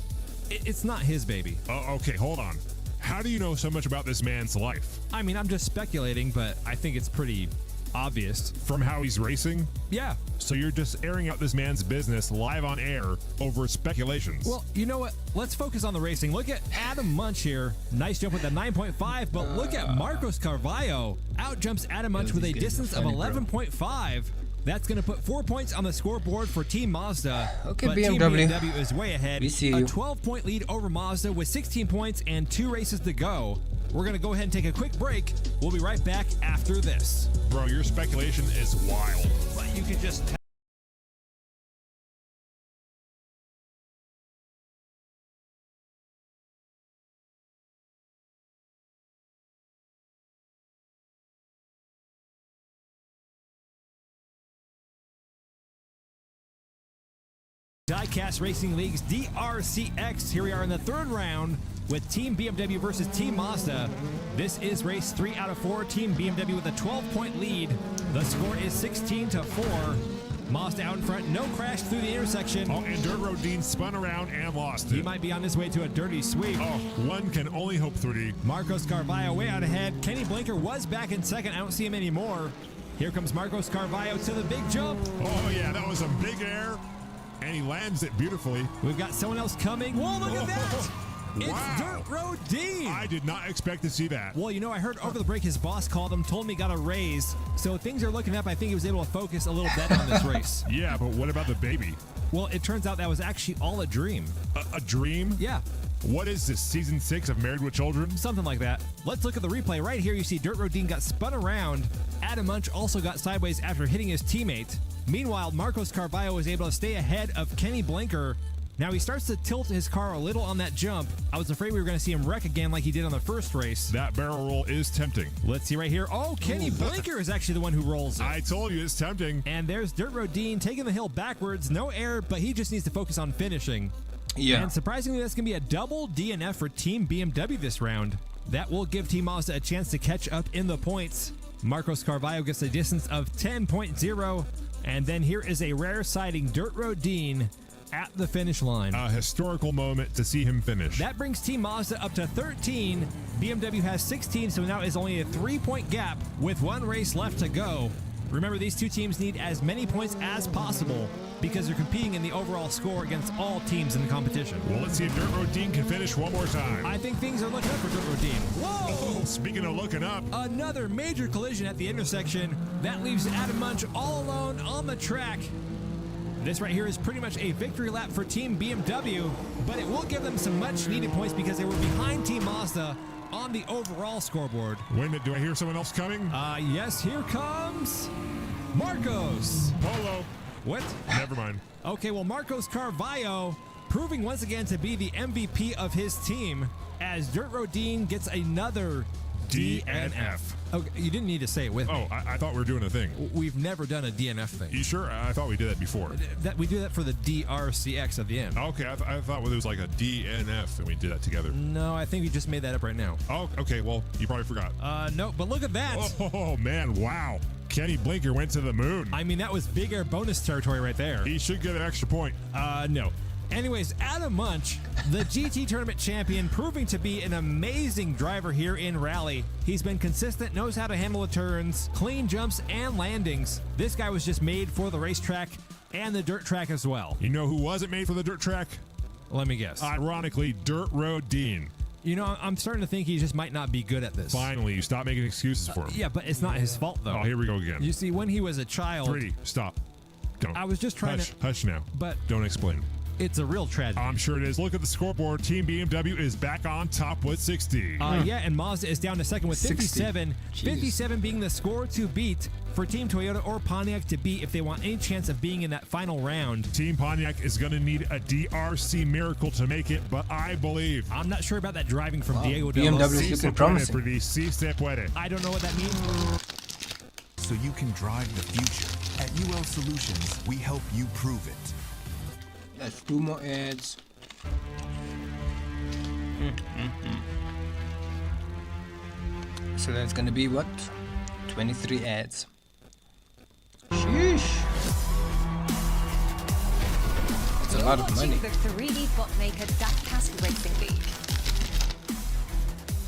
it's not his baby. Oh, okay, hold on. How do you know so much about this man's life? I mean, I'm just speculating, but I think it's pretty obvious. From how he's racing? Yeah. So you're just airing out this man's business live on air over speculations. Well, you know what? Let's focus on the racing. Look at Adam Munch here. Nice jump with the 9.5, but look at Marcos Carvalho. Out jumps Adam Munch with a distance of 11.5. That's going to put 4 points on the scoreboard for Team Mazda. Okay, but BMW. Team BMW is way ahead. We see a you. 12-point lead over Mazda with 16 points and 2 races to go. We're going to go ahead and take a quick break. We'll be right back after this. Bro, your speculation is wild. But you could just... Diecast Racing League's DRCX. Here we are in the third round with Team BMW versus Team Mazda. This is race 3 out of 4. Team BMW with a 12-point lead. The score is 16-4. Mazda out in front. No crash through the intersection. Oh, and Dirt Road Dean spun around and lost it. He might be on his way to a dirty sweep. Oh, one can only hope, 3D. Marcos Carvalho way out ahead. Kenny Blinker was back in second. I don't see him anymore. Here comes Marcos Carvalho to the big jump. Oh, yeah, that was some big air. And he lands it beautifully. We've got someone else coming. Whoa, look at that! It's Wow. Dirt Road Dean. I did not expect to see that. Well, you know, I heard over the break his boss called him, told me he got a raise. So things are looking up. I think he was able to focus a little better on this race. Yeah, but what about the baby? Well, it turns out that was actually all a dream. A dream? Yeah. What is this, season 6 of Married with Children? Something like that. Let's look at the replay. Right here, you see Dirt Road Dean got spun around. Adam Munch also got sideways after hitting his teammate. Meanwhile, Marcos Carvalho was able to stay ahead of Kenny Blinker. Now he starts to tilt his car a little on that jump. I was afraid we were going to see him wreck again like he did on the first race. That barrel roll is tempting. Let's see right here. Oh, Kenny Blinker is actually the one who rolls it. I told you, it's tempting. And there's Dirt Road Dean taking the hill backwards. No air, but he just needs to focus on finishing. Yeah. And surprisingly, that's going to be a double DNF for Team BMW this round. That will give Team Mazda a chance to catch up in the points. Marcos Carvalho gets a distance of 10.0. And then here is a rare sighting, Dirt Road Dean at the finish line. A historical moment to see him finish. That brings Team Mazda up to 13. BMW has 16, so now is only a 3-point gap with one race left to go. Remember, these two teams need as many points as possible because they're competing in the overall score against all teams in the competition. Well, let's see if Dirt Road Dean can finish one more time. I think things are looking up for Dirt Road Dean. Whoa! Oh, speaking of looking up. Another major collision at the intersection. That leaves Adam Munch all alone on the track. This right here is pretty much a victory lap for Team BMW, but it will give them some much needed points because they were behind Team Mazda on the overall scoreboard. Wait a minute, do I hear someone else coming? Yes, here comes Marcos. Polo. What? Never mind. Okay, well, Marcos Carvalho proving once again to be the MVP of his team as Dirt Road Dean gets another DNF. Okay, you didn't need to say it with me. Oh, I thought we were doing a thing. We've never done a DNF thing. You sure? I thought we did that before. That we do that for the DRCX at the end. Okay, I thought it was like a DNF and we did that together. No, I think we just made that up right now. Oh, okay, well, you probably forgot. No, but look at that. Oh, man, wow. Kenny Blinker went to the moon. I mean, that was big air bonus territory right there. He should get an extra point. No. Anyways, Adam Munch, the GT tournament champion, proving to be an amazing driver here in Rally. He's been consistent, knows how to handle the turns, clean jumps, and landings. This guy was just made for the racetrack and the dirt track as well. You know who wasn't made for the dirt track? Let me guess. Ironically, Dirt Road Dean. You know, I'm starting to think he just might not be good at this. Finally, you stop making excuses for him. Yeah, but it's not his fault, though. Oh, here we go again. You see, when he was a child... 3D, stop. Don't. I was just trying to... Hush now. But... Don't explain. It's a real tragedy. I'm sure it is. Look at the scoreboard. Team BMW is back on top with 60. Yeah, and Mazda is down to second with 57. 57 being the score to beat for Team Toyota or Pontiac to beat if they want any chance of being in that final round. Team Pontiac is going to need a DRC miracle to make it, but I believe. I'm not sure about that driving from Diego Del BMW is looking promising. For the Si se puede. I don't know what that means. So you can drive the future. At UL Solutions, we help you prove it. Let's do more ads. So that's gonna be what? 23 ads. Sheesh. It's a lot of money. The 3D Botmaker Diecast Racing League.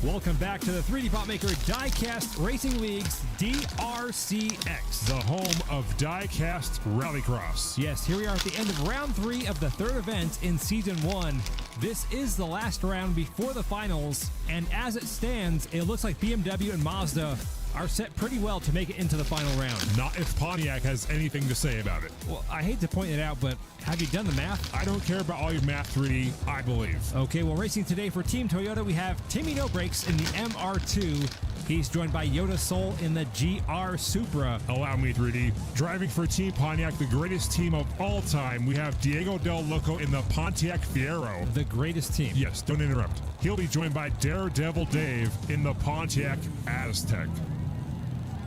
Welcome back to the 3D Botmaker Diecast Racing League's DRCX. The home of Diecast Rallycross. Yes, here we are at the end of round 3 of the third event in season 1. This is the last round before the finals, and as it stands, it looks like BMW and Mazda are set pretty well to make it into the final round. Not if Pontiac has anything to say about it. Well, I hate to point it out, but have you done the math? I don't care about all your math, 3D, I believe. Okay, well, racing today for Team Toyota, we have Timmy No Brakes in the MR2. He's joined by Yoda Soul in the GR Supra. Allow me, 3D. Driving for Team Pontiac, the greatest team of all time, we have Diego Del Loco in the Pontiac Fiero. The greatest team. Yes, don't interrupt. He'll be joined by Daredevil Dave in the Pontiac Aztec.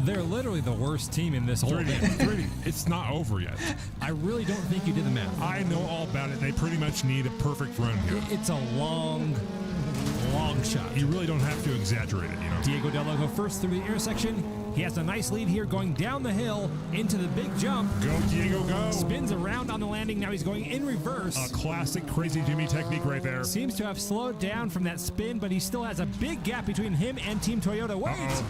They're literally the worst team in this whole 3D, it's not over yet. I really don't think you did the math. I know all about it. They pretty much need a perfect run here. It's a long shot. You really don't have to exaggerate it, you know. Diego Del Loco first through the intersection. He has a nice lead here going down the hill into the big jump. Go, Diego, go. Spins around on the landing. Now he's going in reverse. A classic Crazy Jimmy technique right there. Seems to have slowed down from that spin, but he still has a big gap between him and Team Toyota. Wait!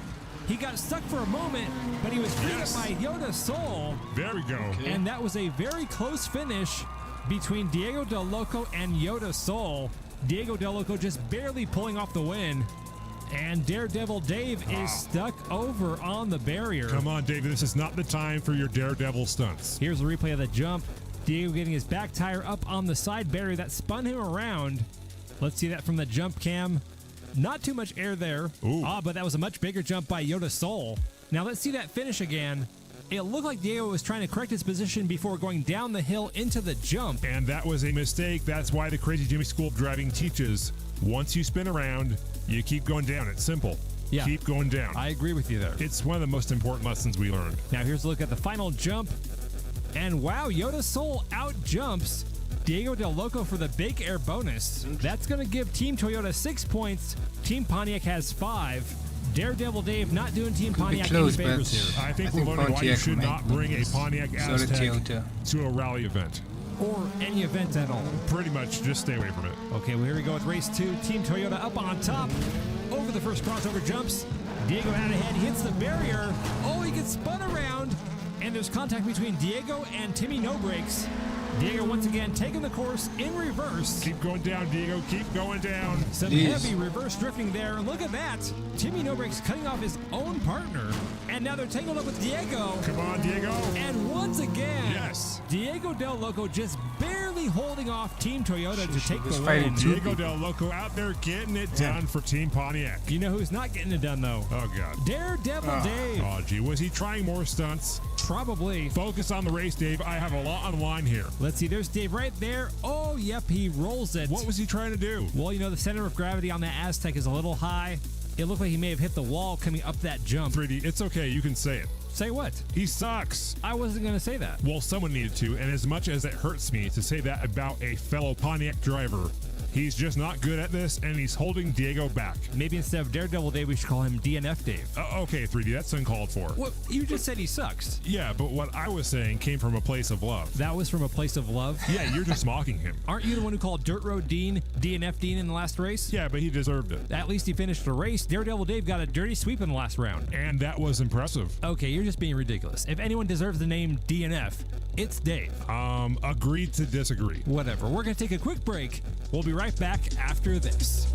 He got stuck for a moment, but he was freed up by Yoda Soul. There we go. Okay. And that was a very close finish between Diego Del Loco and Yoda Soul. Diego Del Loco just barely pulling off the win. And Daredevil Dave is stuck over on the barrier. Come on, Dave. This is not the time for your Daredevil stunts. Here's a replay of the jump. Diego getting his back tire up on the side barrier that spun him around. Let's see that from the jump cam. Not too much air there. But that was a much bigger jump by Yoda Soul. Now let's see that finish again. It looked like Diego was trying to correct his position before going down the hill into the jump. And that was a mistake. That's why the Crazy Jimmy School of Driving teaches. Once you spin around, you keep going down. It's simple. Yeah. Keep going down. I agree with you there. It's one of the most important lessons we learned. Now here's a look at the final jump. And wow, Yoda Soul out jumps Diego Del Loco for the big air bonus. That's going to give Team Toyota 6 points. Team Pontiac has 5. Daredevil Dave not doing Team Could be Pontiac close, any favors but here. I think we're learning why you Pontiac should might not win bring a this. Pontiac So the Aztec Toyota. to a rally event. Or any event at all. Pretty much, just stay away from it. Okay, well, here we go with race 2. Team Toyota up on top. Over the first crossover jumps. Diego out ahead, hits the barrier. Oh, he gets spun around. And there's contact between Diego and Timmy No Brakes. Diego once again taking the course in reverse. Keep going down, Diego. Keep going down. Some heavy reverse drifting there. Look at that. Timmy No Brakes cutting off his own partner. And now they're tangled up with Diego. Come on, Diego. And once again, yes, Diego Del Loco just barely holding off Team Toyota to take the win. Diego Del Loco out there getting it done for Team Pontiac. You know who's not getting it done, though? Oh, God. Daredevil Dave. Oh, gee. Was he trying more stunts? Probably. Focus on the race, Dave. I have a lot on the line here. Let's see. There's Dave right there. Oh, yep. He rolls it. What was he trying to do? Well, you know, the center of gravity on that Aztec is a little high. It looked like he may have hit the wall coming up that jump. 3D, it's okay. You can say it. Say what? He sucks. I wasn't going to say that. Well, someone needed to, and as much as it hurts me to say that about a fellow Pontiac driver, he's just not good at this, and he's holding Diego back. Maybe instead of Daredevil Dave, we should call him DNF Dave. Okay, 3D, that's uncalled for. What? You just said he sucks. Yeah, but what I was saying came from a place of love. That was from a place of love? Yeah, you're just mocking him. Aren't you the one who called Dirt Road Dean DNF Dean in the last race? Yeah, but he deserved it. At least he finished the race. Daredevil Dave got a dirty sweep in the last round. And that was impressive. Okay, you're just being ridiculous. If anyone deserves the name DNF, it's Dave. Agreed to disagree. Whatever. We're going to take a quick break. We'll be right back after this.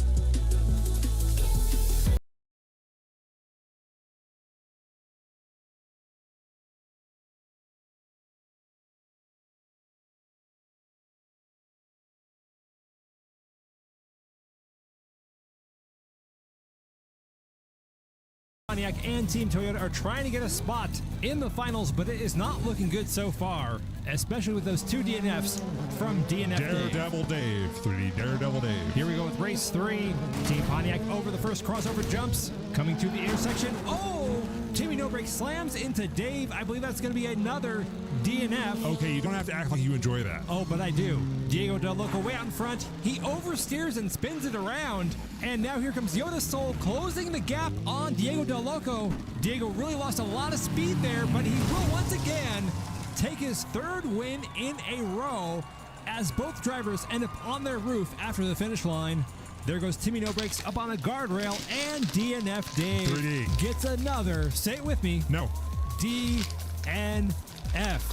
Pontiac and Team Toyota are trying to get a spot in the finals, but it is not looking good so far, especially with those two DNFs from DNF Daredevil Dave. 3D Daredevil Dave. Here we go with race 3. Team Pontiac over the first crossover jumps, coming through the intersection. Oh! Timmy No Brake slams into Dave. I believe that's going to be another DNF. Okay, you don't have to act like you enjoy that. Oh, but I do. Diego Del Loco way out in front. He oversteers and spins it around. And now here comes Yoda Soul closing the gap on Diego Del Loco. Diego really lost a lot of speed there, but he will once again take his third win in a row as both drivers end up on their roof after the finish line. There goes Timmy No Brakes up on a guardrail, and DNF Dave 3D. gets another, say it with me, No. DNF.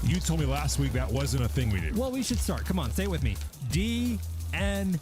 You told me last week that wasn't a thing we did. Well, we should start. Come on, say it with me. DNF.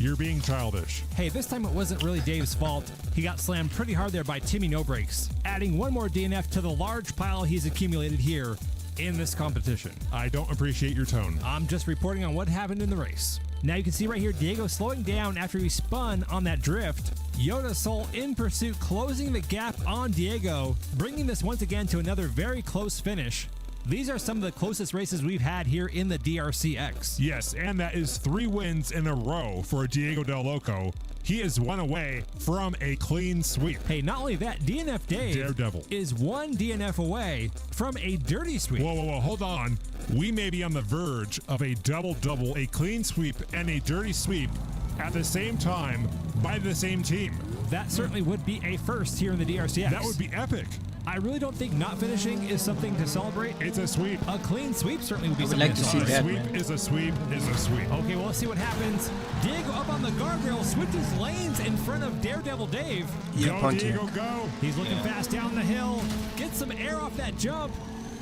You're being childish. Hey, this time it wasn't really Dave's fault. He got slammed pretty hard there by Timmy No Brakes, adding one more DNF to the large pile he's accumulated here in this competition. I don't appreciate your tone. I'm just reporting on what happened in the race. Now you can see right here, Diego slowing down after he spun on that drift. Yoda Soul in pursuit, closing the gap on Diego, bringing this once again to another very close finish. These are some of the closest races we've had here in the DRCX. Yes, and that is 3 wins in a row for Diego Del Loco. He is 1 away from a clean sweep. Hey, not only that, DNF Dave Daredevil is 1 DNF away from a dirty sweep. Whoa, hold on. We may be on the verge of a double-double, a clean sweep and a dirty sweep at the same time by the same team. That certainly would be a first here in the DRCX. That would be epic. I really don't think not finishing is something to celebrate. It's a sweep. A clean sweep certainly would be I would something like to see celebrate. that, Sweep man. is a sweep is a sweep. Okay, well, let's see what happens. Diego up on the guardrail, switches lanes in front of Daredevil Dave. Yeah, Go, Pontiac. Diego, go. He's looking fast down the hill. Gets some air off that jump.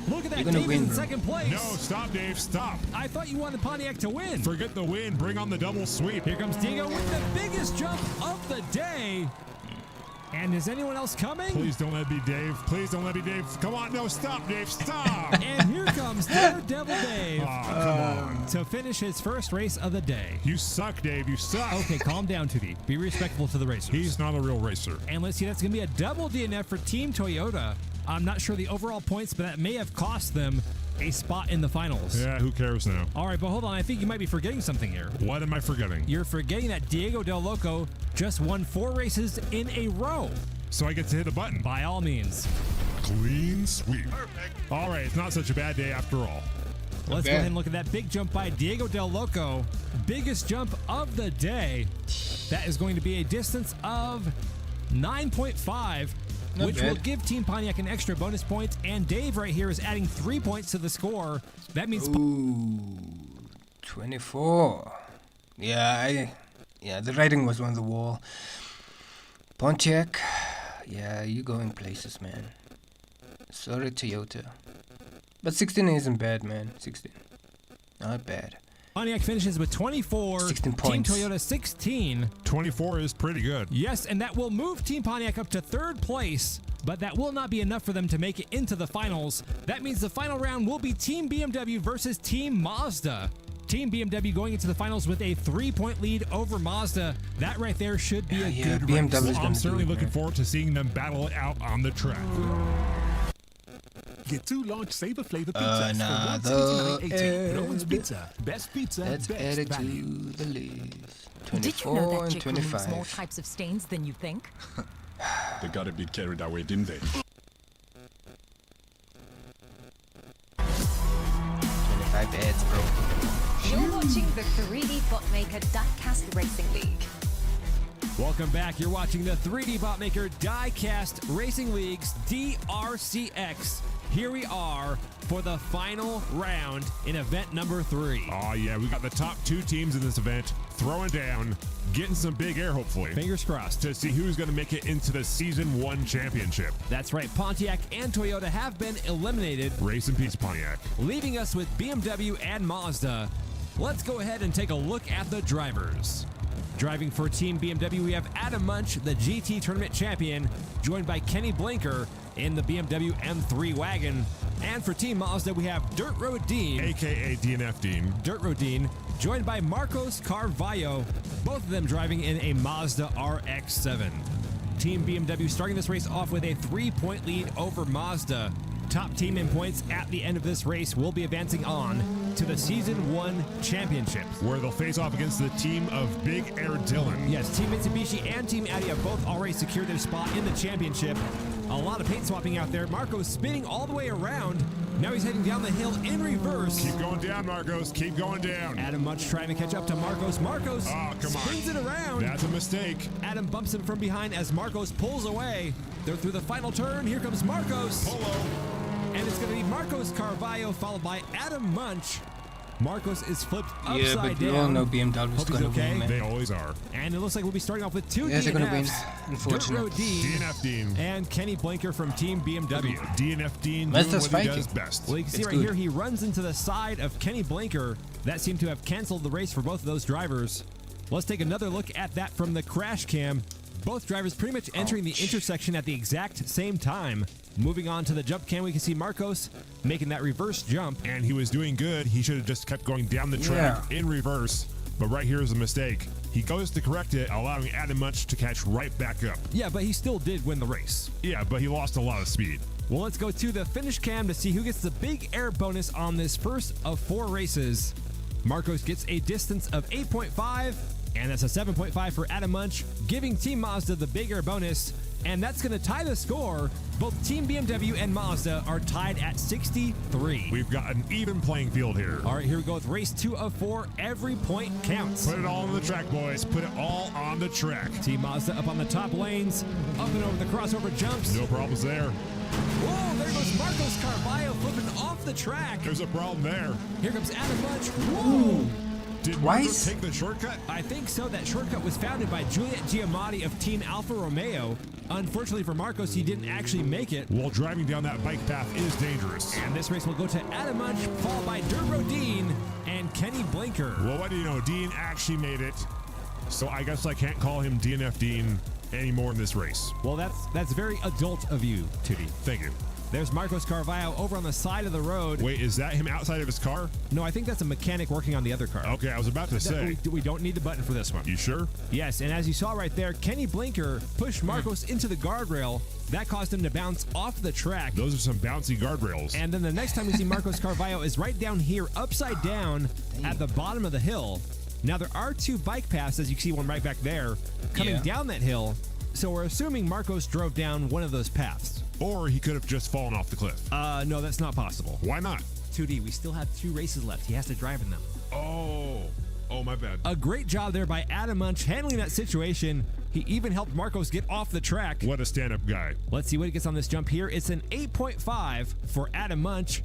Look at that, You're gonna Dave win, in bro. second place. No, stop, Dave, stop. I thought you wanted Pontiac to win. Forget the win. Bring on the double sweep. Here comes Diego with the biggest jump of the day. And is anyone else coming? Please don't let me be Dave. Please don't let me be Dave. Come on, no, stop, Dave, stop. And here comes Daredevil Dave Come on. to finish his first race of the day. You suck, Dave. You suck. Okay, calm down, Tootie. Be respectful to the racers. He's not a real racer. And let's see, that's going to be a double DNF for Team Toyota. I'm not sure the overall points, but that may have cost them a spot in the finals. Yeah, who cares now? All right, but hold on. I think you might be forgetting something here. What am I forgetting? You're forgetting that Diego Del Loco just won 4 races in a row. So I get to hit a button. By all means. Clean sweep. Perfect. All right, it's not such a bad day after all. Let's go ahead and look at that big jump by Diego Del Loco. Biggest jump of the day. That is going to be a distance of 9.5, Not which bad. will give Team Pontiac an extra bonus point. And Dave right here is adding 3 points to the score. That means Ooh, 24. Yeah, the writing was on the wall. Pontiac, yeah, you going places, man. Sorry, Toyota. But 16 isn't bad, man. 16. Not bad. Pontiac finishes with 24. 16 Team points. Toyota 16. 24 is pretty good. Yes, and that will move Team Pontiac up to 3rd place, but that will not be enough for them to make it into the finals. That means the final round will be Team BMW versus Team Mazda. Team BMW going into the finals with a 3-point lead over Mazda. That right there should be a good BMW race. is I'm gonna certainly do it, looking man. forward to seeing them battle it out on the track. Get 2 large Savor Flavor pizzas Another for $179.80. Rowan's ad. Pizza. Best pizza, Let's best add it value. to the list. Did you 24 know that and Jake removes more 25. types of stains than you think? They got a bit carried away, didn't they? 25 ads, bro. You're watching the 3D Bookmaker Diecast Racing League. Welcome back. You're watching the 3D Botmaker Diecast Racing League's DRCX. Here we are for the final round in event number 3. Oh, yeah, we got the top 2 teams in this event throwing down, getting some big air, hopefully. Fingers crossed. To see who's going to make it into the Season 1 championship. That's right. Pontiac and Toyota have been eliminated, Race in peace, Pontiac. leaving us with BMW and Mazda. Let's go ahead and take a look at the drivers. Driving for Team BMW, we have Adam Munch, the GT Tournament champion, joined by Kenny Blinker in the BMW M3 wagon. And for Team Mazda, we have Dirt Road Dean, a.k.a. DNF Dean. Dirt Road Dean, joined by Marcos Carvalho, both of them driving in a Mazda RX-7. Team BMW starting this race off with a 3-point lead over Mazda. Top team in points at the end of this race will be advancing on to the Season 1 championships. Where they'll face off against the team of Big Air Dylan. Yes, Team Mitsubishi and Team Audi have both already secured their spot in the championship. A lot of paint swapping out there. Marco's spinning all the way around. Now he's heading down the hill in reverse. Keep going down, Marcos. Keep going down. Adam Munch trying to catch up to Marcos. Marcos spins it around. That's a mistake. Adam bumps him from behind as Marcos pulls away. They're through the final turn. Here comes Marcos. Polo. And it's going to be Marcos Carvalho followed by Adam Munch. Marcos is flipped upside Yeah, but down. we all know BMW's Hope he's gonna okay. win, man. They always are. And it looks like we'll be starting off with 2 Yes, they're gonna win, DNFs. unfortunately. Dirt Road Dean DNF Dean. and Kenny Blinker from Team BMW. DNF Dean That's doing just what he fighting. does best. Well, you can see It's right good. here, he runs into the side of Kenny Blinker. That seemed to have canceled the race for both of those drivers. Let's take another look at that from the crash cam. Both drivers pretty much entering the intersection at the exact same time. Moving on to the jump cam, we can see Marcos making that reverse jump. And he was doing good. He should have just kept going down the track in reverse. But right here is a mistake. He goes to correct it, allowing Adam Munch to catch right back up. Yeah, but he still did win the race. Yeah, but he lost a lot of speed. Well, let's go to the finish cam to see who gets the big air bonus on this first of 4 races. Marcos gets a distance of 8.5, and that's a 7.5 for Adam Munch, giving Team Mazda the big air bonus. And that's going to tie the score. Both Team BMW and Mazda are tied at 63. We've got an even playing field here. All right, here we go with race 2 of 4. Every point counts. Put it all on the track, boys. Put it all on the track. Team Mazda up on the top lanes, up and over the crossover jumps. No problems there. Whoa, there goes Marcos Carvalho flipping off the track. There's a problem there. Here comes Adam Munch. Whoa! Did Twice? Marcos take the shortcut? I think so. That shortcut was founded by Juliet Giamatti of Team Alfa Romeo. Unfortunately for Marcos, he didn't actually make it. Well, driving down that bike path is dangerous. And this race will go to Adam Munch, followed by Dirt Road Dean and Kenny Blinker. Well, what do you know? Dean actually made it. So I guess I can't call him DNF Dean anymore in this race. Well, that's very adult of you, Tootie. Thank you. There's Marcos Carvalho over on the side of the road. Wait, is that him outside of his car? No, I think that's a mechanic working on the other car. Okay, I was about to say. We don't need the button for this one. You sure? Yes, and as you saw right there, Kenny Blinker pushed Marcos into the guardrail. That caused him to bounce off the track. Those are some bouncy guardrails. And then the next time we see Marcos Carvalho is right down here, upside down at the bottom of the hill. Now, there are 2 bike paths, as you can see one right back there, coming down that hill. So we're assuming Marcos drove down one of those paths. Or he could have just fallen off the cliff. No, that's not possible. Why not? 2D, we still have 2 races left. He has to drive in them. Oh, my bad. A great job there by Adam Munch handling that situation. He even helped Marcos get off the track. What a stand-up guy. Let's see what he gets on this jump here. It's an 8.5 for Adam Munch.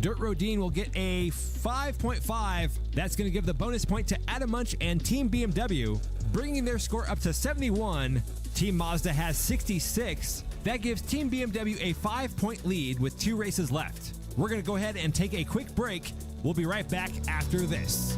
Dirt Road Dean will get a 5.5. That's going to give the bonus point to Adam Munch and Team BMW, bringing their score up to 71. Team Mazda has 66. That gives Team BMW a 5-point lead with 2 races left. We're going to go ahead and take a quick break. We'll be right back after this.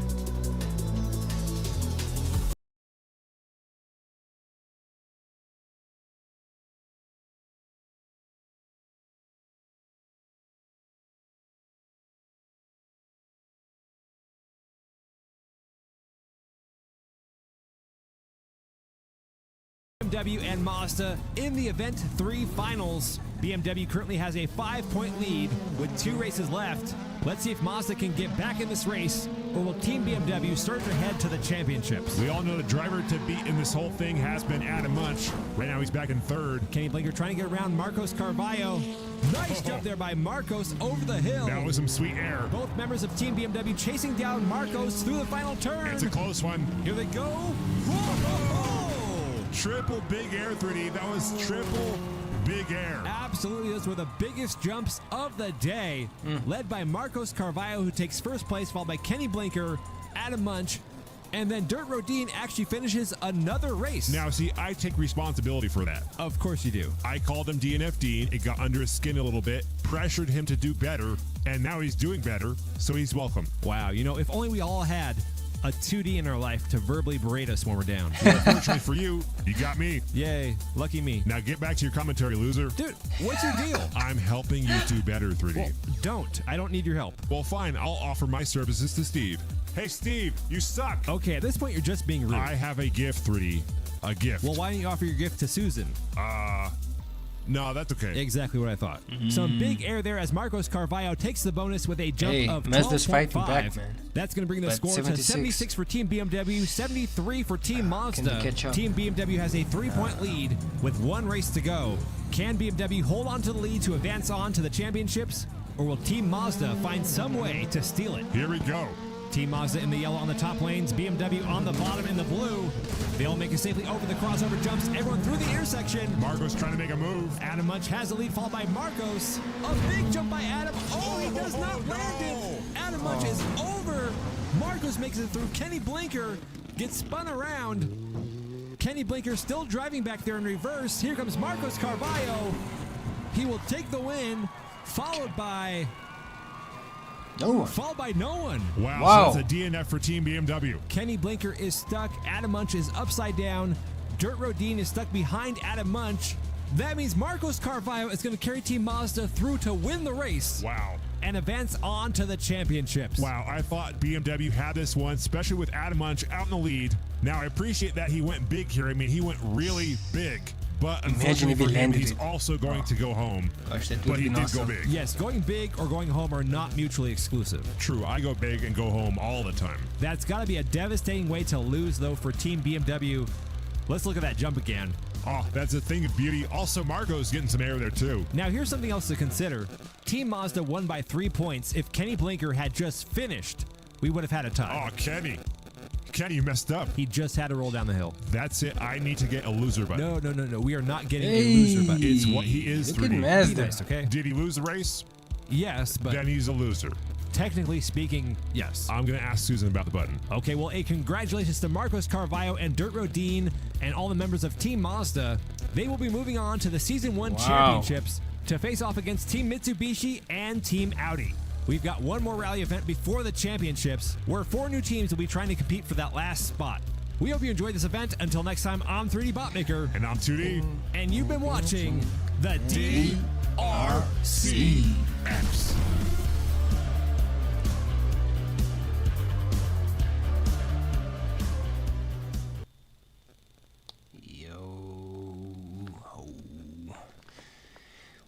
BMW and Mazda in the Event 3 finals. BMW currently has a 5-point lead with 2 races left. Let's see if Mazda can get back in this race, or will Team BMW surge ahead to the championships? We all know the driver to beat in this whole thing has been Adam Munch. Right now he's back in 3rd. Kenny Blinker trying to get around Marcos Carvalho. Nice jump there by Marcos over the hill. That was some sweet air. Both members of Team BMW chasing down Marcos through the final turn. It's a close one. Here they go. Whoa! Triple big air, 3D. That was triple big air. Absolutely, those were the biggest jumps of the day. Led by Marcos Carvalho, who takes 1st place, followed by Kenny Blinker, Adam Munch, and then Dirt Road Dean actually finishes another race. Now, see, I take responsibility for that. Of course you do. I called him DNF Dean. It got under his skin a little bit, pressured him to do better, and now he's doing better, so he's welcome. Wow, you know, if only we all had a 2D in our life to verbally berate us when we're down. Well, unfortunately for you, you got me. Yay, lucky me. Now get back to your commentary, loser. Dude, what's your deal? I'm helping you do better, 3D. Well, don't. I don't need your help. Well, fine. I'll offer my services to Steve. Hey, Steve, you suck. Okay, at this point, you're just being rude. I have a gift, 3D. A gift. Well, why don't you offer your gift to Susan? No, that's okay. Exactly what I thought. Some big air there as Marcos Carvalho takes the bonus with a jump of 12.5. That's going to bring the score to 76 for Team BMW, 73 for Team Mazda. Team BMW has a 3-point lead with 1 race to go. Can BMW hold on to the lead to advance on to the championships, or will Team Mazda find some way to steal it? Here we go. Team Mazda in the yellow on the top lanes, BMW on the bottom in the blue. They'll make it safely over the crossover jumps, everyone through the intersection. Marcos trying to make a move. Adam Munch has the lead, followed by Marcos. A big jump by Adam. Oh, he does not land it. Adam Munch is over. Marcos makes it through. Kenny Blinker gets spun around. Kenny Blinker still driving back there in reverse. Here comes Marcos Carvalho. He will take the win, followed by no one. Followed by no one. Wow. So that's a DNF for Team BMW. Kenny Blinker is stuck. Adam Munch is upside down. Dirt Road Dean is stuck behind Adam Munch. That means Marcos Carvalho is going to carry Team Mazda through to win the race. Wow. And advance on to the championships. Wow, I thought BMW had this one, especially with Adam Munch out in the lead. Now, I appreciate that he went big here. I mean, he went really big. But unfortunately for him, he's also going to go home. Gosh, that but he did awesome. go big. Yes, going big or going home are not mutually exclusive. True, I go big and go home all the time. That's got to be a devastating way to lose, though, for Team BMW. Let's look at that jump again. Oh, that's a thing of beauty. Also, Marco's getting some air there, too. Now, here's something else to consider. Team Mazda won by 3 points. If Kenny Blinker had just finished, we would have had a tie. Oh, Kenny, you messed up. He just had to roll down the hill. That's it. I need to get a loser button. No. We are not getting a loser button. It's what he is. Look at Mazda. Nice, okay? Did he lose the race? Yes, but then he's a loser. Technically speaking, yes. I'm going to ask Susan about the button. Okay, well, a congratulations to Marcos Carvalho and Dirt Road Dean and all the members of Team Mazda. They will be moving on to the Season 1 championships to face off against Team Mitsubishi and Team Audi. We've got one more rally event before the championships, where 4 new teams will be trying to compete for that last spot. We hope you enjoyed this event. Until next time, I'm 3D Botmaker. And I'm 2D. And you've been watching the DRCX.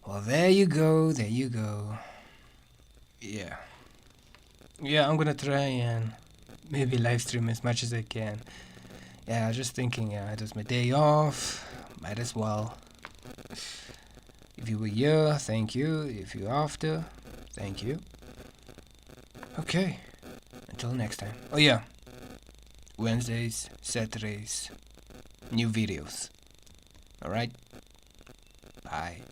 Well, there you go. Yeah, I'm gonna try and maybe live stream as much as I can. Yeah, just thinking, it was my day off, might as well. If you were here, thank you. If you're after, thank you. Okay, until next time. Oh yeah, Wednesdays, Saturdays, new videos. Alright? Bye.